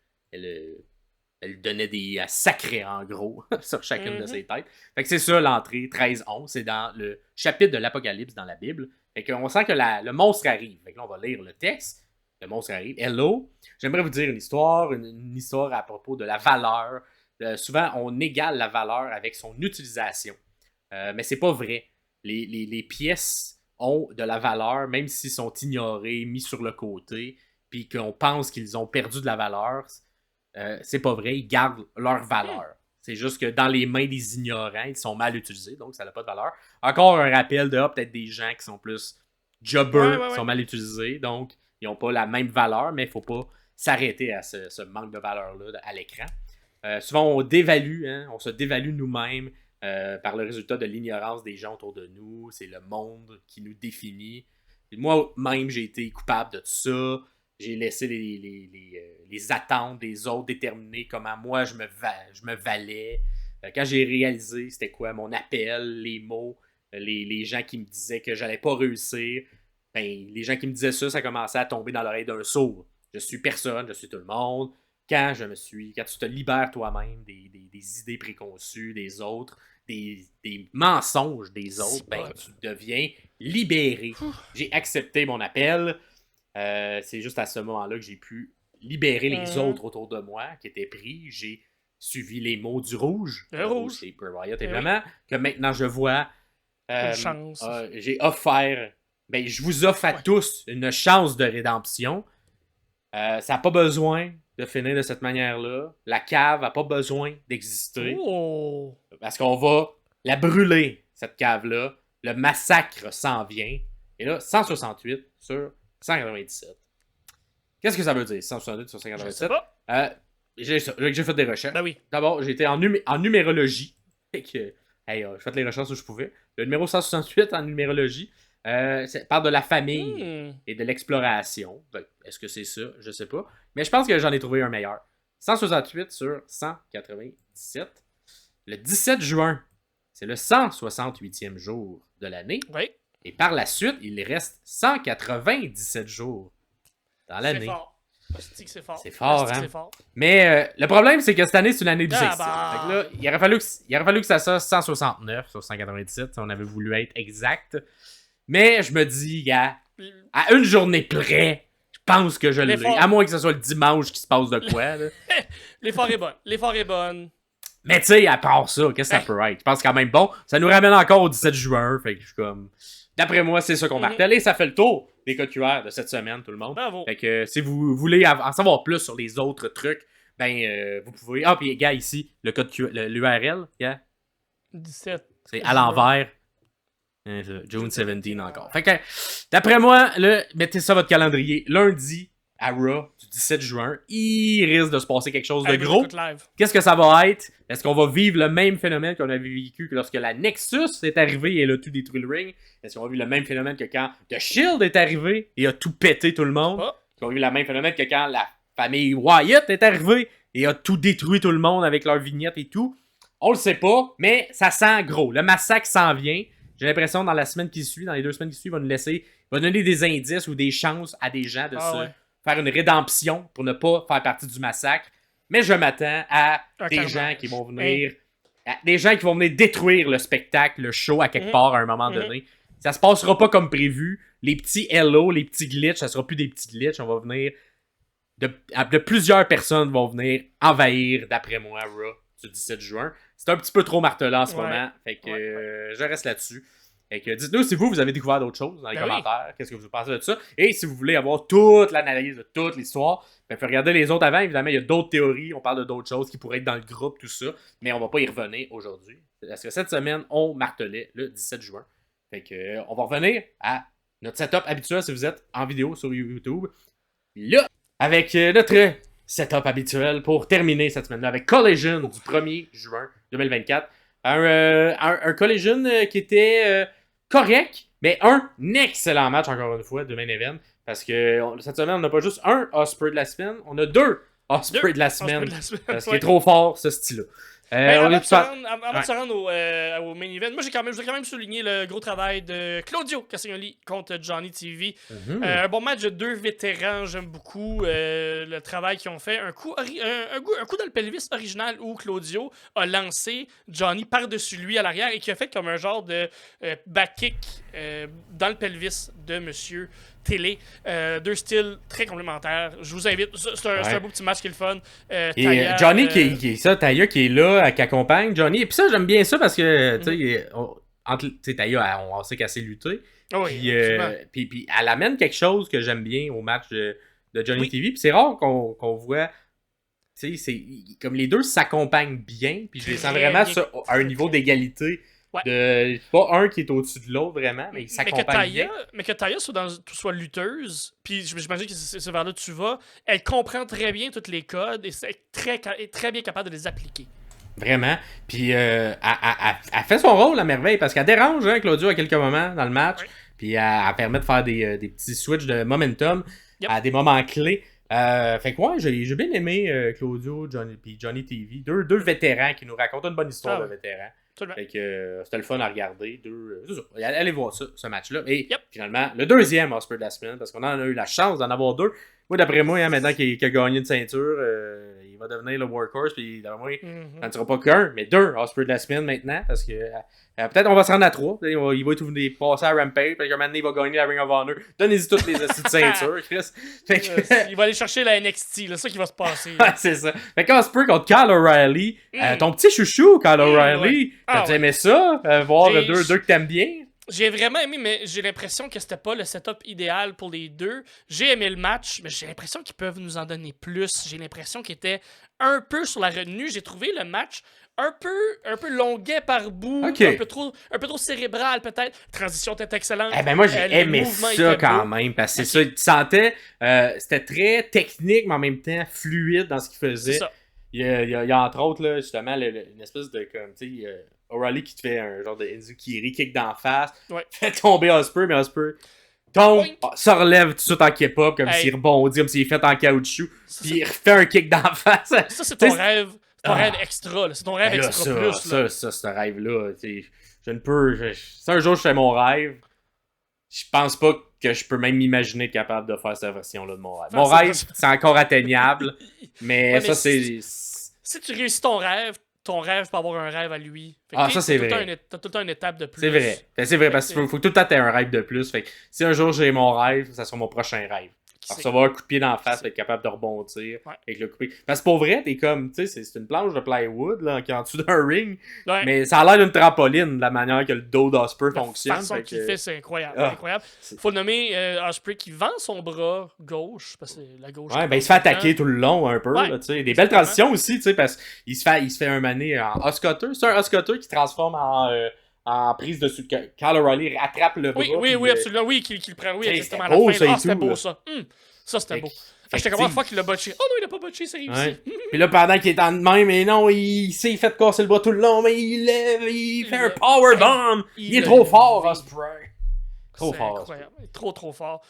donnait elle sacrait en gros sur chacune de ses têtes. Fait que c'est ça l'entrée 13-11. C'est dans le chapitre de l'Apocalypse dans la Bible. Fait qu'on sent que le monstre arrive. Fait que là, on va lire le texte. Le monstre arrive. Hello. J'aimerais vous dire une histoire. Une histoire à propos de la valeur. Souvent, on égale la valeur avec son utilisation. Mais c'est pas vrai. Les pièces ont de la valeur, même s'ils sont ignorés, mis sur le côté, puis qu'on pense qu'ils ont perdu de la valeur. C'est pas vrai. Ils gardent leur valeur. C'est juste que dans les mains des ignorants, ils sont mal utilisés, donc ça n'a pas de valeur. Encore un rappel de peut-être des gens qui sont plus jobbers, qui sont mal utilisés, donc ils n'ont pas la même valeur, mais il ne faut pas s'arrêter à ce manque de valeur-là à l'écran. Souvent, on se dévalue nous-mêmes par le résultat de l'ignorance des gens autour de nous. C'est le monde qui nous définit. Et moi-même, j'ai été coupable de tout ça. J'ai laissé les attentes des autres déterminer comment moi je me valais. Quand j'ai réalisé c'était quoi mon appel, les mots, les gens qui me disaient que j'allais pas réussir, les gens qui me disaient ça commençait à tomber dans l'oreille d'un sourd. Je suis personne, je suis tout le monde. Quand tu te libères toi-même des idées préconçues des autres, des mensonges des autres, tu deviens libéré. J'ai accepté mon appel. C'est juste à ce moment-là que j'ai pu libérer les autres autour de moi qui étaient pris. J'ai suivi les mots du rouge. Le rouge. C'est Bray Wyatt, évidemment. Que maintenant je vois. Une chance. J'ai offert. Je vous offre à tous une chance de rédemption. Ça n'a pas besoin de finir de cette manière-là. La cave n'a pas besoin d'exister. Oh. Parce qu'on va la brûler, cette cave-là. Le massacre s'en vient. Et là, 168 sur 197. Qu'est-ce que ça veut dire, 168 sur 197? Je sais pas. J'ai fait des recherches. Ben oui. D'abord, j'ai été en numérologie. Je fait les recherches où je pouvais. Le numéro 168 en numérologie parle de la famille et de l'exploration. Est-ce que c'est ça? Je sais pas. Mais je pense que j'en ai trouvé un meilleur. 168 sur 197. Le 17 juin, c'est le 168e jour de l'année. Oui. Et par la suite, il reste 197 jours dans l'année. C'est fort. C'est fort. C'est fort, hein? C'est fort. Mais le problème, c'est que cette année, c'est une année bissextile. Fait que là, il aurait fallu que ça soit 169 sur 197 si on avait voulu être exact. Mais je me dis, gars, à une journée près, je pense que je l'ai. À moins que ce soit le dimanche qui se passe de quoi. Là. L'effort est bonne. Mais tu sais, à part ça, qu'est-ce que ça peut être? Je pense quand même bon. Ça nous ramène encore au 17 juin. Fait que je suis comme... D'après moi, c'est ça qu'on martèle. Et ça fait le tour des codes QR de cette semaine, tout le monde. Bravo. Fait que si vous voulez en savoir plus sur les autres trucs, vous pouvez... Ah, puis gars, ici, le code QR, l'URL, gars. 17. C'est à l'envers. June 17 encore. Fait que, d'après moi, mettez ça votre calendrier. Lundi, à Raw, du 17 juin, il risque de se passer quelque chose de gros. Qu'est-ce que ça va être? Est-ce qu'on va vivre le même phénomène qu'on avait vécu que lorsque la Nexus est arrivée et elle a tout détruit le ring? Est-ce qu'on va vivre le même phénomène que quand The Shield est arrivé et a tout pété tout le monde? Est-ce qu'on va vivre le même phénomène que quand la famille Wyatt est arrivée et a tout détruit tout le monde avec leurs vignettes et tout? On le sait pas, mais ça sent gros. Le massacre s'en vient. J'ai l'impression dans la semaine qui suit, dans les 2 semaines qui suivent, il va donner des indices ou des chances à des gens de faire une rédemption pour ne pas faire partie du massacre. Mais je m'attends à des gens qui vont venir... des gens qui vont venir détruire le spectacle, le show à quelque part à un moment donné. Ça se passera pas comme prévu. Les petits hello, les petits glitches, ça sera plus des petits glitches. On va venir... De plusieurs personnes vont venir envahir, d'après moi, Raw, ce 17 juin. C'est un petit peu trop martelant en ce moment. Fait que je reste là-dessus. Fait que dites-nous si vous avez découvert d'autres choses dans les commentaires. Qu'est-ce que vous pensez de ça? Et si vous voulez avoir toute l'analyse de toute l'histoire, il faut regarder les autres avant. Évidemment, il y a d'autres théories. On parle de d'autres choses qui pourraient être dans le groupe, tout ça. Mais on va pas y revenir aujourd'hui. Parce que cette semaine, on martelait le 17 juin. Fait que on va revenir à notre setup habituel si vous êtes en vidéo sur YouTube. Là, avec notre setup habituel pour terminer cette semaine-là avec Collision du 1er juin 2024. Un Collision qui était correct, mais un excellent match, encore une fois, de main event. Parce que cette semaine, on n'a pas juste un Osprey de la semaine, on a 2 Osprey de la semaine. Parce qu'il est trop fort, ce style-là. Avant de se rendre au main event, moi je voudrais quand même souligner le gros travail de Claudio Castagnoli contre Johnny TV. Un bon match de 2 vétérans, j'aime beaucoup le travail qu'ils ont fait. Un coup dans le pelvis original où Claudio a lancé Johnny par-dessus lui à l'arrière et qui a fait comme un genre de back kick dans le pelvis de Monsieur Télé. 2 styles très complémentaires. Je vous invite. C'est un beau petit match qui est le fun. Taya, Johnny Taya qui est là, qui accompagne Johnny. Et puis ça, j'aime bien ça parce que, tu sais, Taya, on sait qu'elle sait lutter. Puis elle amène quelque chose que j'aime bien au match de Johnny TV. Puis c'est rare qu'on voit. Tu sais, c'est comme les deux s'accompagnent bien. Puis je les sens vraiment à un niveau d'égalité. Ouais. Pas un qui est au-dessus de l'autre vraiment, mais ils s'accompagnent bien. Mais que Taya soit lutteuse, puis j'imagine que c'est vers là que tu vas, elle comprend très bien tous les codes et est très bien capable de les appliquer. Vraiment. Puis elle fait son rôle à merveille parce qu'elle dérange Claudio à quelques moments dans le match. Ouais. Puis elle permet de faire des petits switches de momentum à des moments clés. Fait que ouais, j'ai bien aimé Claudio, Johnny TV. Deux vétérans qui nous racontent une bonne histoire de vétérans. Fait que c'était le fun à regarder. Allez voir ça, ce match-là. Et finalement, le deuxième Osprey de la semaine, parce qu'on en a eu la chance d'en avoir 2. Moi, d'après moi, maintenant qu'il a gagné une ceinture, il va devenir le workhorse. Puis d'après moi, ça ne sera pas qu'un, mais 2 Osprey de la semaine maintenant. Parce que peut-être on va se rendre à 3. Il va tout passer à Rampage. Puis maintenant, il va gagner la Ring of Honor. Donnez-y toutes les astuces de ceinture, Chris. Il va aller chercher la NXT. C'est ça qui va se passer. C'est ça. Fait qu'Osprey contre Kyle O'Reilly. Ton petit chouchou, Kyle O'Reilly. T'as aimé ça? Voir deux que t'aimes bien? J'ai vraiment aimé, mais j'ai l'impression que c'était pas le setup idéal pour les deux. J'ai aimé le match, mais j'ai l'impression qu'ils peuvent nous en donner plus. J'ai l'impression qu'ils étaient un peu sur la retenue. J'ai trouvé le match un peu longuet par bout, un peu trop cérébral peut-être. La transition était excellente. Moi j'ai aimé ça quand même, parce que c'est ça, tu sentais, c'était très technique, mais en même temps fluide dans ce qu'il faisait. C'est ça. Il y a entre autres, là, justement, une espèce de, comme, tu sais, O'Reilly qui te fait un genre de Enzukiri kick d'en face, fait tomber Osprey, mais Osprey tombe, se relève tout de suite en K-pop, comme s'il rebondit, comme s'il est fait en caoutchouc, puis il refait un kick d'en face. Ça, c'est ton rêve. C'est ton rêve extra, là. C'est ton rêve extra plus. Là. Ça, ce rêve-là, je ne peux... Si un jour je fais mon rêve, je pense pas que je peux même m'imaginer être capable de faire cette version-là de mon rêve. Mon rêve, c'est encore atteignable, mais ça, c'est... Si tu réussis ton rêve peut avoir un rêve à lui. Ça, c'est vrai. T'as tout le temps une étape de plus. C'est vrai. C'est vrai, parce qu'il faut tout le temps que t'aies un rêve de plus. Fait que si un jour j'ai mon rêve, ça sera mon prochain rêve. Recevoir un coup de pied dans la face, être capable de rebondir avec le coup de pied. Parce que pour vrai, t'es comme, tu sais, c'est une planche de plywood là, qui est en dessous d'un ring. Ouais. Mais ça a l'air d'une trampoline, de la manière que le dos d'Osprey fonctionne. La façon qu'il fait, c'est incroyable. Incroyable. Faut le nommer Osprey qui vend son bras gauche. Parce que la gauche. Ouais, il se fait attaquer tout le long un peu. Là, des belles transitions aussi, tu sais, parce qu'il se fait un mané en Oscutter. C'est un Oscutter qui se transforme en prise dessus. Kyle O'Reilly rattrape le bras. Oui, absolument. Oui, qu'il le prend. Oui, exactement. À la fin. C'était beau, ça. Ça, c'était beau. J'étais comme, fois qu'il l'a botché. Oh non, il l'a pas botché, c'est réussi. Puis là, pendant qu'il est en même, mais non, il s'est fait casser le bras tout le long, mais il fait un powerbomb. Il est trop fort, Osprey. Trop fort. Incroyable. Trop fort.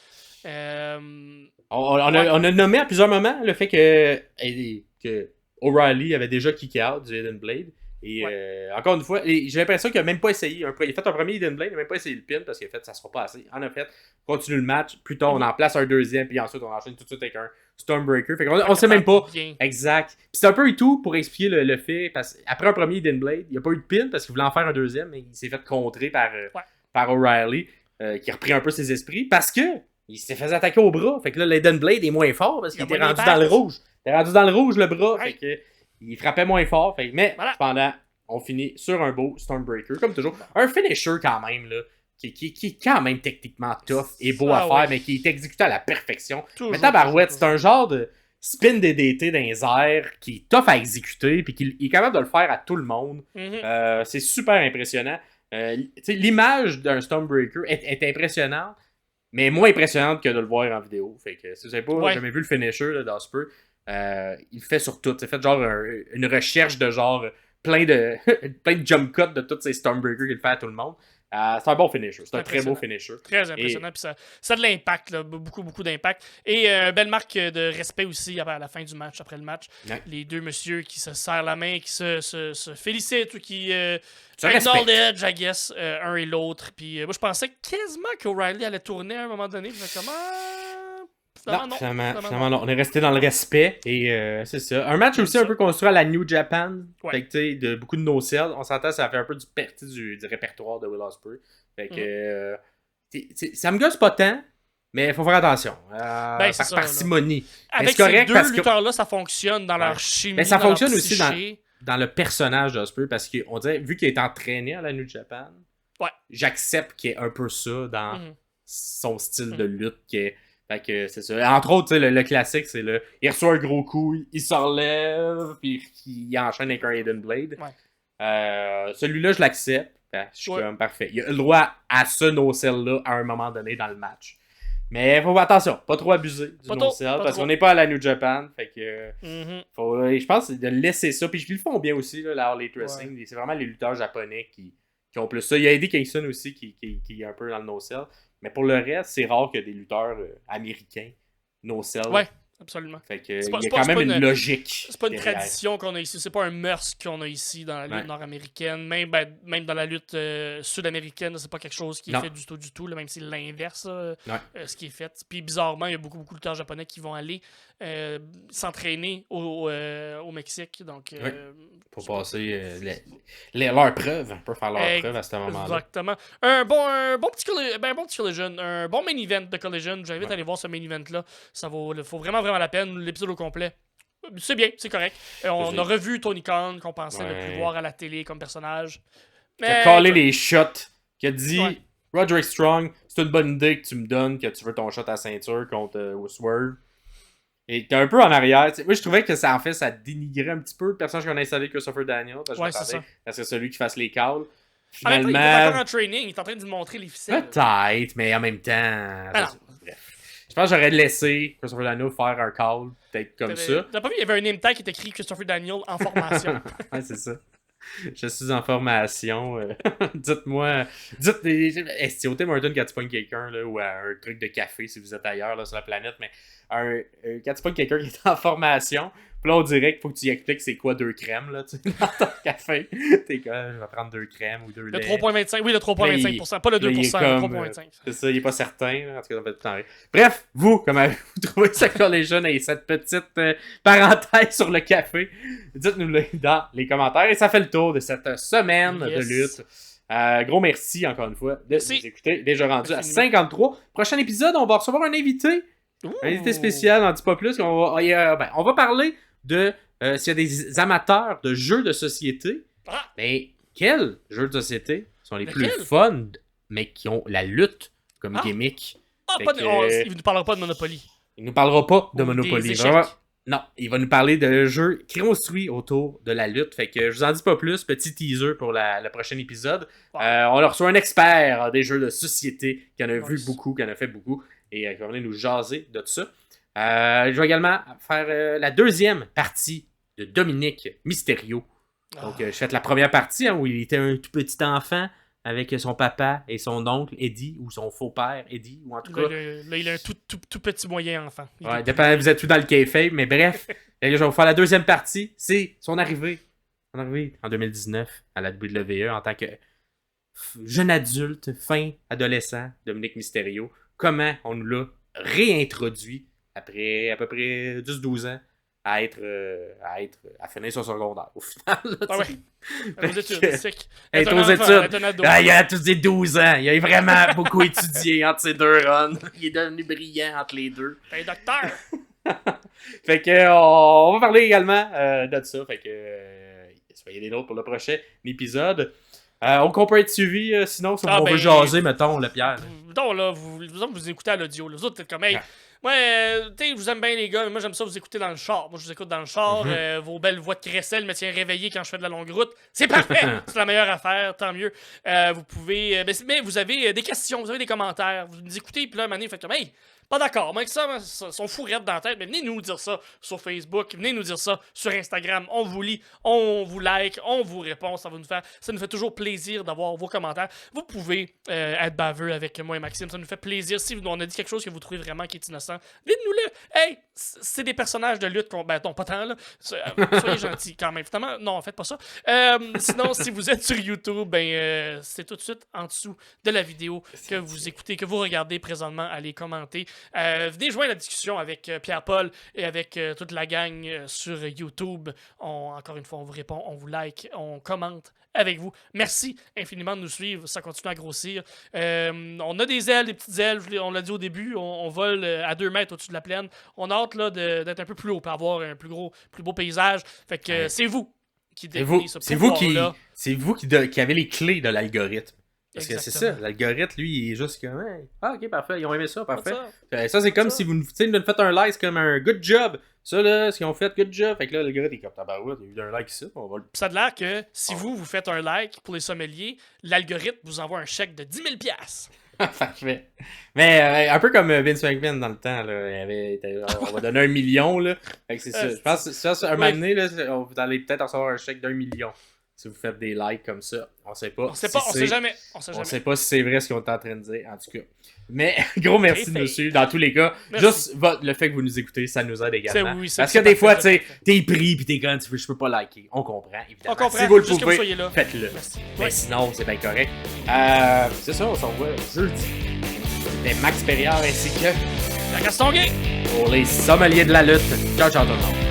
On a nommé à plusieurs moments le fait que O'Reilly avait déjà kick out du Hidden Blade. Et encore une fois, j'ai l'impression qu'il a même pas essayé. Il a fait un premier Hidden Blade, il a même pas essayé le pin parce qu'il a fait ça sera pas assez. En fait, continue le match. Plus tard, on en place un deuxième, puis ensuite on enchaîne tout de suite avec un Stormbreaker. Fait qu'on sait même pas. Exact. Puis c'est un peu et tout pour expliquer le fait. Parce qu'après un premier Hidden Blade, il n'y a pas eu de pin parce qu'il voulait en faire un deuxième, mais il s'est fait contrer par O'Reilly, qui a repris un peu ses esprits parce que il s'est fait attaquer au bras. Fait que là, l'Hidden Blade est moins fort parce qu'il était rendu dans le rouge. Il était rendu dans le rouge, le bras. Fait que il frappait moins fort. Mais cependant, on finit sur un beau Stormbreaker, comme toujours. Un finisher quand même, là, qui est quand même techniquement tough et beau à faire, mais qui est exécuté à la perfection. Mais tabarouette, c'est un genre de spin DDT dans les airs qui est tough à exécuter puis qui est capable de le faire à tout le monde. C'est super impressionnant. L'image d'un Stormbreaker est impressionnante, mais moins impressionnante que de le voir en vidéo. Fait que si vous n'avez pas jamais vu le finisher d'Osprey, il fait sur tout. C'est fait genre une recherche de genre plein de plein de jump cuts de tous ces Stormbreakers qu'il fait à tout le monde. C'est un bon finisher. C'est un très beau finisher. Très impressionnant. Puis ça a de l'impact, là, beaucoup d'impact. Et belle marque de respect aussi à la fin du match, après le match. Ouais. Les deux messieurs qui se serrent la main, qui se félicitent ou qui acknowledge, I guess, un et l'autre. Puis moi, je pensais quasiment qu'O'Reilly allait tourner à un moment donné. Je me Finalement, non. On est resté dans le respect et c'est ça. Un match aussi un peu construit à la New Japan. Ouais. Fait que tu sais, de beaucoup de no-sell. On s'entend, ça fait un peu du répertoire de Will Ospreay. Fait que ça me gosse pas tant, mais il faut faire attention. Par parcimonie. Avec ces deux lutteurs-là, ça fonctionne dans leur chimie. Mais ça fonctionne aussi dans le personnage d'Ospreay parce qu'on dirait, vu qu'il est entraîné à la New Japan, j'accepte qu'il y ait un peu ça dans son style de lutte qui est. Fait que c'est ça. Entre autres, le classique, c'est il reçoit un gros coup, il se relève, puis il enchaîne avec un Hidden Blade. Ouais. Celui-là, je l'accepte. Je suis comme parfait. Il a le droit à ce no-sell-là à un moment donné dans le match. Mais faut attention, pas trop abuser du no-sell, parce qu'on n'est pas à la New Japan. Fait que je pense de laisser ça. Puis ils le font bien aussi, là, la All Elite Wrestling. Ouais. C'est vraiment les lutteurs japonais qui ont plus ça. Il y a Eddie Kingston aussi qui est un peu dans le no-sell. Mais pour le reste, c'est rare que des lutteurs américains no-sell. Ouais, absolument. Fait que il y a quand même une logique. C'est pas une tradition qu'on a ici. C'est pas un mœurs qu'on a ici dans la lutte nord-américaine. Même dans la lutte sud-américaine, c'est pas quelque chose qui est fait du tout. Là, même si c'est l'inverse, ce qui est fait. Puis bizarrement, il y a beaucoup de lutteurs japonais qui vont aller s'entraîner au Mexique. Donc, pour passer leur preuve. On peut faire leur preuve à ce moment-là. Exactement. Un bon petit collision. Un bon main event de collision. J'invite à aller voir ce main event-là. Ça faut vraiment la peine. L'épisode au complet. C'est bien, c'est correct. On a revu Tony Khan, qu'on pensait ne plus voir à la télé comme personnage. Qui a callé les shots. Qui a dit Roderick Strong, c'est une bonne idée que tu me donnes, que tu veux ton shot à ceinture contre Swerve. Et t'es un peu en arrière. Moi, je trouvais que ça dénigrait un petit peu le personnage qu'on a installé Christopher Daniels. Parce que je m'attendais à ce que celui qui fasse les calls. Finalement, il est encore en training. Il est en train de nous montrer les ficelles. Peut-être, mais en même temps... Bref. Je pense que j'aurais laissé Christopher Daniels faire un call, peut-être comme ça. T'as pas vu, il y avait un name tag qui était écrit Christopher Daniels en formation. Ouais, c'est ça. Je suis en formation. Dites-moi. Est-ce au Tim Hortons quand tu pognes quelqu'un là, ou à un truc de café si vous êtes ailleurs là, sur la planète, mais quand tu pognes quelqu'un qui est en formation, puis là on dirait qu'il faut que tu y expliques c'est quoi 2 crèmes là, tu sais, dans ton café. T'es comme, je vais prendre 2 crèmes ou 2 laits. Le 3,25, oui, le 3,25%, pas le 2%, le 3,25%. C'est ça, il est pas certain. En tout cas, on fait tout le temps rire. Bref, vous, comment avez-vous trouvé ce collision et cette petite parenthèse sur le café? Dites-nous-le dans les commentaires. Et ça fait le tour de cette semaine de lutte. Gros merci encore une fois de nous écouter. Déjà rendu à 53. Prochain épisode, on va recevoir un invité. Un invité spécial, on n'en dit pas plus. On va parler de s'il y a des amateurs de jeux de société. Mais quels jeux de société sont les plus fun, mais qui ont la lutte comme gimmick? Il ne nous parlera pas de Monopoly. Il nous parlera pas de Monopoly. Vraiment. Non, il va nous parler de jeux construits autour de la lutte. Fait que je vous en dis pas plus. Petit teaser pour le prochain épisode. Wow. On a reçu un expert des jeux de société qui en a vu beaucoup, qui en a fait beaucoup. Et qui va venir nous jaser de tout ça. Je vais également faire la deuxième partie de Dominique Mysterio. Donc, je fais la première partie où il était un tout petit enfant avec son papa et son oncle Eddie, ou son faux-père Eddie, ou en tout cas... Là, il a un tout petit moyen enfant. Ouais, dépend, vous êtes tout dans le kayfabe, mais bref, je vais vous faire la deuxième partie. C'est son arrivée en 2019 à la WWE en tant que jeune adulte, fin adolescent, Dominique Mysterio. Comment on nous l'a réintroduit après à peu près 10-12 ans à finir son secondaire au final. Aux études, c'est sec. Il a tous des 12 ans. Il a vraiment beaucoup étudié entre ces deux runs. Il est devenu brillant entre les deux. Un docteur. Fait que on va parler également de ça. Fait que soyez des nôtres pour le prochain épisode. On peut être suivi sinon si on veut jaser, mettons, le Pierre. Donc là, vous écoutez à l'audio. Les autres, peut-être comme, hey, je vous aime bien les gars, mais moi j'aime ça vous écouter dans le char. Moi je vous écoute dans le char. Vos belles voix de crécelle me tiennent réveillé quand je fais de la longue route. C'est parfait! C'est la meilleure affaire, tant mieux. Vous pouvez. Mais vous avez des questions, vous avez des commentaires. Vous nous écoutez, puis là, à un moment donné, vous faites comme, hey, pas d'accord. Moi, avec ça, sont fourrettes dans la tête. Mais venez nous dire ça sur Facebook. Venez nous dire ça sur Instagram. On vous lit, on vous like, on vous répond. Ça nous fait toujours plaisir d'avoir vos commentaires. Vous pouvez être baveux avec moi et Maxime. Ça nous fait plaisir. Si on a dit quelque chose que vous trouvez vraiment qui est innocent, dites-nous-le. Hey, c'est des personnages de lutte. Ben, non, pas tant, là. Soyez gentils quand même. Finalement, non, faites pas ça. Sinon, si vous êtes sur YouTube, ben, c'est tout de suite en dessous de la vidéo que vous écoutez, que vous regardez présentement. Allez commenter. Venez joindre la discussion avec Pierre-Paul et avec toute la gang sur YouTube. Encore une fois, on vous répond, on vous like, on commente avec vous. Merci infiniment de nous suivre. Ça continue à grossir. On a des ailes, des petites ailes. On l'a dit au début. On vole à 2 mètres au-dessus de la plaine. On a hâte là, d'être un peu plus haut pour avoir un plus beau paysage. Fait que c'est vous qui définissez ce pouvoir-là. C'est vous qui avez les clés de l'algorithme. Parce que c'est ça, l'algorithme, lui, il est juste comme hey, ah, ok, parfait, ils ont aimé ça, parfait. Ça, c'est comme si vous nous faites un like, c'est comme un good job. Ça, là, ce qu'ils ont fait, good job. Fait que là, l'algorithme est comme tabarouette, il y a eu un like ici, on va le. Ça a l'air que si vous faites un like pour les sommeliers, l'algorithme vous envoie un chèque de 10 000 $. Parfait. Mais un peu comme Vince McMahon dans le temps, là, on va donner 1 million, là. Fait que c'est ça. Je pense que ça, un moment donné, là, vous allez peut-être recevoir un chèque d'1 million. Si vous faites des likes comme ça, on sait pas. On sait jamais. On sait pas si c'est vrai ce qu'on est en train de dire, en tout cas. Mais gros merci de nous suivre dans tous les cas. Merci. Juste le fait que vous nous écoutez, ça nous aide également. Parce que c'est des fois, tu sais, t'es pris pis t'es comme je peux pas liker. On comprend, évidemment. On comprend. Si vous le Juste pouvez, que vous soyez là. faites-le. Mais sinon, c'est bien correct. C'est ça, on s'en voit jeudi. C'était Max Perriard ainsi que la Gaston Gay pour les sommeliers de la lutte. Ciao, ciao tout le monde.